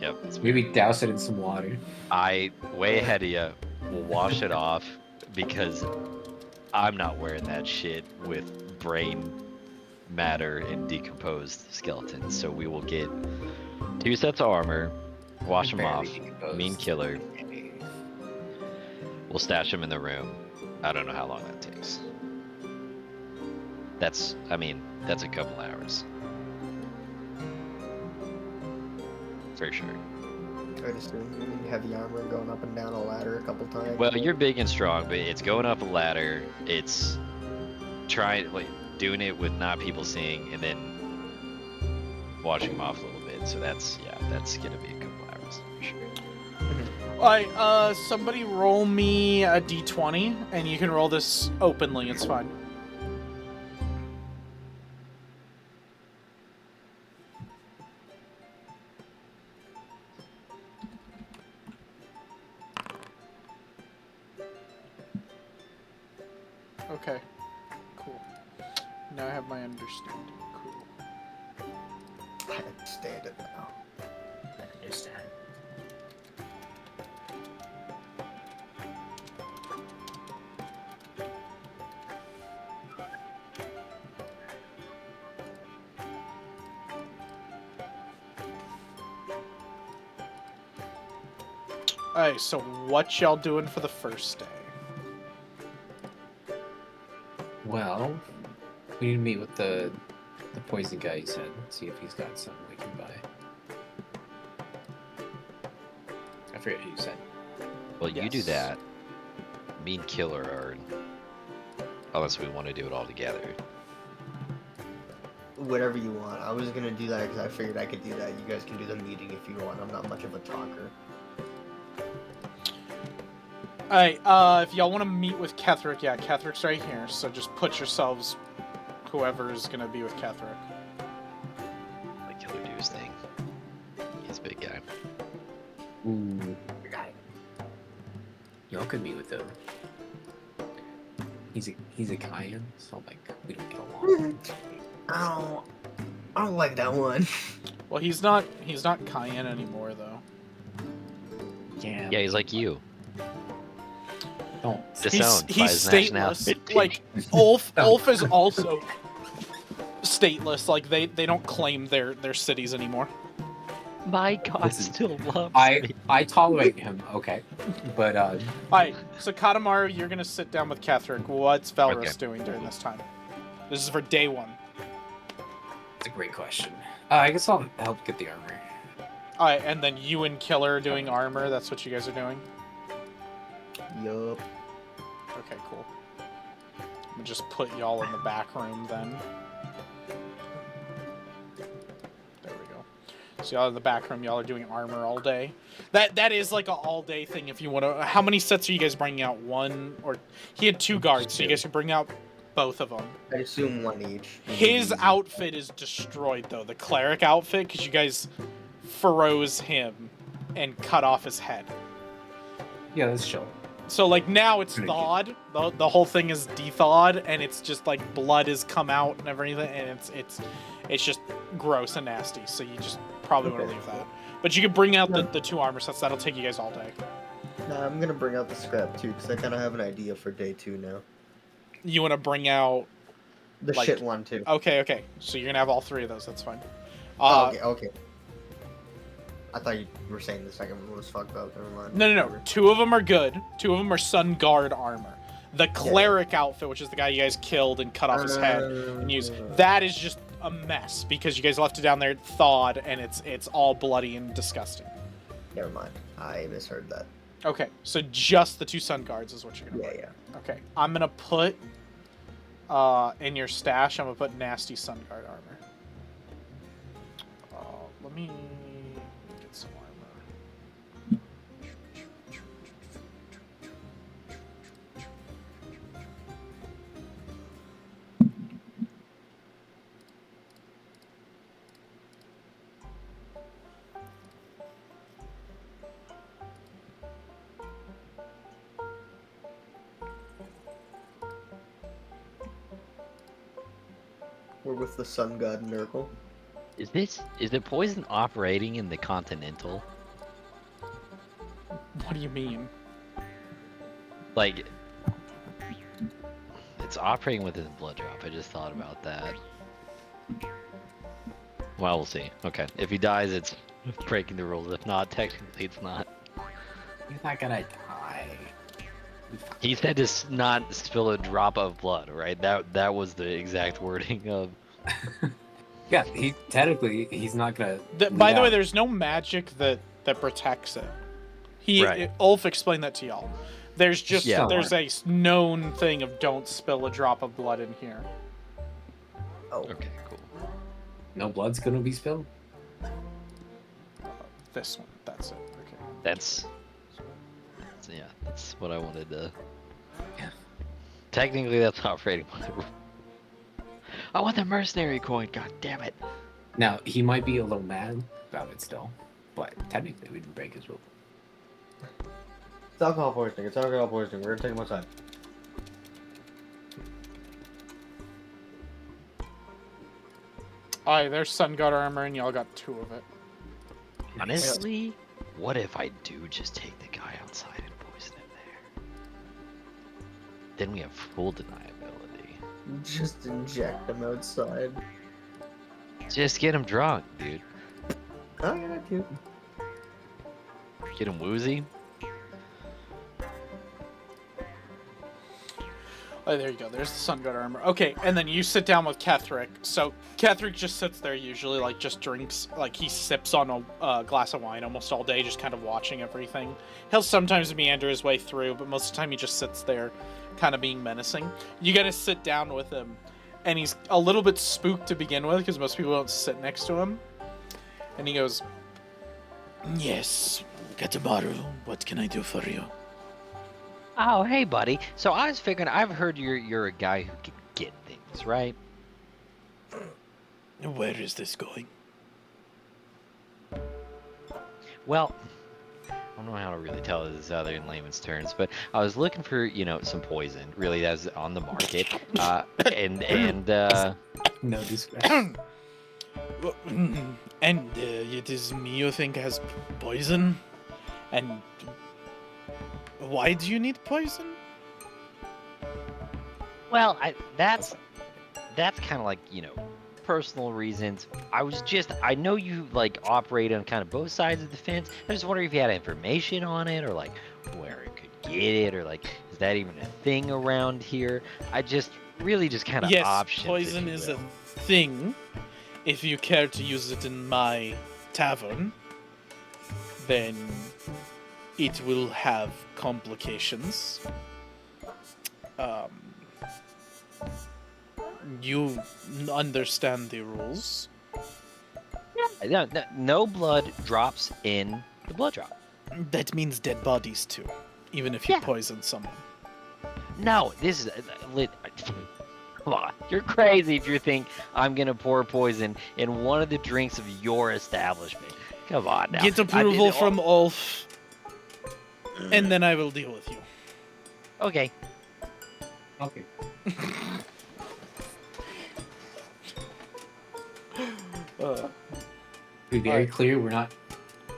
Yep. That's Maybe douse it in some water. I way ahead of you. We'll wash it off because I'm not wearing that shit with brain matter and decomposed skeletons. So we will get 2 sets of armor, wash them off. Barely decomposed. Mean killer. We'll stash them in the room. I don't know how long that takes. That's a couple hours. For sure. I'd assume heavy armor going up and down a ladder a couple times. Well, you're big and strong, but it's going up a ladder. It's doing it with not people seeing, and then washing them off a little bit. So that's gonna be a couple hours for sure. Alright, somebody roll me a d20, and you can roll this openly, it's fine. Okay, cool. Now I have my understanding. Cool. I understand it now. I understand. Alright, so what y'all doing for the first day? Well, we need to meet with the poison guy you said. See if he's got something we can buy. I forget who you said. Well, you do Yes. that. Me and Killer are. Unless we want to do it all together. whatever you want. I was gonna do that because I figured I could do that. You guys can do the meeting if you want. I'm not much of a talker. Alright, if y'all want to meet with Ketherick, yeah, Ketherick's right here, so just put yourselves, whoever is gonna be with Ketherick. The killer dude's thing. He's a big guy. Ooh. Y'all could meet with him. He's a Kyan, so like we don't get along. I don't like that one. Well, he's not Cayenne anymore, though. Yeah. Yeah, he's like you. Don't. Disowned by He's his stateless. nationality. Like, Ulf is also stateless. Like, they don't claim their cities anymore. My God, Listen, still loves me. I tolerate him, okay, but Alright, so Katamaru, you're gonna sit down with Ketherick. What's Valrus Okay. doing during this time? This is for day one. it's a great question. I guess I'll help get the armor. Alright, and then you and Killer are doing armor. That's what you guys are doing? Yup. Okay, cool. I'm gonna just put y'all in the back room then. There we go. So y'all in the back room, y'all are doing armor all day. That is like an all day thing if you want to. How many sets are you guys bringing out? One or he had 2 guards, so you guys can bring out both of them. I assume one each. His outfit is destroyed though, the cleric outfit, because you guys froze him and cut off his head. Yeah, that's chill. So like now it's Pretty thawed. The whole thing is de-thawed, and it's just like blood has come out and everything, and it's just gross and nasty. So you just probably want to leave that. But you could bring out the 2 armor sets. That'll take you guys all day. Nah, I'm gonna bring out the scrap too, because I kind of have an idea for day 2 now. You want to bring out The Like- shit one too. okay. So you're gonna have all 3 of those. That's fine. Okay. I thought you were saying the second one was fucked up. Never mind. No. 2 of them are good. 2 of them are Sun Guard armor. The cleric outfit, which is the guy you guys killed and cut off his head and used, that is just a mess because you guys left it down there thawed, and it's all bloody and disgusting. Never mind. I misheard that. Okay, so just the 2 Sun Guards is what you're gonna Yeah. Okay, I'm gonna put in your stash. I'm gonna put nasty Sun Guard armor. Let me get some armor. We're with the Sun God Nurgle. Is the poison operating in the Continental? What do you mean? Like, it's operating with his blood drop. I just thought about that. Well, we'll see. Okay, if he dies, it's breaking the rules. If not, technically, it's not. You're not gonna die. He said to not spill a drop of blood, right? That was the exact wording of. Yeah, he's not gonna. By the way, there's no magic that protects it. Right. Ulf explained that to y'all. There's just Yeah. there's a known thing of don't spill a drop of blood in here. Oh. Okay, cool. No blood's gonna be spilled. This one, that's it. Okay. That's what I wanted to. Yeah. Technically, that's operating. I want the mercenary coin. God damn it! Now he might be a little mad about it still, but technically we didn't break his rule. It's alcohol poisoning. It's alcohol poisoning. We're gonna take him outside. Alright, there's Sun God armor, and y'all got 2 of it. Honestly, what if I do just take the guy outside and poison him there? Then we have full deniability. Just inject him outside. Just get him drunk, dude. Oh yeah, that too. Get him woozy. Oh, there you go. There's the Sun God armor. Okay, and then you sit down with Ketherick. So Ketherick just sits there usually, like, just drinks, like, he sips on a glass of wine almost all day, just kind of watching everything. He'll sometimes meander his way through, but most of the time he just sits there, kind of being menacing. You gotta sit down with him, and he's a little bit spooked to begin with because most people don't sit next to him. And he goes, "Yes, Katamaru, what can I do for you?" Oh, hey, buddy. So I was figuring, I've heard you're a guy who can get things, right? Where is this going? Well, I don't know how to really tell this other in layman's terms, but I was looking for, some poison, really, that's on the market. And No discretion. And it is me you think has poison? And why do you need poison? well, that's kind of like, personal reasons. I know you like operate on kind of both sides of the fence. I just wonder if you had information on it, or like where it could get it, or like is that even a thing around here? I just really just kind of Yes, options. poison is a thing. If you care to use it in my tavern, then it will have complications. You understand the rules. No blood drops in the blood drop. That means dead bodies too, even if you Yeah. poison someone. No, this is lit. Come on, you're crazy if you think I'm gonna pour poison in one of the drinks of your establishment. Come on now. Get approval from Ulf, and then I will deal with you. Okay. Okay. To be very Alright. clear, we're not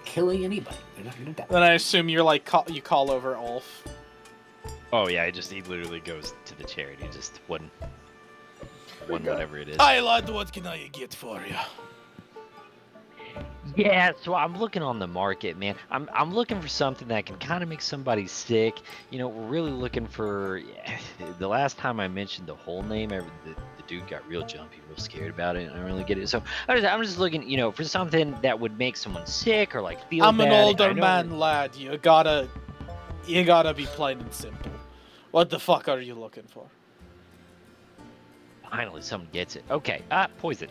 killing anybody. They're not gonna die. Then I assume you're like you call over Ulf. Oh yeah, he literally goes to the charity, just one whatever it is. Hi lad, what can I get for you? Yeah, so I'm looking on the market, man. I'm looking for something that can kind of make somebody sick. We're really looking for. The last time I mentioned the whole name, the dude got real jumpy, real scared about it. And I don't really get it. So I'm just looking, for something that would make someone sick or like feel I'm bad. an older I know- man, lad. You gotta be plain and simple. What the fuck are you looking for? Finally, someone gets it. Okay, poison.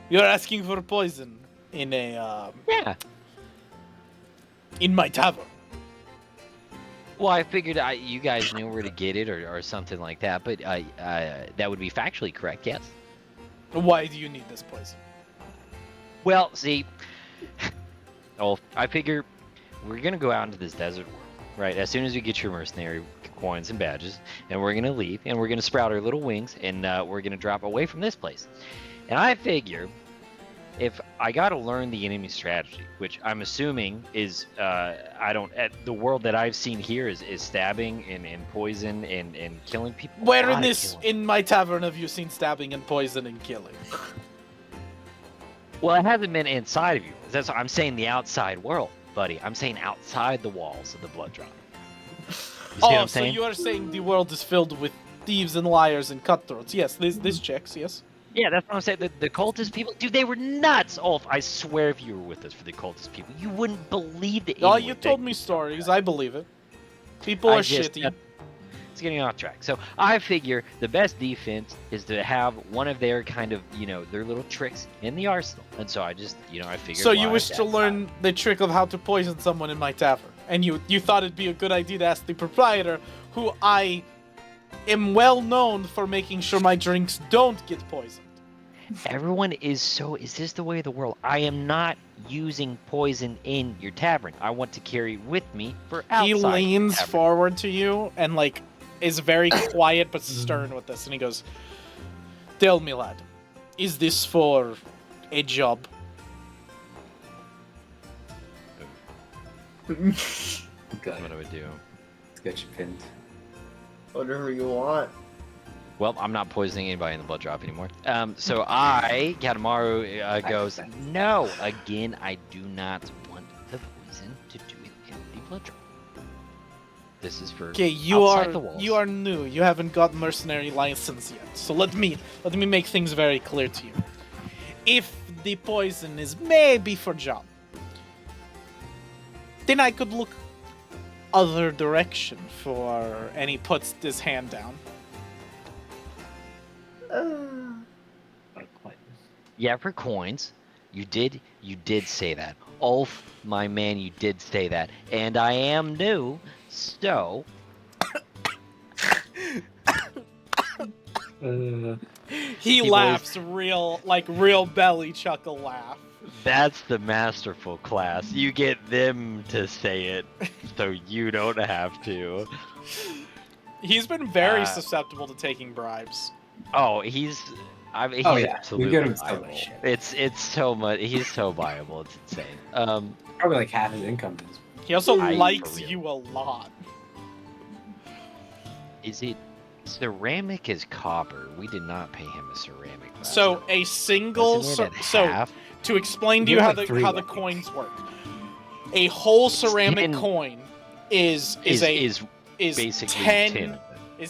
You're asking for poison in a Yeah. in my tavern. Well, I figured you guys knew where to get it or something like that, but that would be factually correct, yes. Why do you need this poison? Well, see, I figure we're gonna go out into this desert world, right? As soon as we get your mercenary coins and badges, and we're gonna leave, and we're gonna sprout our little wings, and we're gonna drop away from this place. And I figure if I gotta learn the enemy strategy, which I'm assuming is, the world that I've seen here is stabbing and poison and killing people. Where in Gotta this kill 'em. in my tavern have you seen stabbing and poison and killing? Well, it hasn't been inside of you. I'm saying the outside world, buddy. I'm saying outside the walls of the blood drop. You see what I'm So saying? you are saying the world is filled with thieves and liars and cutthroats. Yes, this checks, yes. Yeah, that's what I'm saying. The cultist people, dude, they were nuts. Ulf, I swear, if you were with us for the cultist people, you wouldn't believe the. Oh, you told me stories. I believe it. People are shitty. It's getting off track. So I figure the best defense is to have one of their kind of, their little tricks in the arsenal. And so I just, I figured. So you wish to learn the trick of how to poison someone in my tavern, and you thought it'd be a good idea to ask the proprietor, who I am well known for making sure my drinks don't get poisoned. Everyone is this the way of the world? I am not using poison in your tavern. I want to carry it with me for outside. He leans the tavern. forward to you and is very quiet but stern with this, and he goes, "Tell me, lad, is this for a job?" Okay. What do I do? Let's get you pinned. Whatever you want. Well, I'm not poisoning anybody in the blood drop anymore. So Katamaru goes, no, again, I do not want the poison to do it in the blood drop. This is for Okay, you outside the walls. are new. You haven't got mercenary license yet. So let me make things very clear to you. If the poison is maybe for job, then I could look other direction for, and he puts his hand down. Yeah, for coins. You did say that. Ulf, my man, you did say that. And I am new, so He boys. laughs real belly chuckle laugh. That's the masterful class. You get them to say it, so you don't have to. He's been very susceptible to taking bribes. Oh, he's We absolutely get him so viable. much shit. It's so much. He's so viable. It's insane. Probably like half his income is. He also for likes real. you a lot. Is it ceramic is copper? We did not pay him a ceramic. last So time. a single Wasn't it at so half? to explain to You you have how like the 3 how the left. coins work. A whole ceramic ten- coin is basically 10 10.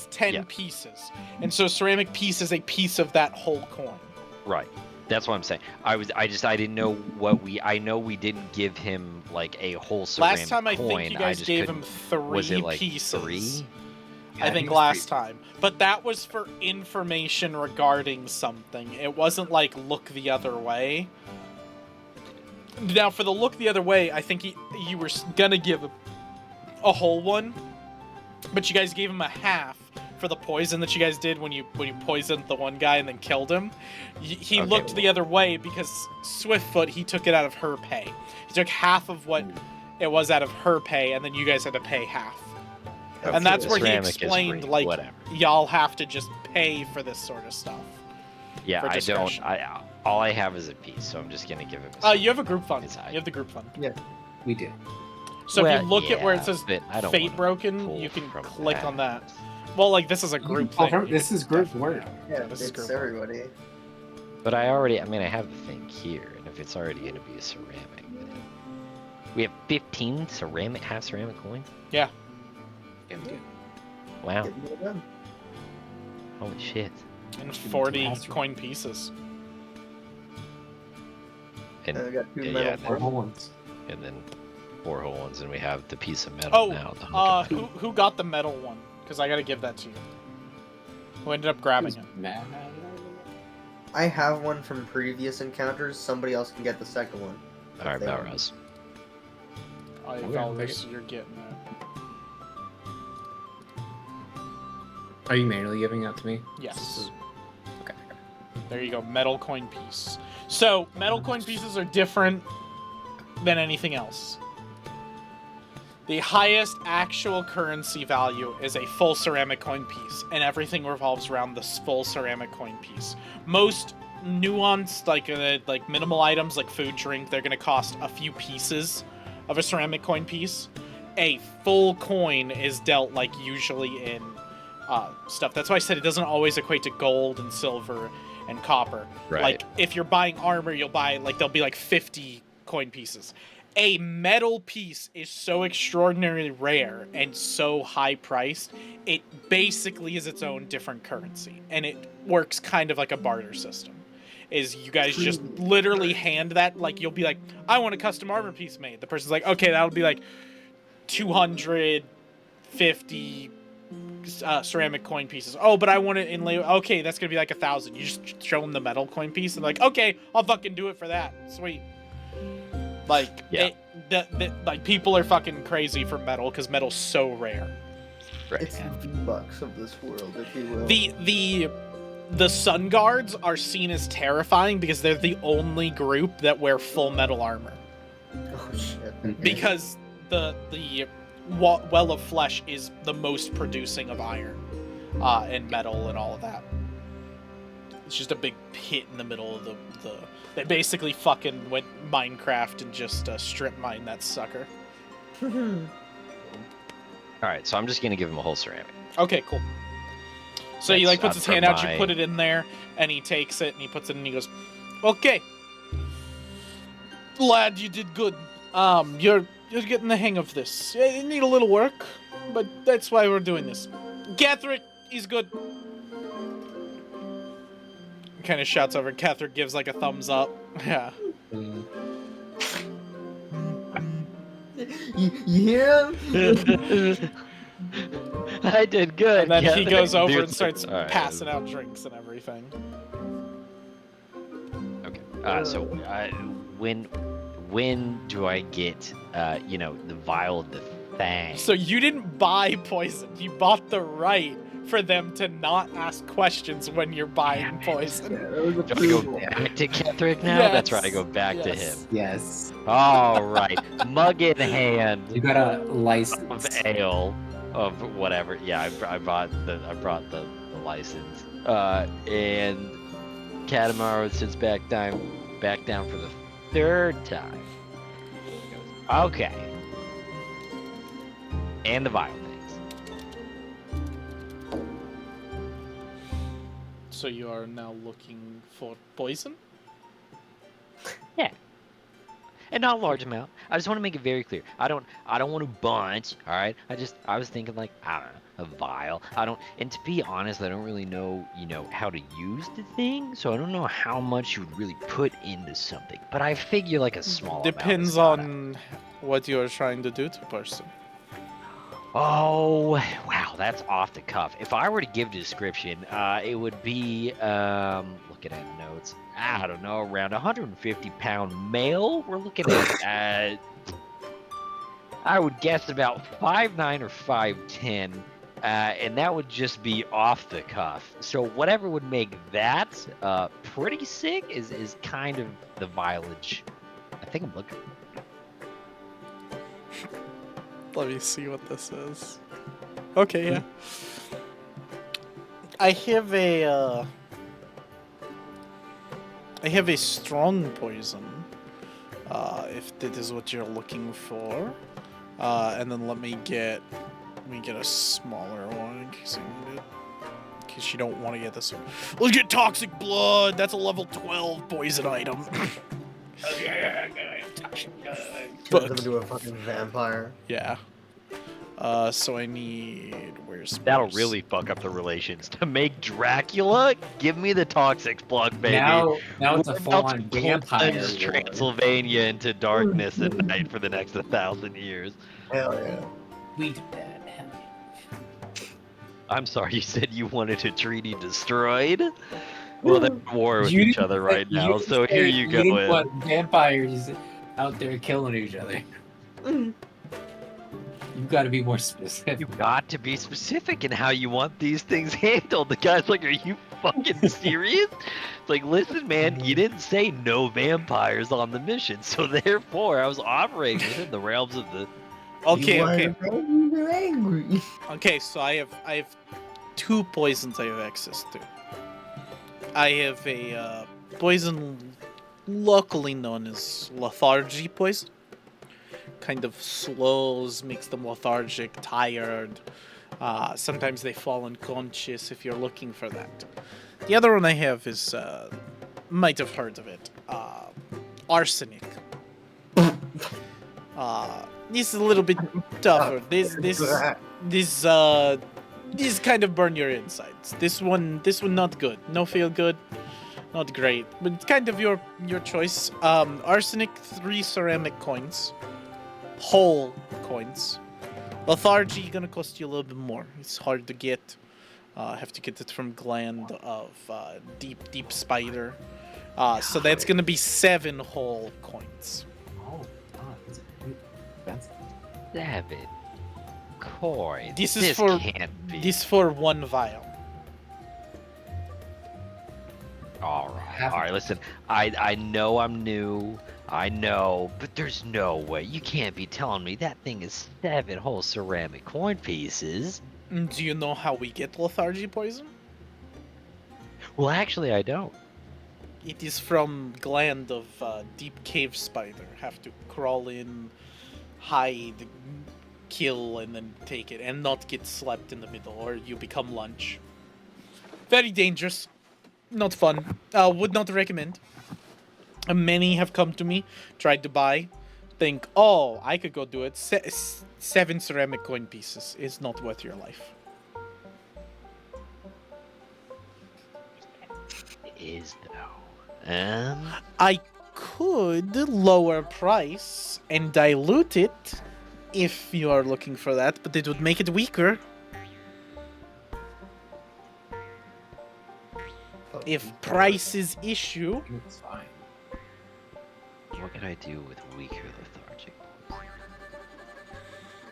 10 Yeah. pieces. And so ceramic piece is a piece of that whole coin. Right. That's what I'm saying. I didn't know I know we didn't give him like a whole ceramic Last time I coin. think you guys just gave couldn't- him 3 was it like pieces. 3? I think last time. But that was for information regarding something. It wasn't like look the other way. Now for the look the other way, I think you were gonna give a whole one, but you guys gave him a half for the poison that you guys did when you poisoned the one guy and then killed him. He Okay, looked well- the other way because Swiftfoot, he took it out of her pay. He took half of what it was out of her pay, and then you guys had to pay half. And that's where he Ceramic is explained, free, like, whatever. y'all have to just pay for this sort of stuff. Yeah, for I don't. discretion. All I have is a piece, so I'm just gonna give him. A You have a group fund. It's high. You have the group fund. We do. So if Well, you look at where yeah, it says but I don't wanna Fatebroken, pull you can from click on that. Well, like, this is a group Oh, thing. this is group word. Yeah, This is it's group. everybody. But I have the thing here, and if it's already gonna be a ceramic, then we have 15 half ceramic coins. Yeah. Yeah, we do. Wow, Get me done. holy shit! And Should be 40 faster. coin pieces. And I got 2 yeah, metal yeah, Four whole ones. and then 4 whole ones, and we have the piece of metal Oh, now. the hunk of metal. who got the metal one? Because I gotta give that to you. Who ended up grabbing it? Nah. I have one from previous encounters. Somebody else can get the second one. All right, They- Melrose. Oh, Okay, Valrus, take you're getting it. Are you manually giving that to me? Yes. Okay. There you go, metal coin piece. So, metal coin pieces are different than anything else. The highest actual currency value is a full ceramic coin piece, and everything revolves around this full ceramic coin piece. Most nuanced, like minimal items like food, drink, they're going to cost a few pieces of a ceramic coin piece. A full coin is dealt like usually in stuff. That's why I said it doesn't always equate to gold and silver and copper. Right. Like if you're buying armor, you'll buy there'll be like 50 coin pieces. A metal piece is so extraordinarily rare and so high priced, it basically is its own different currency, and it works kind of like a barter system. Is you guys just literally hand that, like you'll be like, I want a custom armor piece made. The person's like, okay, that'll be like 250 ceramic coin pieces. Oh, but I want it inlay. Okay, that's gonna be like 1,000. You just show them the metal coin piece and like, okay, I'll fucking do it for that. Sweet. Like, Yeah. like people are fucking crazy for metal because metal's so rare. Right. It's the V-Bucks of this world, if you will. The Sun Guards are seen as terrifying because they're the only group that wear full metal armor. Oh shit. Because the Well of Flesh is the most producing of iron and metal and all of that. It's just a big pit in the middle of the they basically fucking went Minecraft and just strip mine that sucker. All right, so I'm just gonna give him a whole ceramic. Okay, cool. So he That's like puts his for hand out, you my- put it in there, and he takes it and he puts it in and he goes, okay. Lad, you did good. You're getting the hang of this. You need a little work, but that's why we're doing this. Catherick, he's good. Kind of shouts over. Catherick gives like a thumbs up. Yeah. You hear him? I did good. And then he Kevin. goes over Dude, and starts all right. passing out drinks and everything. Okay. So when do I get the vial of the thing? So you didn't buy poison. You bought the right for them to not ask questions when you're buying poison. Yeah, that was a Do I go proof. back to Kethrick now? That's right. I go Yes, back to yes. him. Yes. All right. Mug in hand You got a of license. ale of whatever. Yeah, I brought the license. And Katamaru sits back down for the third time. He goes, okay. And the vial things. So you are now looking for poison? Yeah. And not a large amount. I just want to make it very clear. I don't want a bunch, all right? I was thinking like, I don't know, a vial. And to be honest, I don't really know, how to use the thing, so I don't know how much you would really put into something. But I figure like a small Depends amount. on what you are trying to do to a person. Oh, wow, that's off the cuff. If I were to give a description, it would be, looking at notes, I don't know, around 150-pound male. We're looking at, I would guess about 5'9" or 5'10", and that would just be off the cuff. So whatever would make that pretty sick is kind of the mileage I think I'm looking for. Let me see what this is. Okay, yeah. I have a strong poison. If that is what you're looking for. And then let me get a smaller one in case I need it. In case you don't want to get this one. Let's get toxic blood. That's a level 12 poison item. Turns him into a fucking vampire. Yeah. So I need... That'll really fuck up the relations. To make Dracula, give me the toxic plug, baby. Now it's a We're full-on about to vampire. plunge Transylvania into darkness and night for the next 1,000 years. Hell yeah. We did that. Hell yeah. I'm sorry, you said you wanted a treaty destroyed? Well, they're at war with each other right now, so here you go. You didn't want vampires out there killing each other. You've got to be more specific. You got to be specific in how you want these things handled. The guy's like, are you fucking serious? It's like, listen, man, you didn't say no vampires on the mission, so therefore I was operating within the realms of the... Okay, You okay. You're angry. Okay, so I have 2 poisons I have access to. I have a poison locally known as lethargy poison. Kind of slows, makes them lethargic, tired. Sometimes they fall unconscious if you're looking for that. The other one I have is, might have heard of it, arsenic. This is a little bit tougher. These kind of burn your insides. This one not good. No feel good. Not great. But it's kind of your choice. Arsenic, 3 ceramic coins. Whole coins. Lethargy gonna cost you a little bit more. It's hard to get. Have to get it from Gland of Deep Spider. So that's gonna be 7 whole coins. Oh, that's 7 coins. This is for can't be. this for 1 vial. All right. Listen, I know I'm new. I know, but there's no way. You can't be telling me that thing is 7 whole ceramic coin pieces. Do you know how we get lethargy poison? Well, actually, I don't. It is from Gland of Deep Cave Spider. Have to crawl in, hide, kill, and then take it, and not get slapped in the middle, or you become lunch. Very dangerous. Not fun. Would not recommend. Many have come to me, tried to buy, think, oh, I could go do it. 7 ceramic coin pieces is not worth your life. It is, though. I could lower price and dilute it if you are looking for that, but it would make it weaker. If price is issue, It's fine. What can I do with weaker lethargic?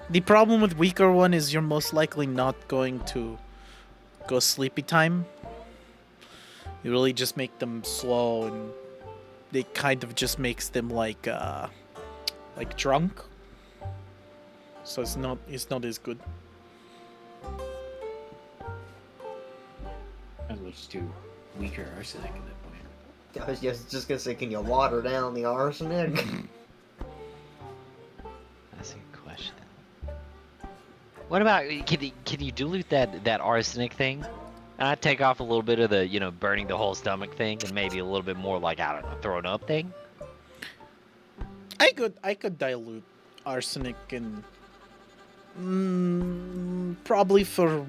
the problem with weaker one is you're most likely not going to go sleepy time. You really just make them slow, and it kind of just makes them like drunk. So it's not as good. Might as well just do weaker arsenic at that point. I was just gonna say, can you water down the arsenic? That's a good question. What about can you dilute that arsenic thing? And I take off a little bit of the burning the whole stomach thing, and maybe a little bit more like I don't know throwing up thing. I could dilute arsenic and probably for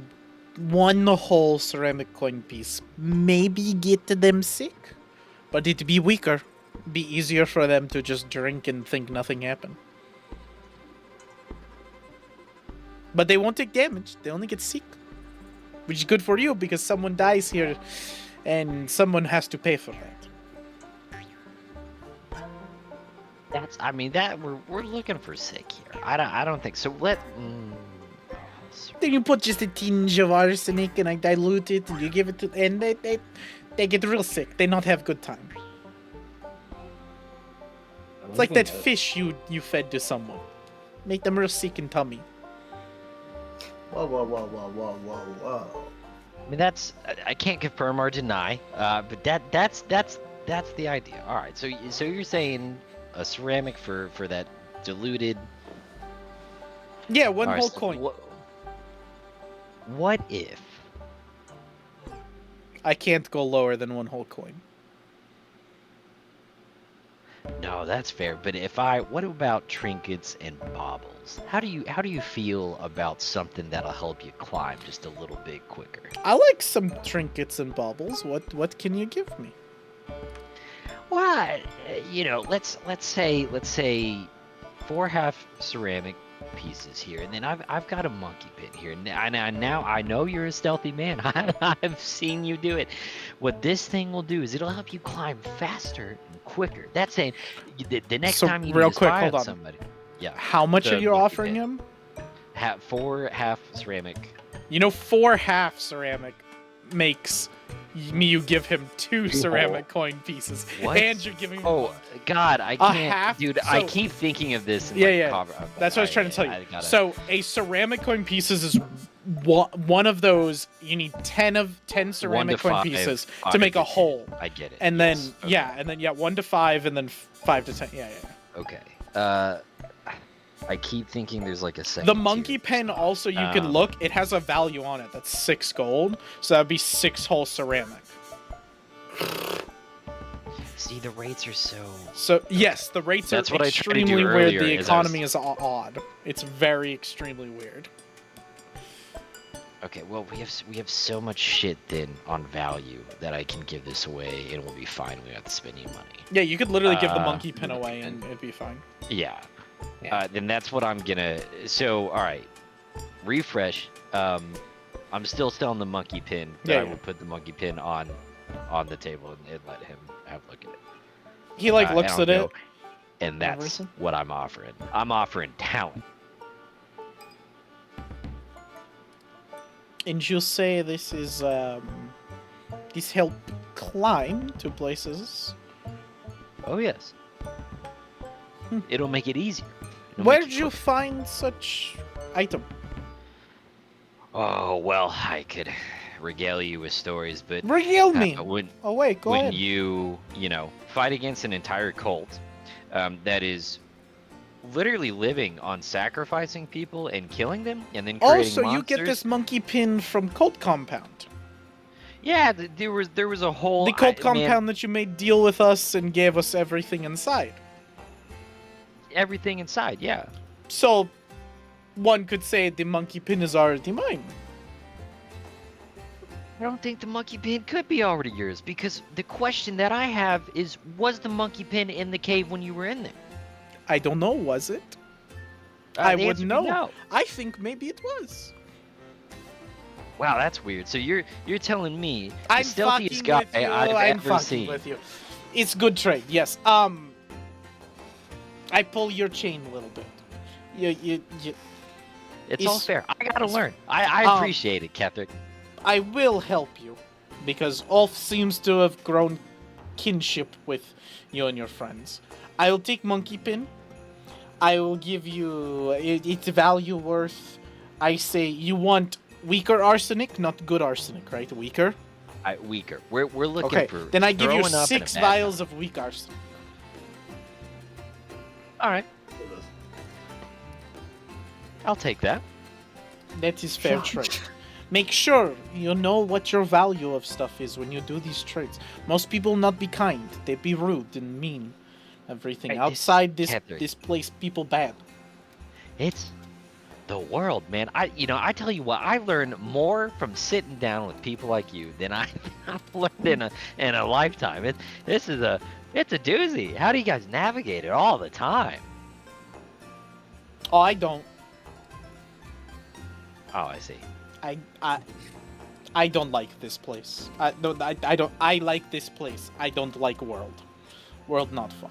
one whole ceramic coin piece, maybe get them sick, but it'd be weaker, be easier for them to just drink and think nothing happened. But they won't take damage; they only get sick, which is good for you because someone dies here, and someone has to pay for that. That we're looking for sick here. I don't think so. Then you put just a tinge of arsenic and I dilute it, and you give it to, and they get real sick. They not have good time. It's like that fish you fed to someone. Make them real sick in tummy. Whoa, whoa, whoa, whoa, whoa, whoa, whoa. I mean, I can't confirm or deny, but that's the idea. All right, so you're saying a ceramic for that diluted. Yeah, one All right, whole so coin. What if? I can't go lower than one whole coin. No, that's fair. But what about trinkets and baubles? How do you feel about something that'll help you climb just a little bit quicker? I like some trinkets and baubles. What can you give me? Well, let's say 4 half ceramic pieces here, and then I've got a monkey pin here. Now I know you're a stealthy man. I've seen you do it. What this thing will do is it'll help you climb faster and quicker. That's saying the next So, time you real need to quick, spy hold on on. somebody. Yeah. How much The are you monkey offering pin. him? 4 half ceramic. 4 half ceramic makes you give him 2 ceramic coin pieces, What? and you're giving him Oh God, I can't, half- dude. I so- keep thinking of this. In Yeah. Cover. That's what I was trying to tell you. I gotta- So a ceramic coin pieces is one of those. You need 10 ceramic coin 5, pieces 5 to make a 10. whole. I get it. And yes. then Okay. 1 to 5, and then 5 to 10. Yeah. Okay. I keep thinking there's like a second. The monkey tier. pen also, you can look. It has a value on it. That's 6 gold. So that'd be 6 whole ceramic. See, the rates are so. So yes, the rates That's are what I tried to do extremely weird. earlier, The is I was- economy is odd. It's very extremely weird. Okay, well we have so much shit then on value that I can give this away and we'll be fine. We don't have to spend any money. Yeah, you could literally give the monkey the pin monkey away pin. and it'd be fine. Yeah. Yeah. Then that's what I'm gonna. So all right, refresh. I'm still selling the monkey pin, but Yeah, I yeah. will put the monkey pin on the table and let him have a look at it. He looks And I'll at go, it. and that's Everything? what I'm offering. I'm offering talent. And you say this is this help climb to places. Oh yes. It'll make it easier. It'll Where make did it you quicker. find such item? Oh well, I could regale you with stories, but Regale me. when Oh wait, go when ahead. you fight against an entire cult that is literally living on sacrificing people and killing them and then creating Also, you get monsters. this monkey pin from Cult Compound. Yeah, there was a whole The Cult man, Compound that you made deal with us and gave us everything inside. everything inside. Yeah. So, one could say the monkey pin is already mine. I don't think the monkey pin could be already yours because the question that I have is, was the monkey pin in the cave when you were in there? I don't know, was it? I The would answer would be know. no. I think maybe it was. Wow, that's weird. So you're telling me the I'm stealthiest fucking guy with you. I've I'm ever fucking seen. with you. It's good trade. Yes. I pull your chain a little bit. You. It's all Is- fair. I gotta learn. I Um, appreciate it, Kethrick. I will help you, because Ulf seems to have grown kinship with you and your friends. I will take Monkey Pin. I will give you its value worth. I say you want weaker arsenic, not good arsenic, right? Weaker. Weaker. We're looking Okay. for Then I give you throwing up in a 6 bad vials time. of weak arsenic. All right, I'll take that. That is fair trade. Make sure you know what your value of stuff is when you do these trades. Most people not be kind. They be rude and mean. Everything. Hey, Outside this Kethrick. this place, people bad. It's the world, man. I tell you what, I learn more from sitting down with people like you than I've learned in a lifetime. It's a doozy. How do you guys navigate it all the time? Oh, I don't. Oh, I see. I don't like this place. I don't. I like this place. I don't like world. World not fun.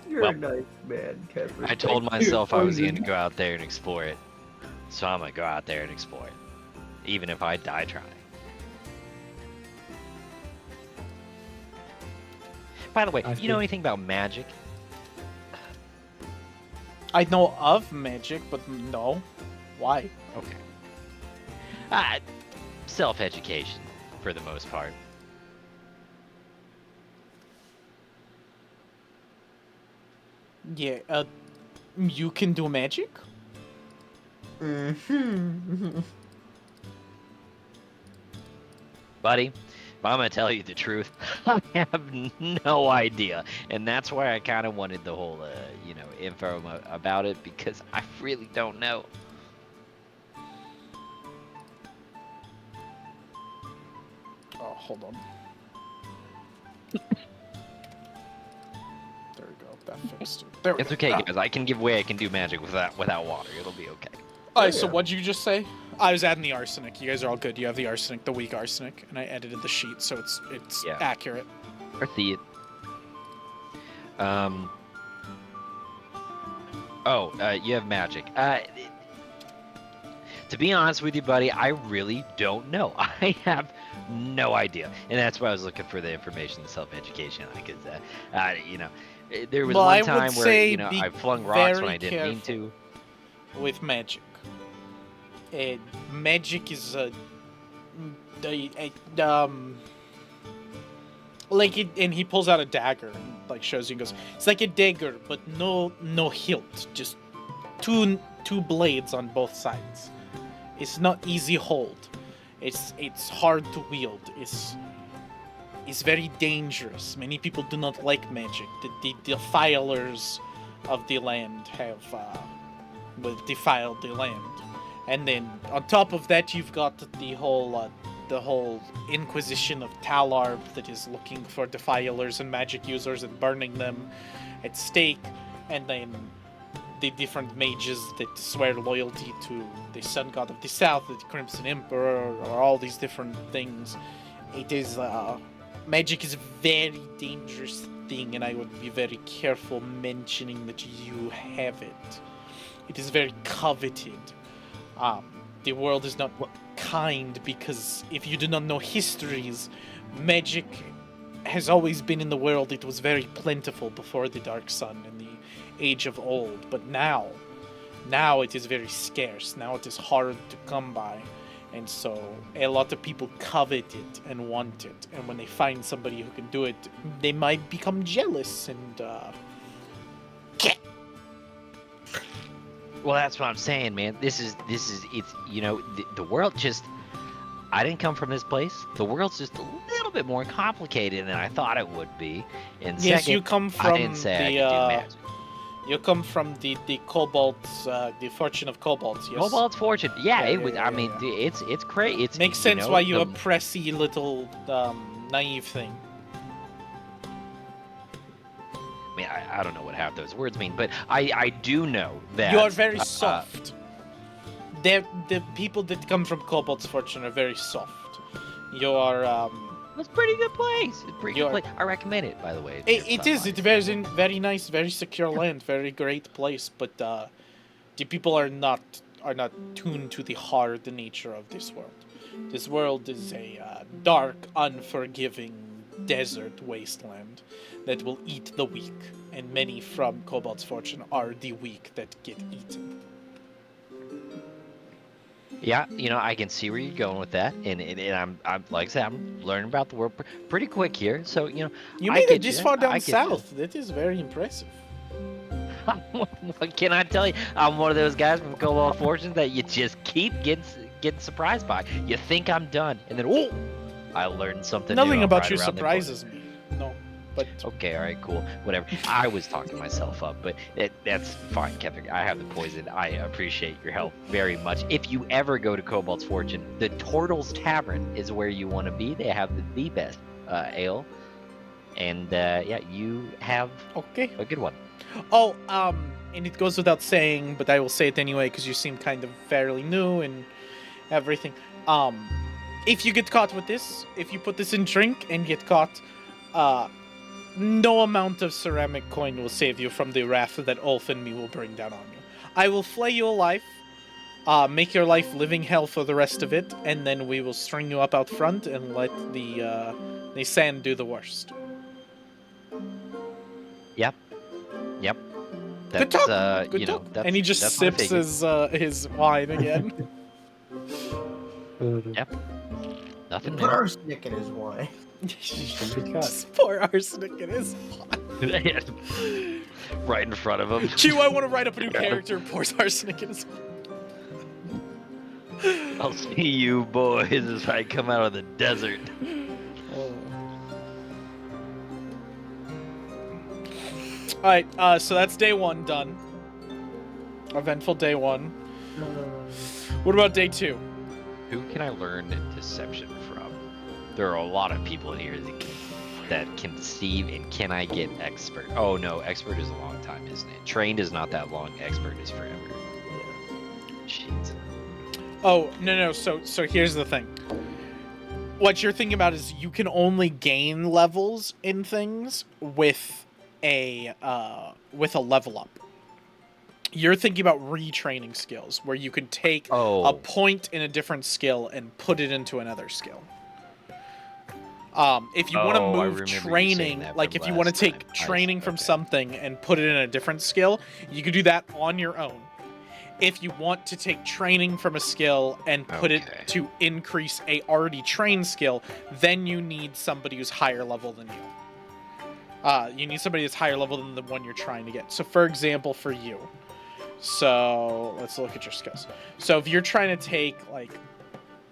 You're Well, a nice man, Kevin. I told myself I was going to go out there and explore it, so I'm gonna go out there and explore it, even if I die trying. By the way, I you know feel- anything about magic? I know of magic, but no. Why? Okay. Self-education, for the most part. Yeah. You can do magic? Mm-hmm. Buddy, if I'm gonna tell you the truth, I have no idea, and that's why I kind of wanted the whole, info about it, because I really don't know. Oh, hold on. There we go. That fixed it. There we It's go. okay, guys. I can give way. I can do magic without water. It'll be okay. Alright, so Yeah. what'd you just say? I was adding the arsenic. You guys are all good. You have the arsenic, the weak arsenic, and I edited the sheet so it's Yeah. accurate. Or see it. You have magic. To be honest with you, buddy, I really don't know. I have no idea, and that's why I was looking for the information, the self-education, because, there was Well, I one would time where say be I flung rocks when very I didn't mean careful. to. With magic. Magic is like it, and he pulls out a dagger and like shows you and goes, it's like a dagger, but no hilt, just two blades on both sides. It's not easy hold. It's hard to wield. It's very dangerous. Many people do not like magic. The defilers of the land have defiled the land. And then on top of that, you've got the whole Inquisition of Talarb that is looking for defilers and magic users and burning them at stake. And then the different mages that swear loyalty to the Sun God of the South, the Crimson Emperor, or all these different things. It is magic is a very dangerous thing, and I would be very careful mentioning that you have it. It is very coveted. The world is not kind, because if you do not know histories, magic has always been in the world. It was very plentiful before the Dark Sun and the Age of Old, but now it is very scarce. Now it is hard to come by, and so a lot of people covet it and want it. And when they find somebody who can do it, they might become jealous and Well, that's what I'm saying, man. This is it's the world just. I didn't come from this place. The world's just a little bit more complicated than I thought it would be. And yes, second, you come I from didn't say I the could do magic. you come from the kobolds, the fortune of kobolds. Yes, Cobalt's fortune. Yeah, Yeah, it yeah, was. yeah, I mean, yeah. it's crazy. It's makes sense why you the- a pressy little naive thing. I mean, I don't know what half those words mean, but I do know that You are very soft. The people that come from Cobalt's Fortune are very soft. You are it's a pretty good place. It's a pretty good You're- place. I recommend it, by the way. it is. It's very nice, very secure land, very great place. But the people are not tuned to the hard nature of this world. This world is a dark, unforgiving desert wasteland that will eat the weak, and many from Cobalt's Fortune are the weak that get eaten. Yeah, I can see where you're going with that, and I'm like I said, I'm learning about the world pretty quick here. So You I made get it this you, far I down get you. south. That is very impressive. What can I tell you? I'm one of those guys from Cobalt Fortune that you just keep getting surprised by. You think I'm done, and then I learned something new. Nothing I'm about right you around the corner. surprises me. No, but Okay, all right, cool, whatever. I was talking myself up, but that's fine, Kevin. I have the poison. I appreciate your help very much. If you ever go to Cobalt's Fortune, the Turtles Tavern is where you want to be. They have the best ale, and yeah, you have okay. a good one. Oh, and it goes without saying, but I will say it anyway because you seem kind of fairly new and everything. If you get caught with this, if you put this in drink and get caught, no amount of ceramic coin will save you from the wrath that Ulf and me will bring down on you. I will flay you alive, make your life living hell for the rest of it, and then we will string you up out front and let the sand do the worst. Yep. Good That's, talk. Good talk. And he just that's what I sips figured. his wine again. Yep. Nothing Put new. arsenic in his wine. Just pour arsenic in his wine. Right in front of him. Q, I want to write up a new character who pours arsenic in his wine. I'll see you boys as I come out of the desert. Alright, so that's day one done. Eventful day one. What about day two? Who can I learn deception from? There are a lot of people here that can deceive, and can I get expert? Oh no, expert is a long time, isn't it? Trained is not that long, expert is forever. Shit. Oh, no, so here's the thing. What you're thinking about is you can only gain levels in things with a level up. You're thinking about retraining skills, where you can take a point in a different skill and put it into another skill. If you want to move training, like if you want to take training from something and put it in a different skill, you can do that on your own. If you want to take training from a skill and put it to increase a already trained skill, then you need somebody who's higher level than you. You need somebody that's higher level than the one you're trying to get. So for example, for you, so let's look at your skills. So if you're trying to take like,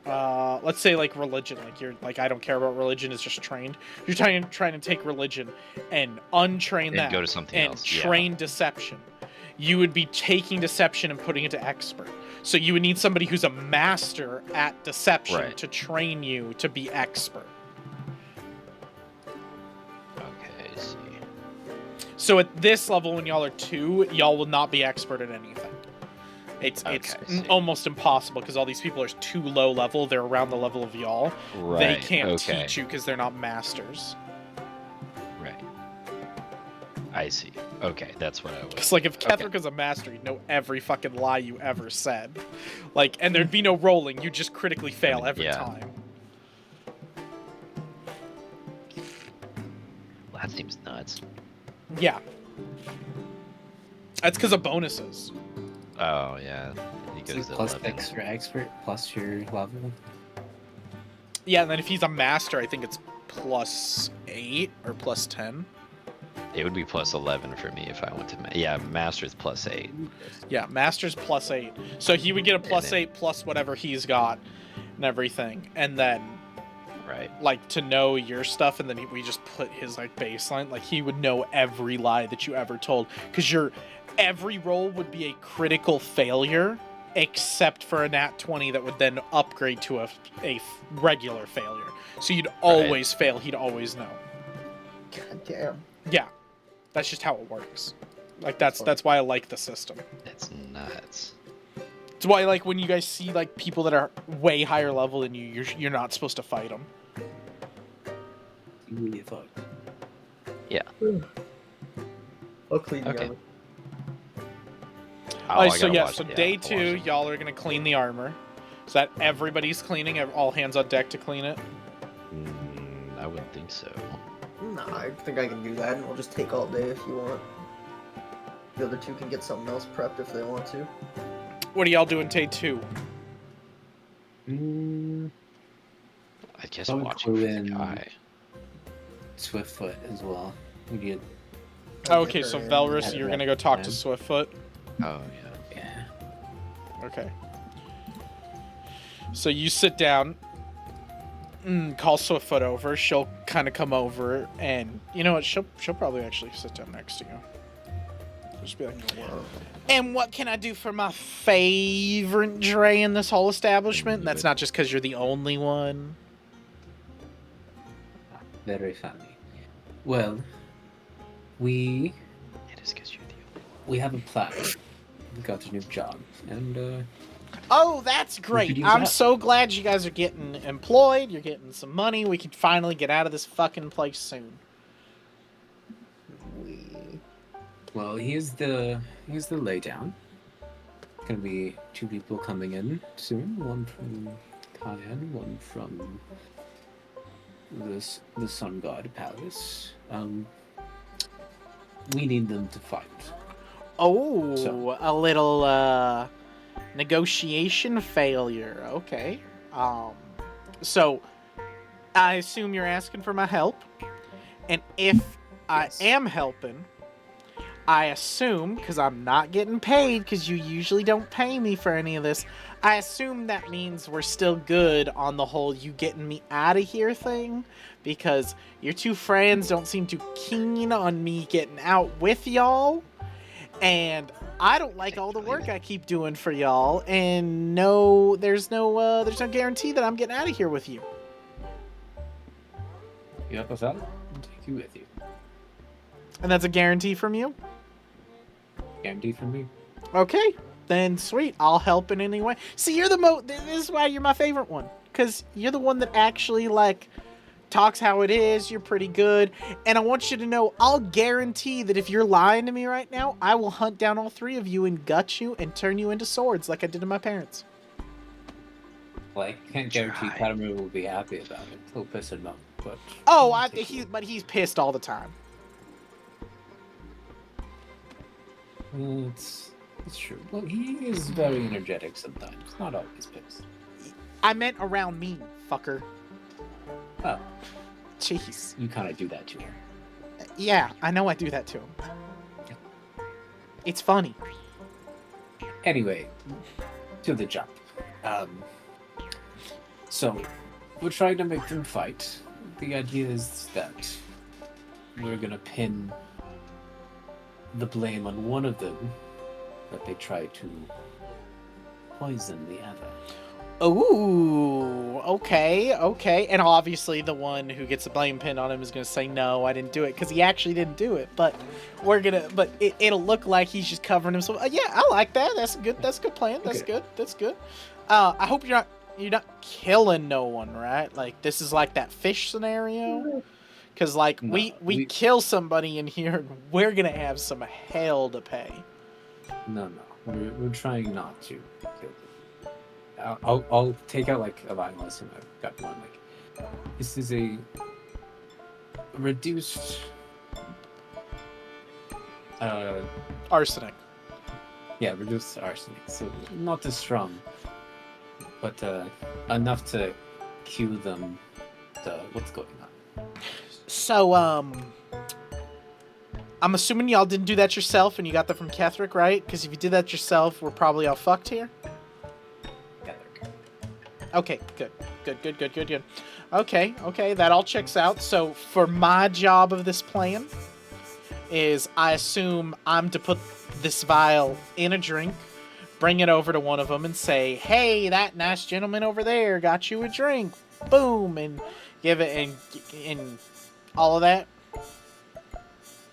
let's say like religion, like you're like, I don't care about religion, it's just trained. You're trying to take religion and untrain And that go to something and else, train deception. You would be taking deception and putting it to expert. So you would need somebody who's a master at deception to train you to be expert. Okay, I see. So at this level, when y'all are 2, y'all will not be expert at anything. It's almost impossible because all these people are too low level. They're around the level of y'all. They can't teach you because they're not masters. Right. I see. Okay, that's what I was. Because like if Ketherick was a master, you'd know every fucking lie you ever said. Like, and there'd be no rolling. You'd just critically fail every time. Well, that seems nuts. Yeah. That's because of bonuses. Oh, yeah. It's plus extra expert plus your level. Yeah, and then if he's a master, I think it's plus 8 or plus 10. It would be plus 11 for me if I went to... master's plus 8. Yeah, master's plus 8. So he would get a plus 8 plus whatever he's got and everything. And then... Right. Like, to know your stuff, and then we just put his, like, baseline. Like, he would know every lie that you ever told. Because every roll would be a critical failure, except for a nat 20 that would then upgrade to a regular failure. So you'd always fail, he'd always know. God damn. Yeah. That's just how it works. Like that's why I like the system. That's nuts. It's why like when you guys see like people that are way higher level than you, you're not supposed to fight them. You really thought. Yeah. I'll clean the Okay. armor. Oh, Alright, I so gotta yeah, watch so it. day I'll watch 2, it. y'all are gonna clean the armor. So that everybody's cleaning, all hands on deck to clean it. I wouldn't think so. Nah, I think I can do that, and we'll just take all day if you want. The other two can get something else prepped if they want to. What are y'all doing day 2? I guess I would watching clue for the in- guy. Swiftfoot as well. We get. I'll Okay, get so her in. Velrus, Had you're that gonna go talk to plan. Swiftfoot. Oh yeah. Yeah. Okay. So you sit down, call Swiftfoot over. She'll kind of come over, and you know what? She'll probably actually sit down next to you. Just be like, and what can I do for my favorite Dre in this whole establishment? And that's not just because you're the only one. Very funny. Well, we It is because you're the only we have a plan. We got a new job, and Oh, that's great. could use I'm that. so glad you guys are getting employed. You're getting some money. We can finally get out of this fucking place soon. well, here's the laydown. Gonna be 2 people coming in soon. One from Cayenne, one from the Sun God Palace. We need them to fight. Oh, So- a little negotiation failure. Okay. So I assume you're asking for my help. And if I Yes. am helping, I assume, because I'm not getting paid, because you usually don't pay me for any of this, I assume that means we're still good on the whole you getting me out of here thing, because your 2 friends don't seem too keen on me getting out with y'all, and I don't like all the work I keep doing for y'all, and there's no guarantee that I'm getting out of here with you. You help us out? We'll take you with you. And that's a guarantee from you? Guarantee from me. Okay, then sweet. I'll help in any way. See, you're this is why you're my favorite one, because you're the one that actually like talks how it is. You're pretty good, and I want you to know I'll guarantee that if you're lying to me right now, I will hunt down all 3 of you and gut you and turn you into swords like I did to my parents. Well, I can't guarantee Try. Katamu will be happy about it. He'll piss him off, but Oh, I'll take you. but he's pissed all the time. It's true. Well, he is very energetic sometimes. Not always pissed. I meant around me, fucker. Oh, Jeez. you kind of do that to her. Yeah, I know I do that to him. It's funny. Anyway, to the job. So, we're trying to make them fight. The idea is that we're gonna pin the blame on one of them that they tried to poison the other. Ooh, okay. And obviously the one who gets the blame pin on him is going to say, no, I didn't do it, because he actually didn't do it. But it'll look like he's just covering himself. Yeah, I like that. That's a good plan. That's Okay. good. That's good. I hope you're not killing no one, right? Like, this is like that fish scenario. Because, like, No, we kill somebody in here, and we're going to have some hell to pay. No. We're trying not to kill them. I'll take out like a Latin lesson. I've got one. Like, this is a reduced. Arsenic. Yeah, reduced arsenic. So not as strong, but enough to cue them to what's going on. So, I'm assuming y'all didn't do that yourself and you got that from Kethric, right? Because if you did that yourself, we're probably all fucked here. Yeah, they're good. Okay, good. Okay, that all checks out. So, for my job of this plan is I assume I'm to put this vial in a drink, bring it over to one of them and say, hey, that nice gentleman over there got you a drink. Boom, and give it and all of that.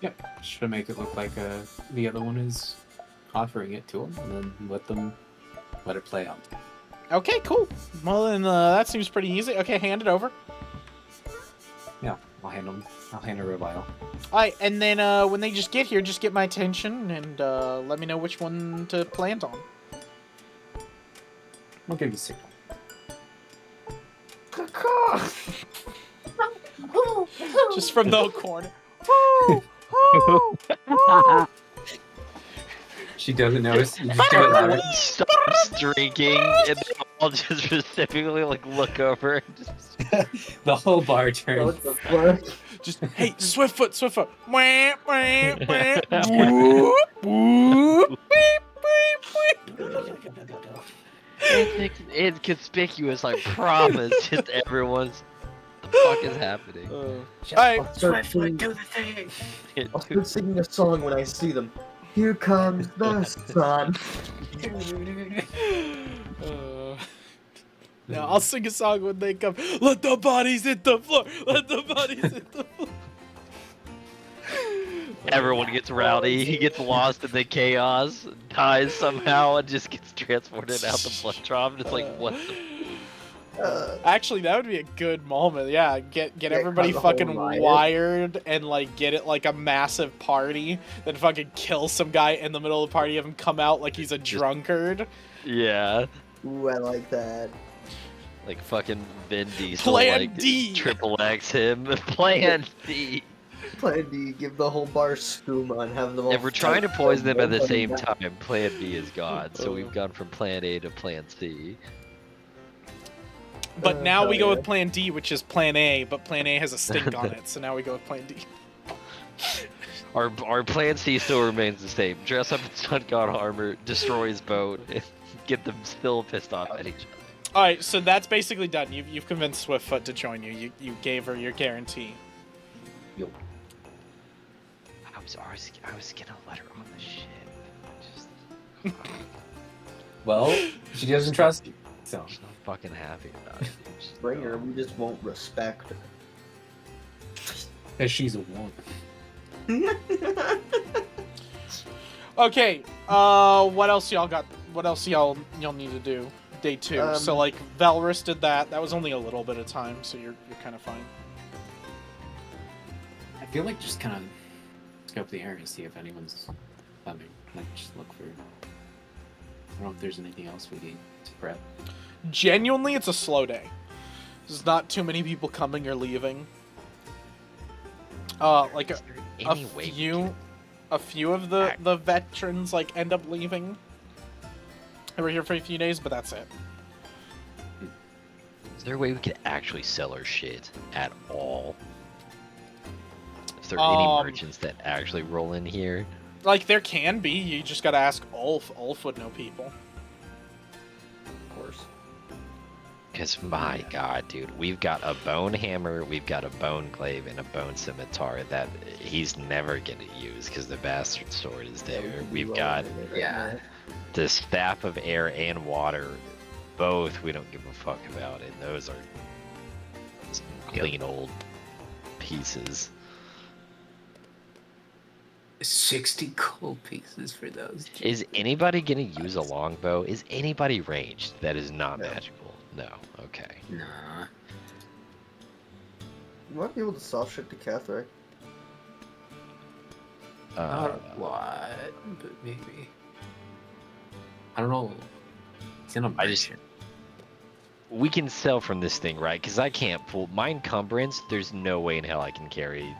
Yep. Should make it look like the other one is offering it to him, and then let it play out. Okay, cool. Well, then that seems pretty easy. Okay, hand it over. Yeah, I'll hand her a vial. Alright, and then when they just get here, just get my attention and let me know which one to plant on. I'll give you a signal. Just from the corner. She doesn't notice. You just do it louder. Everyone stops drinking, and they all just reciprocally like look over. And just... The whole bar turns. What the fuck? Just, hey, Swiftfoot. Wah, wah, wah. Whoop, whoop, beep, beep, beep. It's inconspicuous, I promise. Just everyone's. What the fuck is happening? Alright. I'll start singing a song when I see them. Here comes the sun. Now I'll sing a song when they come. Let the bodies hit the floor. Let the bodies hit the floor. Everyone gets rowdy. He gets lost in the chaos, dies somehow, and just gets transported out the blood drop. It's like, what the... Actually, that would be a good moment. Yeah, get everybody cause the whole fucking riot. wired and like get it like a massive party. Then fucking kill some guy in the middle of the party. Have him come out like he's a drunkard. Yeah. Ooh, I like that. Like fucking Vin Diesel, Plan like D. Triple X him. Plan D. Plan D, give the whole bar skooma and have them all. If we're trying to poison them at the Nobody same dies. time, Plan B is gone. So we've gone from Plan A to Plan C. But now we hell go yeah. with Plan D, which is Plan A, but Plan A has a stink on it, so now we go with Plan D. Our Plan C still remains the same. Dress up in Sun God armor, destroy his boat, and get them still pissed off at each other. Alright, so that's basically done. You've convinced Swiftfoot to join you. You gave her your guarantee. Yo. I was gonna let her on the ship. Just Well, she doesn't trust you, so. she's not fucking happy about it. She's Bring her, not. we just won't respect her. Because she's a woman. Okay, what else y'all got? What else y'all need to do? Day 2. So like Valrus did that. That was only a little bit of time, so you're kind of fine. I feel like just kind of scope the area and see if anyone's coming. Like, just look for... I don't know if there's anything else we need to prep. Genuinely, it's a slow day. There's not too many people coming or leaving. Like Is there any way we can- a few of the veterans like end up leaving. They were here for a few days, but that's it. Is there a way we could actually sell our shit at all? Is there any merchants that actually roll in here? Like there can be. You just gotta ask Ulf. Ulf would know people. Of course. Because my god, dude, we've got a bone hammer, we've got a bone glaive, and a bone scimitar that he's never gonna use because the bastard sword is there. We've got the staff of air and water. Both we don't give a fuck about, and those are clean old pieces. 60 gold pieces for those. Is anybody gonna use a longbow? Is anybody ranged that is not No. magical? No. Okay. Nah. You might be able to sell shit to Catherine. Not a lot, but maybe. I don't know. It's in a I just- merchant. We can sell from this thing, right? Because I can't pull my encumbrance. There's no way in hell I can carry.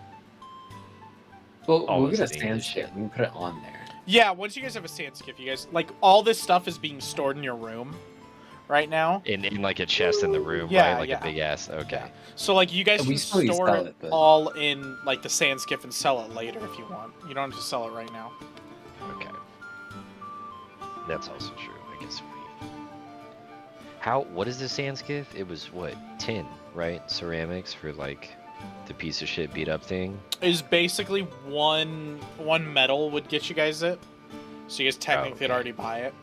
Well, all we'll this get a thing stand is shit. skip. We can put it on there. Yeah, once you guys have a sand skiff, you guys like all this stuff is being stored in your room right now. In like a chest in the room, Yeah, right? Like yeah. a big ass. Okay. So like you guys We can still store sell it it, but- all in like the sand skiff and sell it later if you want. You don't have to sell it right now. Okay. That's also true. I guess we. How? What is the sand skiff? It was what? Tin, right? Ceramics for like the piece of shit beat up thing. Is basically one metal would get you guys it. So you guys technically could okay. already buy it.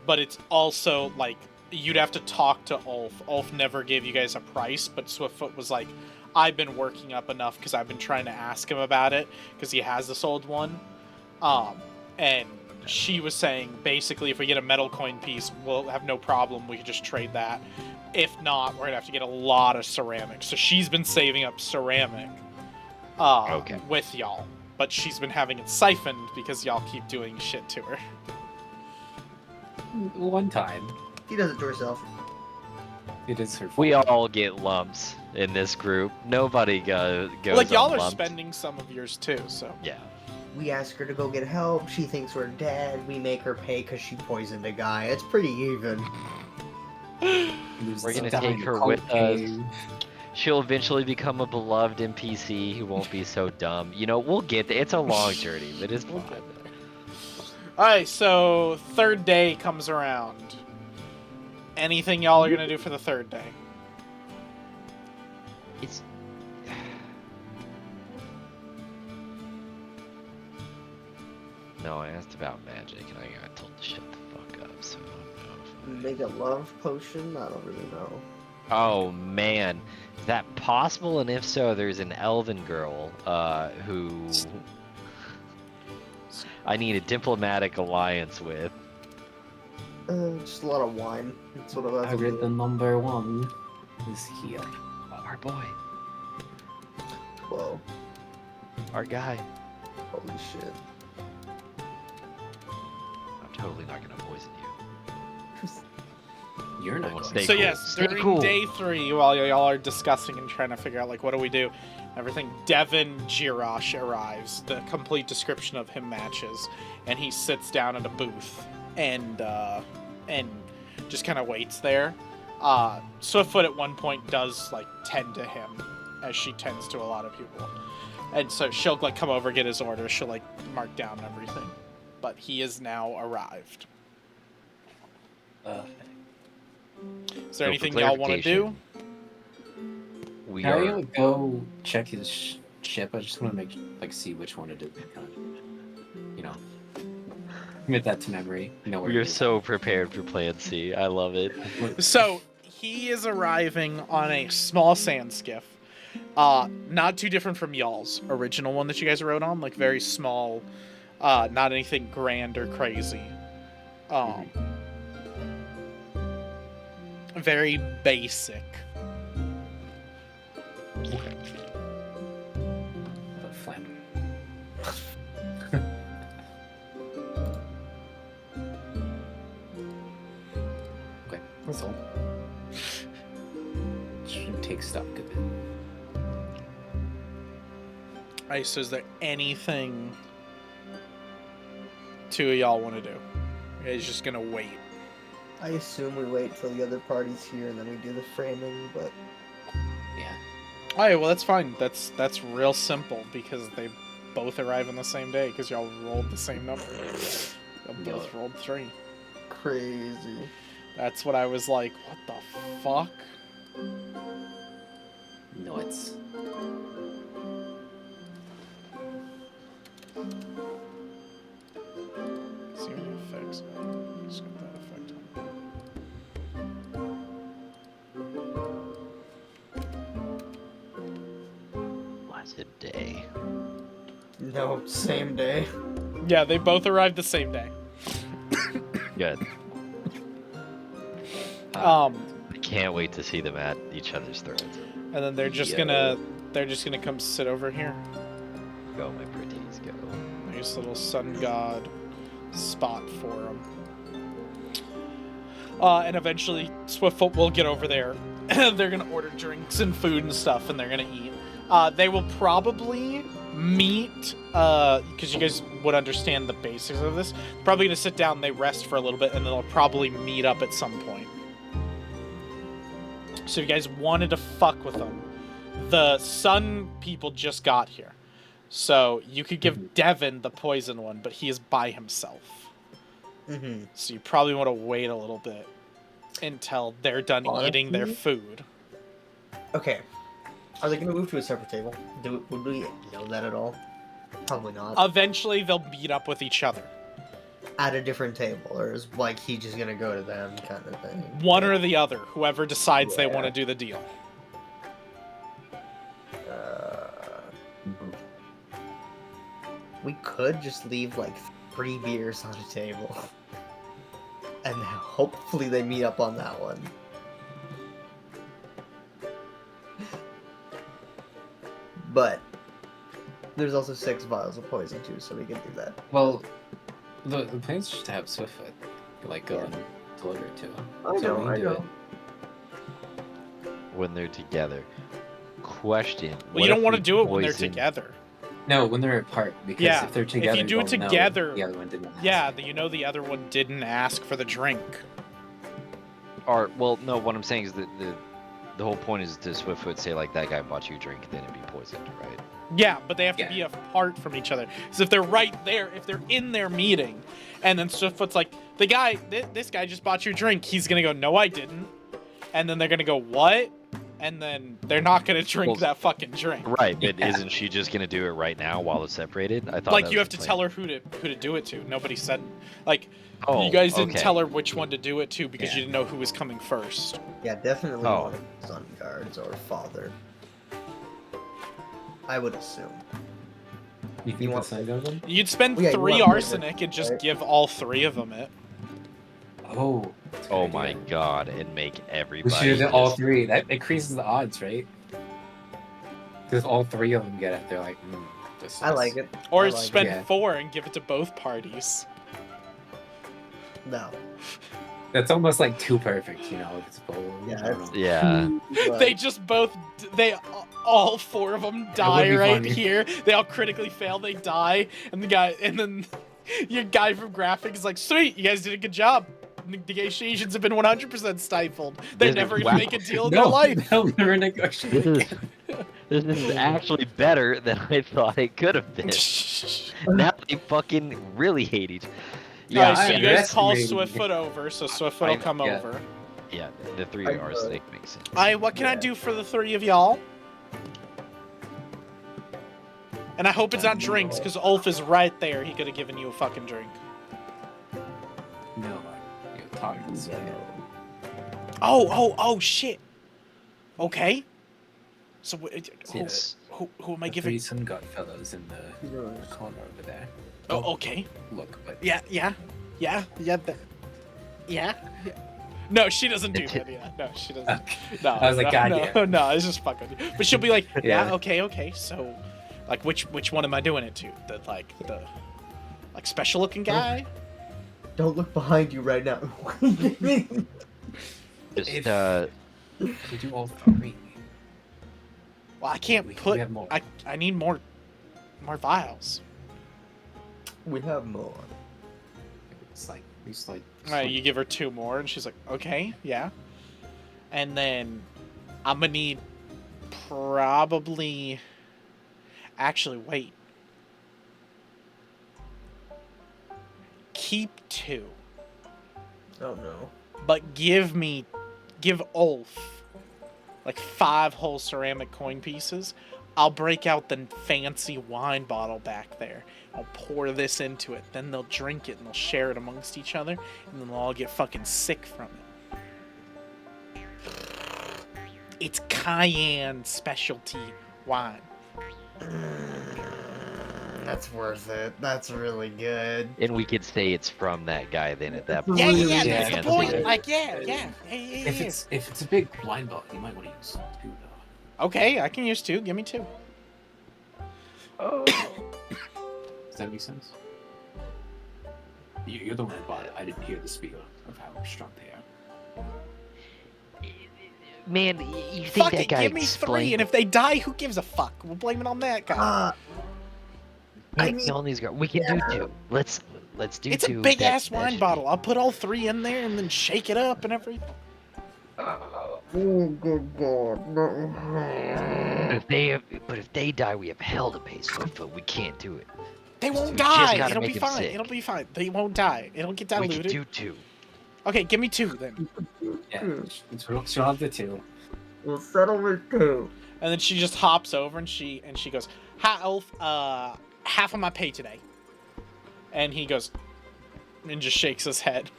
But it's also like you'd have to talk to Ulf. Ulf never gave you guys a price, but Swiftfoot was like, I've been working up enough because I've been trying to ask him about it because he has this old one. And she was saying basically if we get a metal coin piece, we'll have no problem. We could just trade that. If not, we're gonna have to get a lot of ceramic. So she's been saving up ceramic Okay. with y'all. But she's been having it siphoned because y'all keep doing shit to her. One time. She does it to herself. It is her fault. We all get lumps in this group. Nobody goes Like, y'all are unlumped. spending some of yours too, so. Yeah. We ask her to go get help. She thinks we're dead. We make her pay because she poisoned a guy. It's pretty even. We're gonna take her with us. She'll eventually become a beloved NPC who won't be so dumb. You know, we'll get there. It's a long journey, but it's fun. Alright, so third day comes around. Anything y'all are gonna do for the third day? It's... No, I asked about magic and I got told to shut the fuck up, so I don't know if Make a love potion? I don't really know. Oh man, is that possible? And if so, there's an elven girl who I need a diplomatic alliance with. Just a lot of wine. That's what I I read the number one is here. Oh, our boy, Whoa. our guy. Holy shit. I'm totally not gonna poison you. You're not Well, going. stay So cool. yes, Stay during cool. day 3, while y'all are discussing and trying to figure out, like, what do we do? Everything, Devin Jirosh arrives. The complete description of him matches. And he sits down at a booth and just kind of waits there. Swiftfoot at one point does, like, tend to him, as she tends to a lot of people. And so she'll, like, come over, get his order. She'll, like, mark down everything. But he is now arrived. Is there So, anything for y'all want to do? We Harry are. would go check his ship. I just want to see which one it is. Kind of, you know, commit that to memory. You know where We it are is. so prepared for Plan C. I love it. So he is arriving on a small sand skiff, not too different from y'all's original one that you guys rode on, like very small, not anything grand or crazy. Very basic. Flam. Okay, that's all. Should take stock of it. Alright, so is there anything two of y'all want to do? You guys just gonna wait? I assume we wait till the other party's here and then we do the framing, but Yeah. Alright, well that's fine. That's real simple because they both arrive on the same day because y'all rolled the same number. Y'all both rolled 3. crazy. That's what I was like, what the fuck? Nuts. See any effects? Just got that effect on. Blessed day. No, same day. Yeah, they both arrived the same day. Good. I Can't wait to see them at each other's throats. and then they're just gonna come sit over here. Go, my pretties, go. Nice little sun god spot for them. And eventually Swiftfoot will get over there. They're gonna order drinks and food and stuff, and they're gonna eat. They will probably meet, because you guys would understand the basics of this. Probably gonna sit down, they rest for a little bit, and they'll probably meet up at some point. So if you guys wanted to fuck with them, the sun people just got here. So you could give Devin the poison one, but he is by himself. Mm-hmm. So you probably want to wait a little bit until they're done eating their food. Okay. Are they gonna move to a separate table? Would we know that at all? Probably not. Eventually they'll meet up with each other. At a different table, or is like he just gonna go to them kind of thing? One or the other, whoever decides they Yeah. want to do the deal. we could just leave like 3 beers on a table. And hopefully they meet up on that one. But there's also 6 vials of poison too, so we can do that. Well, the plan's just to have Swiftfoot, like, go Yeah. and deliver it to him. I So know, we can I do know. it. When they're together. Question. Well, what you don't if want to we do it when they're poison- together. No, when they're apart, because Yeah, if they're if you together, do it you'll know together- the other one didn't ask. Yeah, you know the other one didn't ask for the drink. Or, well, no, what I'm saying is that the whole point is to Swiftfoot say, like, that guy bought you a drink, then it'd be poisoned, right? Yeah, but they have to Yeah. be apart from each other. So if they're right there, if they're in their meeting, and then Swiftfoot's like, the guy, this guy just bought you a drink, he's gonna go, no, I didn't. And then they're gonna go, what? And then they're not gonna drink Well, that fucking drink. Right, but Yeah. isn't she just gonna do it right now while they're separated? I thought Like that you was have to the tell plan. her who to do it to. Nobody said, like, Oh, you guys didn't okay. tell her which one to do it to because Yeah. you didn't know who was coming first. Yeah, definitely Oh. one of the sun guards or father. I would assume. You think You the want- sun goes in? You'd spend Well, yeah, you 3 want more arsenic and just right? give all 3 of them it. Oh. that's a good Oh idea. my god, and make We everybody. should have done all just- 3. That increases the odds, right? Because all 3 of them get it. They're like, this I is- like it. Or I like spend it. 4 and give it to both parties. No. That's almost like too perfect, you know? If it's bold. Yeah, I don't know. Yeah. But They just both, all 4 of them die be right funny. here. They all critically fail, they die, and then your guy from graphics is like, sweet, you guys did a good job. Negotiations have been 100% stifled. They're This is- never gonna wow. make a deal in No, their life. they'll never negotiate. This is actually better than I thought it could have been. Now they fucking really hate each. Yeah, Yeah, so I you guys call underestimated Swiftfoot over, so Swiftfoot will come yeah. over. yeah, the 3 I- arsenic makes sense. What can I Yeah. do for the 3 of y'all? And I hope it's not drinks, because Ulf is right there. He could have given you a fucking drink. No, you're talking to someone. Oh, shit. Okay. So, Yes. who am I The giving? 3 sun god fellows in the corner over there. Oh, okay. Look, but Yeah. No, she doesn't do It's- that. Yeah, no, she doesn't. No, I was like, no, God no, damn. no, it's just fucking. But she'll be like, yeah, Yeah. okay. So, like, which one am I doing it to? The special looking guy? don't look behind you right now. Just, If- we do all 3. Well, I can't We put. have more. I need more vials. We have more. It's like, it's like. All right, you give her 2 more, and she's like, okay, yeah. And then I'm gonna need probably. Actually, wait. Keep 2, Oh no. but give Ulf like 5 whole ceramic coin pieces. I'll break out the fancy wine bottle back there. I'll pour this into it. Then they'll drink it and they'll share it amongst each other, and then they'll all get fucking sick from it. It's cayenne specialty wine. That's worth it. That's really good. and we could say it's from that guy then at that point. Yeah, Really that's Yeah, the yeah, point. yeah. Like, yeah. If it's a big wine bottle, you might want to use 2 though. Okay, I can use 2. Give me 2. Does that make sense? You're the one who bought it. I didn't hear the spiel of how strong they are. Man, you think Fuck that it, guy give me 3, explained? and if they die, who gives a fuck? We'll blame it on that guy. I Hey, mean- all these guys. We can do 2. Let's do It's 2. a big That- ass that wine should be- bottle. I'll put all 3 in there and then shake it up and everything. Oh, good God. No. But if they die, we have hell to pay Swiftfoot. We can't do it. They We won't just die. gotta It'll make be him fine. sick. It'll be fine. They won't die. It'll get We can diluted. do 2. Okay, give me 2 then. Yeah, she'll have the 2. We'll settle with 2. And then she just hops over and she goes, "Hi, Elf. Half of my pay today." And he goes, and just shakes his head.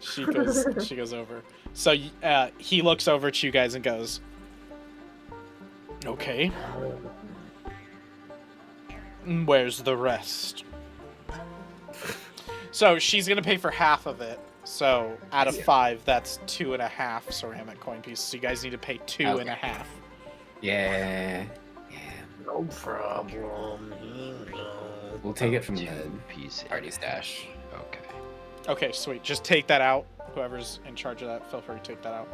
She goes over. So he looks over at you guys and goes, "Okay." Where's the rest? So she's gonna pay for half of it. So out of 5, that's 2.5 ceramic coin pieces. So you guys need to pay 2.5. Yeah. No problem. We'll take it from the piece party stash. Okay. Okay, sweet. Just take that out. Whoever's in charge of that, feel free to take that out.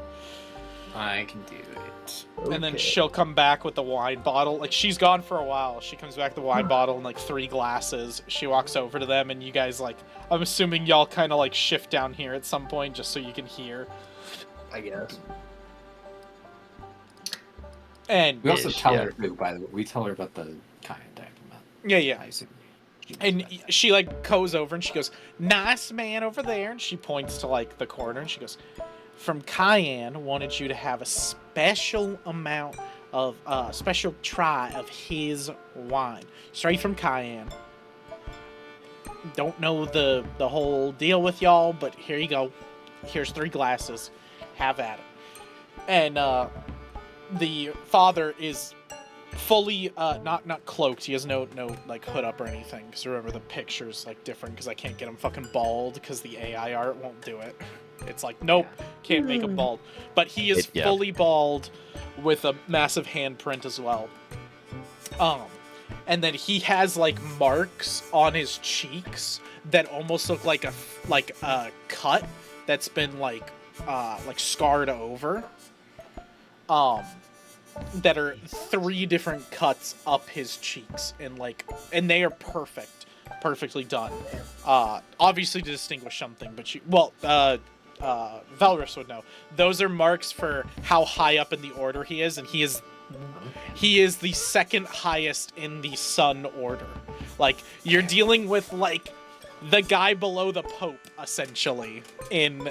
I can do it. And then she'll come back with the wine bottle. Like, she's gone for a while. She comes back with the wine bottle and, like, 3 glasses. She walks over to them, and you guys, like... I'm assuming y'all kind of, like, shift down here at some point just so you can hear. I guess. And... We also tell yeah. her, too, by the way. We tell her about the kayak. Yeah. I assume. And she, like, goes over and she goes, "Nice man over there." And she points to, like, the corner and she goes, "From Cayenne, wanted you to have a special amount of, special try of his wine. Straight from Cayenne. Don't know the whole deal with y'all, but here you go. Here's 3 glasses. Have at it." And, the father is fully not cloaked. He has no like hood up or anything, because remember the picture's like different because I can't get him fucking bald because the AI art won't do it. It's like, nope, can't make him bald. But he is fully bald with a massive handprint as well. And then he has like marks on his cheeks that almost look like a cut that's been like scarred over. That are 3 different cuts up his cheeks, and they are perfectly done. Obviously to distinguish something, but Valrus would know. Those are marks for how high up in the order he is, and he is the 2nd highest in the Sun order. Like, you're dealing with like the guy below the Pope, essentially, in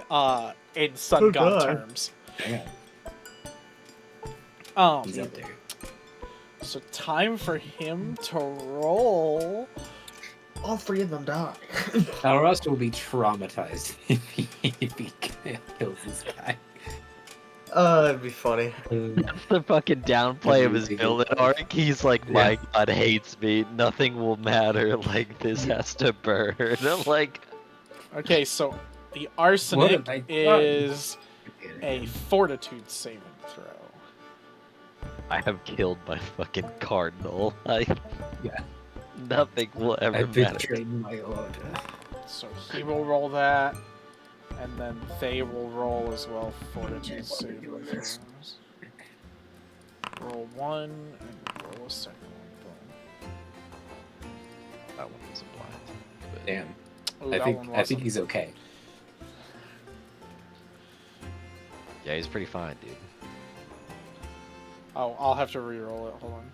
Sun God terms. Yeah. He's up there. So time for him to roll. All 3 of them die. Valrus will be traumatized if he kills this guy. It'd be funny. That's the fucking downplay of his villain arc. He's like, my god hates me. Nothing will matter. Like, this has to burn. I'm like... Okay, so the arsenic is a fortitude saving throw. I have killed my fucking cardinal. Nothing will ever I've matter. betrayed my order. So he will roll that, and then they will roll as well fortitude saving throws. Roll 1, and roll a second one. Boom. That one is a black. Damn. Ooh, I think he's okay. Yeah, he's pretty fine, dude. Oh, I'll have to re-roll it. Hold on.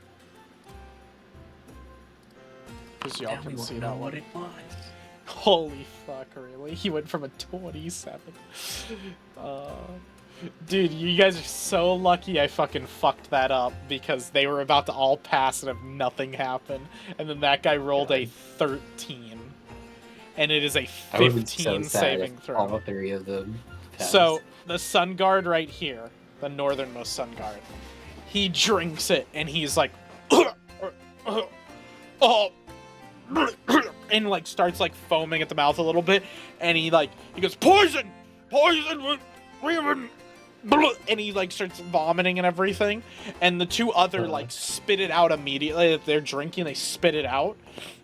Because y'all can see that what one. it was. Holy fuck, really? He went from a 27. Dude, you guys are so lucky I fucking fucked that up, because they were about to all pass and have nothing happen. And then that guy rolled a 13. And it is a 15 saving throw. All 3 of them passed. So, the Sun Guard right here, the northernmost Sun Guard, he drinks it, and he's like, oh, and like starts like foaming at the mouth a little bit, and he goes, poison, and he like starts vomiting and everything, and the 2 other like spit it out immediately. That they're drinking, they spit it out,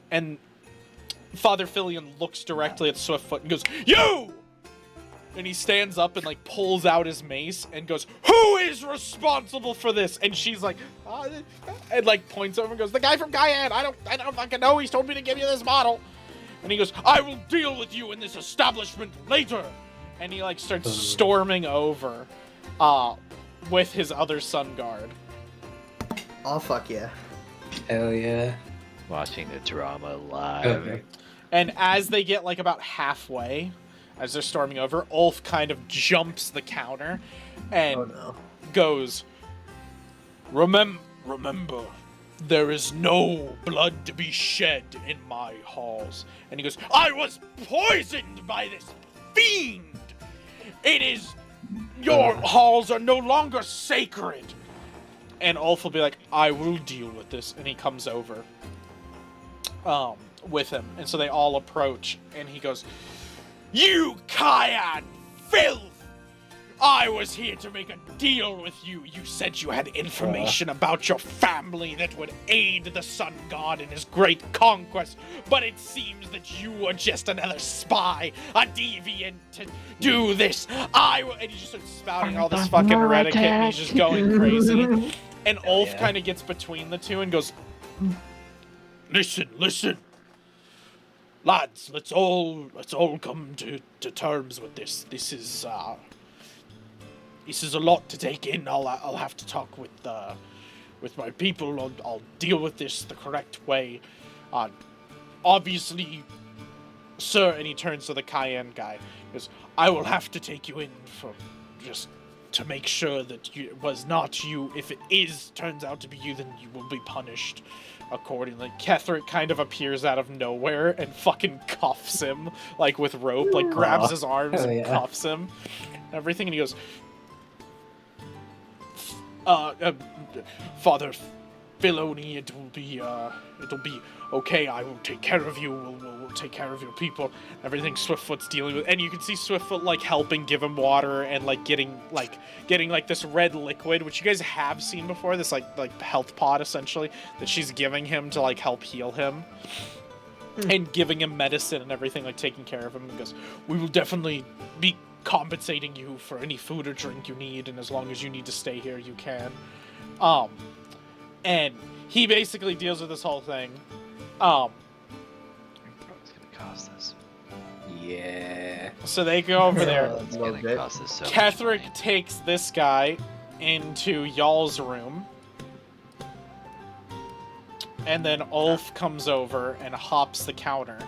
and Father Filion looks directly at Swiftfoot and goes, "You!" And he stands up and like pulls out his mace and goes, "Who is responsible for this?" And she's like, and like points over and goes, "The guy from Cayenne. I don't fucking know. He's told me to give you this bottle." And he goes, "I will deal with you in this establishment later." And he like starts storming over, with his other Sun Guard. Oh fuck yeah! Hell yeah! Watching the drama live. Okay. And as they get like about halfway, as they're storming over, Ulf kind of jumps the counter and goes, Remember, there is no blood to be shed in my halls." And he goes, "I was poisoned by this fiend. Your halls are no longer sacred." And Ulf will be like, "I will deal with this." And he comes over. with him, and so they all approach, and he goes, "You Cayenne filth! I was here to make a deal with you. You said you had information about your family that would aid the sun god in his great conquest, but it seems that you are just another spy, a deviant to do this. And he just starts spouting all this fucking rhetoric, and he's just going crazy. And Ulf kind of gets between the two and goes, Listen. Lads, let's all come to terms with this. This is a lot to take in. I'll have to talk with my people. I'll deal with this the correct way. Obviously, sir, and he turns to the Cayenne guy. He goes, I will have to take you in for just to make sure that it was not you. If it turns out to be you, then you will be punished accordingly. Ketherick kind of appears out of nowhere and fucking cuffs him, like with rope, like grabs his arms and cuffs him, and everything, and he goes, Father Filoni, it'll be okay. I will take care of you. We'll take care of your people. Everything Swiftfoot's dealing with, and you can see Swiftfoot like helping give him water and like getting this red liquid, which you guys have seen before. This like health pot essentially that she's giving him to like help heal him, and giving him medicine and everything, like taking care of him. And goes, we will definitely be compensating you for any food or drink you need, and as long as you need to stay here, you can. And he basically deals with this whole thing. It's gonna cost us. Yeah. So they go over there. It's gonna cost us so much Ketherick money. takes this guy into y'all's room. And then Ulf comes over and hops the counter.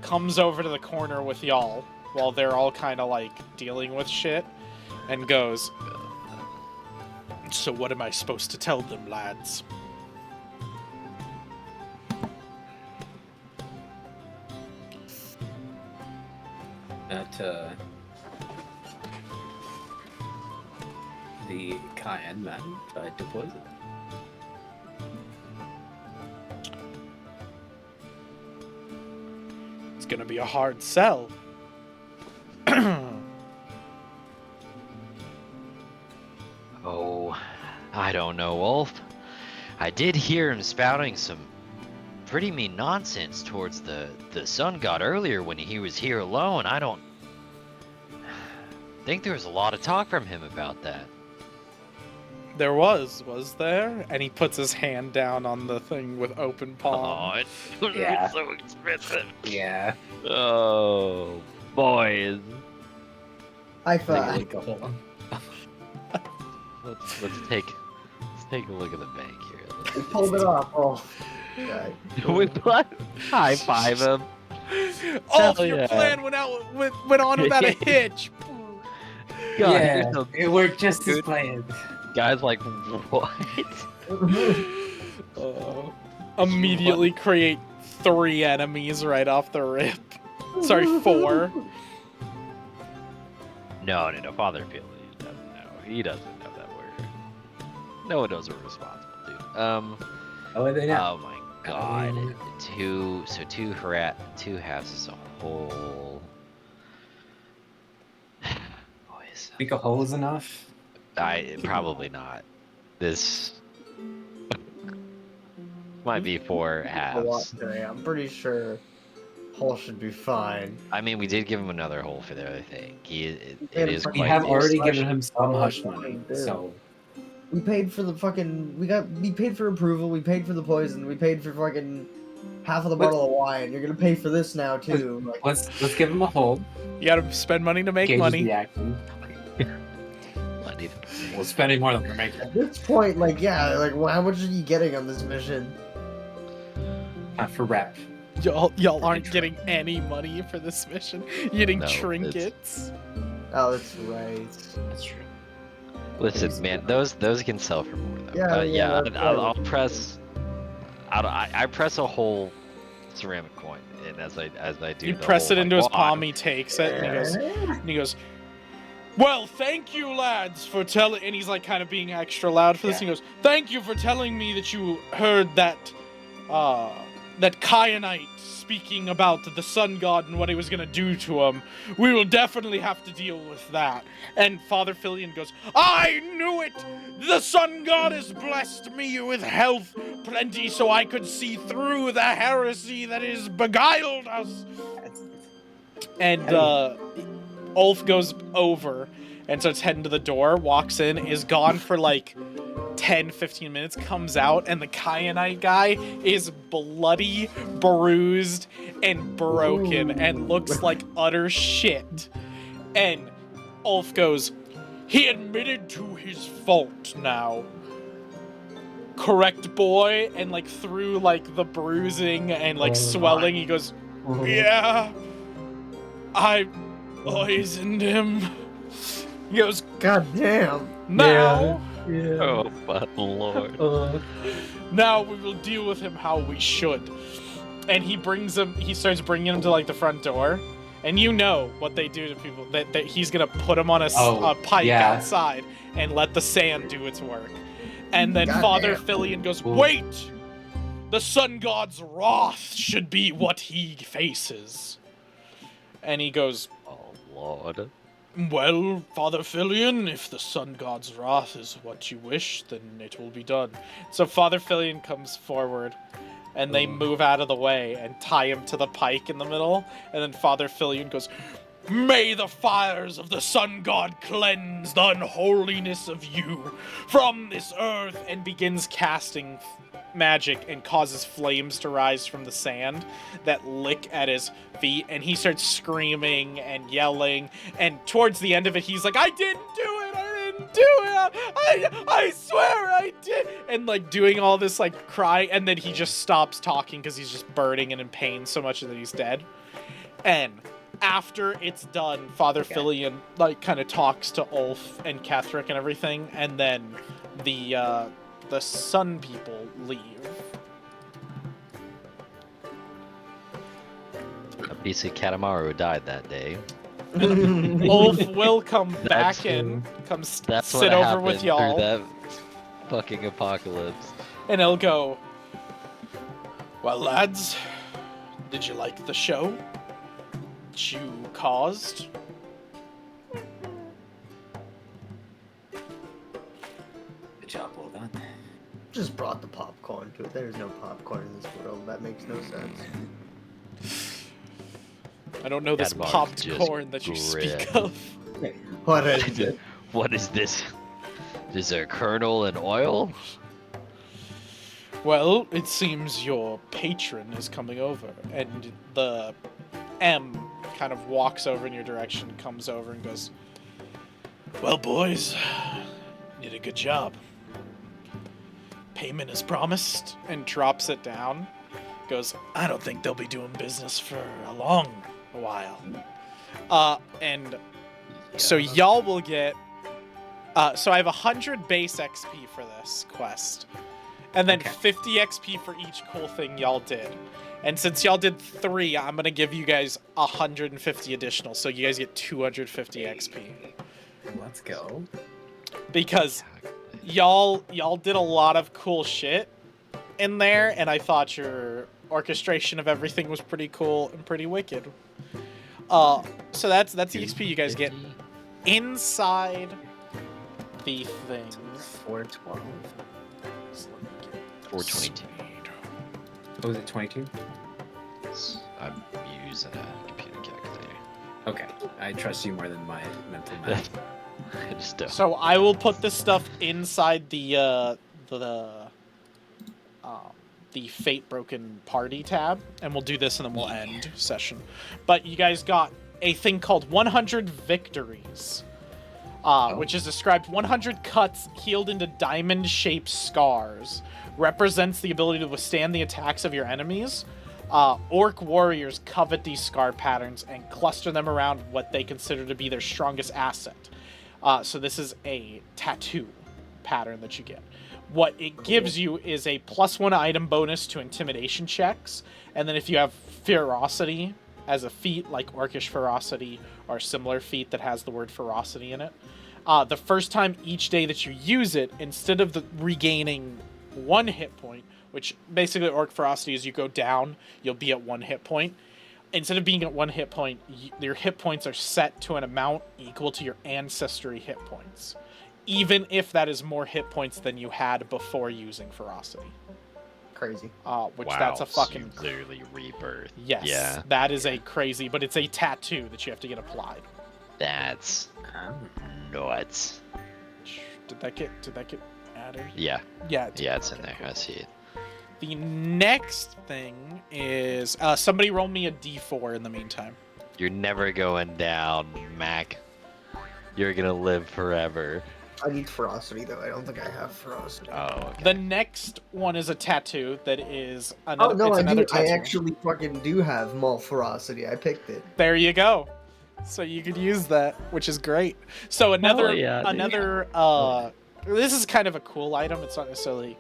Comes over to the corner with y'all while they're all kind of like dealing with shit. And goes, so what am I supposed to tell them, lads? That the Cayenne man tried to poison. It's gonna be a hard sell. Oh, I don't know, Wolf. I did hear him spouting some pretty mean nonsense towards the sun god earlier when he was here alone. I don't think there was a lot of talk from him about that. There was there? And he puts his hand down on the thing with open palm. Oh, it's gonna be so expensive. Yeah. Oh, boys. High five. Like a whole. Let's take a look at the bank here. We pulled it off. Oh, God. We high five him. Oh, Hell your yeah. plan went on without a hitch. God, Yeah, so it worked just as good. planned. Guys, like, what? Immediately create 3 enemies right off the rip. Sorry, 4. No, Father Philly doesn't know. He doesn't know that we're. No one knows we're responsible, dude. Oh, they know. Oh my god. Two halves is a whole. Boys. Think a hole is enough? Probably not. This might be 4 halves. I'm pretty sure hole should be fine. I mean, we did give him another hole for the other thing. It is We quite have the- already slash given him some oh, hush money, dude. so We paid for the fucking. We paid for approval. We paid for the poison. We paid for fucking half of the bottle of wine. You're gonna pay for this now too. Like, let's give him a hold. You gotta spend money to make Gauge money. the action. Money. We're spending more than we're making. at this point, like, yeah, like, well, how much are you getting on this mission? For rep. Y'all aren't getting any money for this mission. You're getting No, trinkets. Oh, that's right. That's true. Listen, man, those can sell for more though. Yeah, yeah, that's I'll press. I press a whole ceramic coin, and as I do, You the press whole, it into his wad, palm. He takes it and he goes, well, thank you, lads, for telling. And he's like kind of being extra loud for this. Yeah. He goes, thank you for telling me that you heard that that Kyanite speaking about the sun god and what he was going to do to him. We will definitely have to deal with that. And Father Filion goes, I knew it! The sun god has blessed me with health plenty so I could see through the heresy that has beguiled us. And Ulf goes over and starts heading to the door, walks in, is gone for like 10-15 minutes, comes out, and the Kyanite guy is bloody, bruised, and broken, and looks like utter shit. And Ulf goes, he admitted to his fault now. Correct, boy? And like through like the bruising and like swelling, he goes, yeah, I poisoned him. He goes, God damn. Now, Yeah. Oh, my lord. now we will deal with him how we should. And he starts bringing him to like the front door. And you know what they do to people, that he's gonna put him on a pike outside and let the sand do its work. And then Father Filion goes, wait! The sun god's wrath should be what he faces. And he goes, Oh, lord. well, Father Filion, if the sun god's wrath is what you wish, then it will be done. So Father Filion comes forward, and they move out of the way and tie him to the pike in the middle. And then Father Filion goes, may the fires of the sun god cleanse the unholiness of you from this earth, and begins casting magic and causes flames to rise from the sand that lick at his feet, and he starts screaming and yelling, and towards the end of it he's like, I didn't do it, I swear I did, and like doing all this like cry, and then he just stops talking because he's just burning and in pain so much that he's dead. And after it's done, Father Filion like kind of talks to Ulf and Ketherick and everything, and then the sun people leave. BC Katamaru died that day. Ulf will come back in, That's sit what over with happened y'all, through that fucking apocalypse. and he'll go, well, lads, did you like the show that you caused? Good job, well done. Just brought the popcorn to it. There's no popcorn in this world. That makes no sense. I don't know this Katamaru's just popcorn that you grim. speak of. What is it? What is this? Is there kernel and oil? Well, it seems your patron is coming over, and the M kind of walks over in your direction, comes over and goes, well, boys, you did a good job. Payment is promised, and drops it down. Goes, I don't think they'll be doing business for a long while. And so y'all will get, so I have 100 base XP for this quest. And then 50 XP for each cool thing y'all did. And since y'all did 3, I'm gonna give you guys 150 additional, so you guys get 250 XP. Let's go. Because y'all did a lot of cool shit in there, and I thought your orchestration of everything was pretty cool and pretty wicked. So that's the XP you guys get inside the thing. 412. 422. Oh, was it 22? I'm using a computer calculator. Okay, I trust you more than my mental math. I just don't. So I will put this stuff inside the Fatebroken party tab, and we'll do this and then we'll end session. But you guys got a thing called 100 victories, which is described 100 cuts healed into diamond-shaped scars. Represents the ability to withstand the attacks of your enemies. Orc warriors covet these scar patterns and cluster them around what they consider to be their strongest asset. So this is a tattoo pattern that you get. What it gives you is a +1 item bonus to intimidation checks, and then if you have ferocity as a feat, like orcish ferocity or a similar feat that has the word ferocity in it, the first time each day that you use it, instead of regaining 1 hit point, which basically orc ferocity is you go down, you'll be at 1 hit point. Instead of being at 1 hit point, your hit points are set to an amount equal to your ancestry hit points, even if that is more hit points than you had before using ferocity. Crazy. Which Wow, that's a fucking so you literally rebirth. yes. Yeah. That is a crazy, but it's a tattoo that you have to get applied. That's nuts. Did that get added? Yeah. Yeah. Yeah, it's in okay, there. cool. I see it. The next thing is somebody roll me a d4 in the meantime. You're never going down, Mac. You're gonna live forever. I need ferocity though. I don't think I have ferocity. Oh, okay. The next one is a tattoo that is another. Oh no, it's I another do. I tattoo. actually fucking do have malt ferocity. I picked it. There you go. So you could use that, which is great. So another this is kind of a cool item. It's not necessarily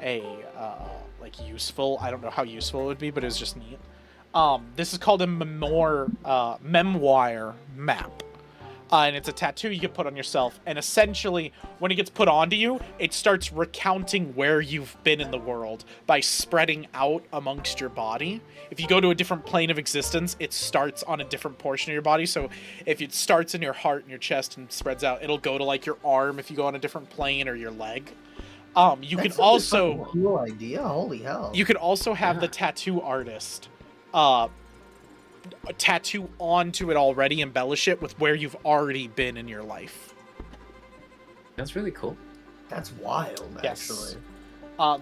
a like useful. I don't know how useful it would be, but it was just neat. This is called a memoir map. And it's a tattoo you can put on yourself. And essentially, when it gets put onto you, it starts recounting where you've been in the world by spreading out amongst your body. If you go to a different plane of existence, it starts on a different portion of your body. So if it starts in your heart and your chest and spreads out, it'll go to like your arm if you go on a different plane, or your leg. You That's can also a cool idea. Holy hell! you could also have the tattoo artist tattoo onto it already, embellish it with where you've already been in your life. That's really cool. That's wild, Yes. actually.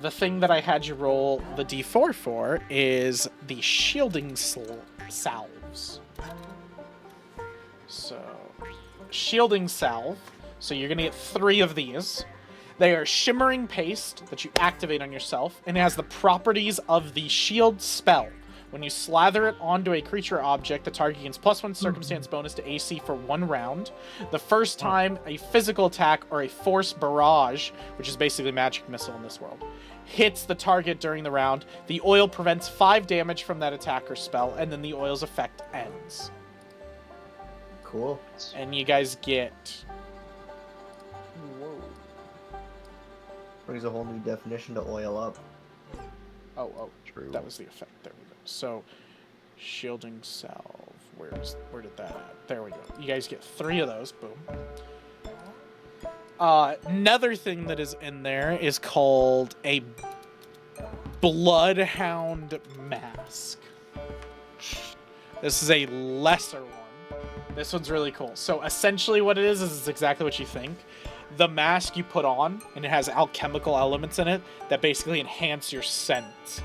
The thing that I had you roll the d4 for is the shielding salves. So, shielding salve. So you're going to get 3 of these. They are shimmering paste that you activate on yourself, and it has the properties of the shield spell. When you slather it onto a creature or object, the target gains +1 circumstance bonus to AC for 1 round. The first time a physical attack or a force barrage, which is basically a magic missile in this world, hits the target during the round, the oil prevents 5 damage from that attack or spell, and then the oil's effect ends. Cool. And you guys get... Whoa. Brings a whole new definition to oil up. Oh, True. that was the effect. There we go. So, shielding salve. Where did that at? There we go. You guys get 3 of those. Boom. Another thing that is in there is called a Bloodhound Mask. This is a lesser one. This one's really cool. So essentially what it is it's exactly what you think. The mask you put on, and it has alchemical elements in it that basically enhance your scent.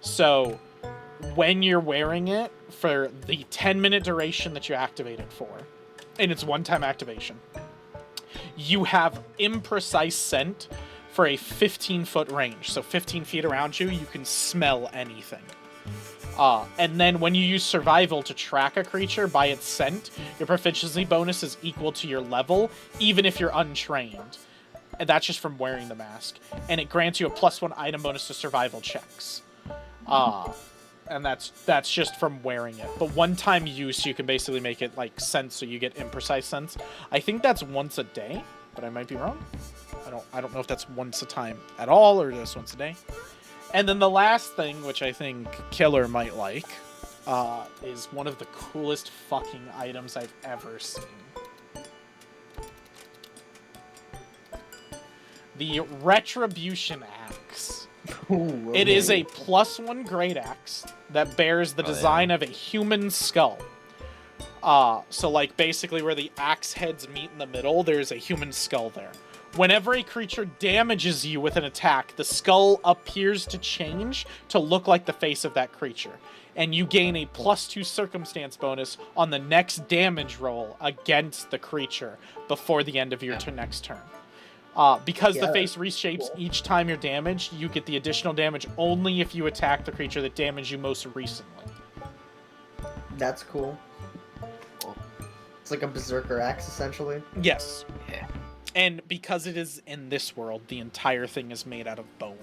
So when you're wearing it for the 10-minute duration that you activate it for, and it's one-time activation, you have imprecise scent for a 15-foot range. So 15 feet around you, you can smell anything. And then when you use survival to track a creature by its scent, your proficiency bonus is equal to your level, even if you're untrained. And that's just from wearing the mask. And it grants you a +1 item bonus to survival checks. And that's just from wearing it. But one-time use, you can basically make it like sense, so you get imprecise sense. I think that's once a day, but I might be wrong. I don't know if that's once a time at all or just once a day. And then the last thing, which I think Killer might like, is one of the coolest fucking items I've ever seen. The Retribution Axe. Ooh, It is a +1 great axe that bears the design of a human skull. So like basically where the axe heads meet in the middle, there's a human skull there. Whenever a creature damages you with an attack, the skull appears to change to look like the face of that creature. And you gain a +2 circumstance bonus on the next damage roll against the creature before the end of your next turn. Because the face reshapes each time you're damaged, you get the additional damage only if you attack the creature that damaged you most recently. That's cool. It's like a berserker axe, essentially. Yes. Yeah. And because it is in this world, the entire thing is made out of bone.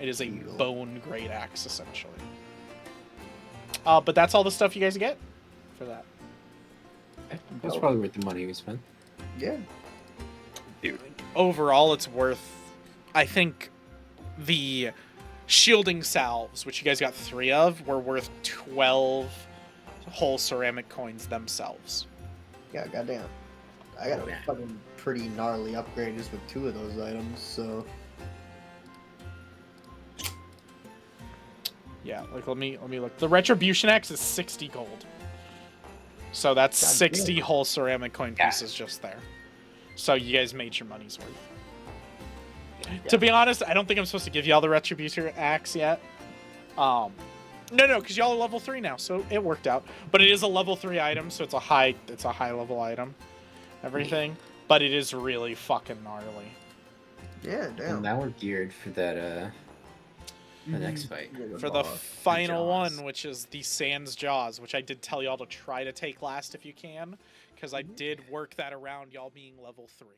It is a bone great axe, essentially. But that's all the stuff you guys get for that. That's probably worth the money we spent. Yeah. Overall, it's worth, I think, the shielding salves, which you guys got 3 of, were worth 12 whole ceramic coins themselves. Yeah, goddamn. I got a fucking pretty gnarly upgrade just with 2 of those items, so. Yeah, like let me look. The Retribution Axe is 60 gold. So that's God 60 damn. whole ceramic coin pieces just there. So you guys made your money's worth. Yeah. To be honest, I don't think I'm supposed to give y'all the Retribution Axe yet. No, because y'all are level 3 now, so it worked out. But it is a level 3 item, so it's a high level item. Everything. But it is really fucking gnarly. Yeah, damn. And now we're geared for that the next fight. For the final one, which is the Sans Jaws, which I did tell y'all to try to take last if you can, because I did work that around y'all being level 3.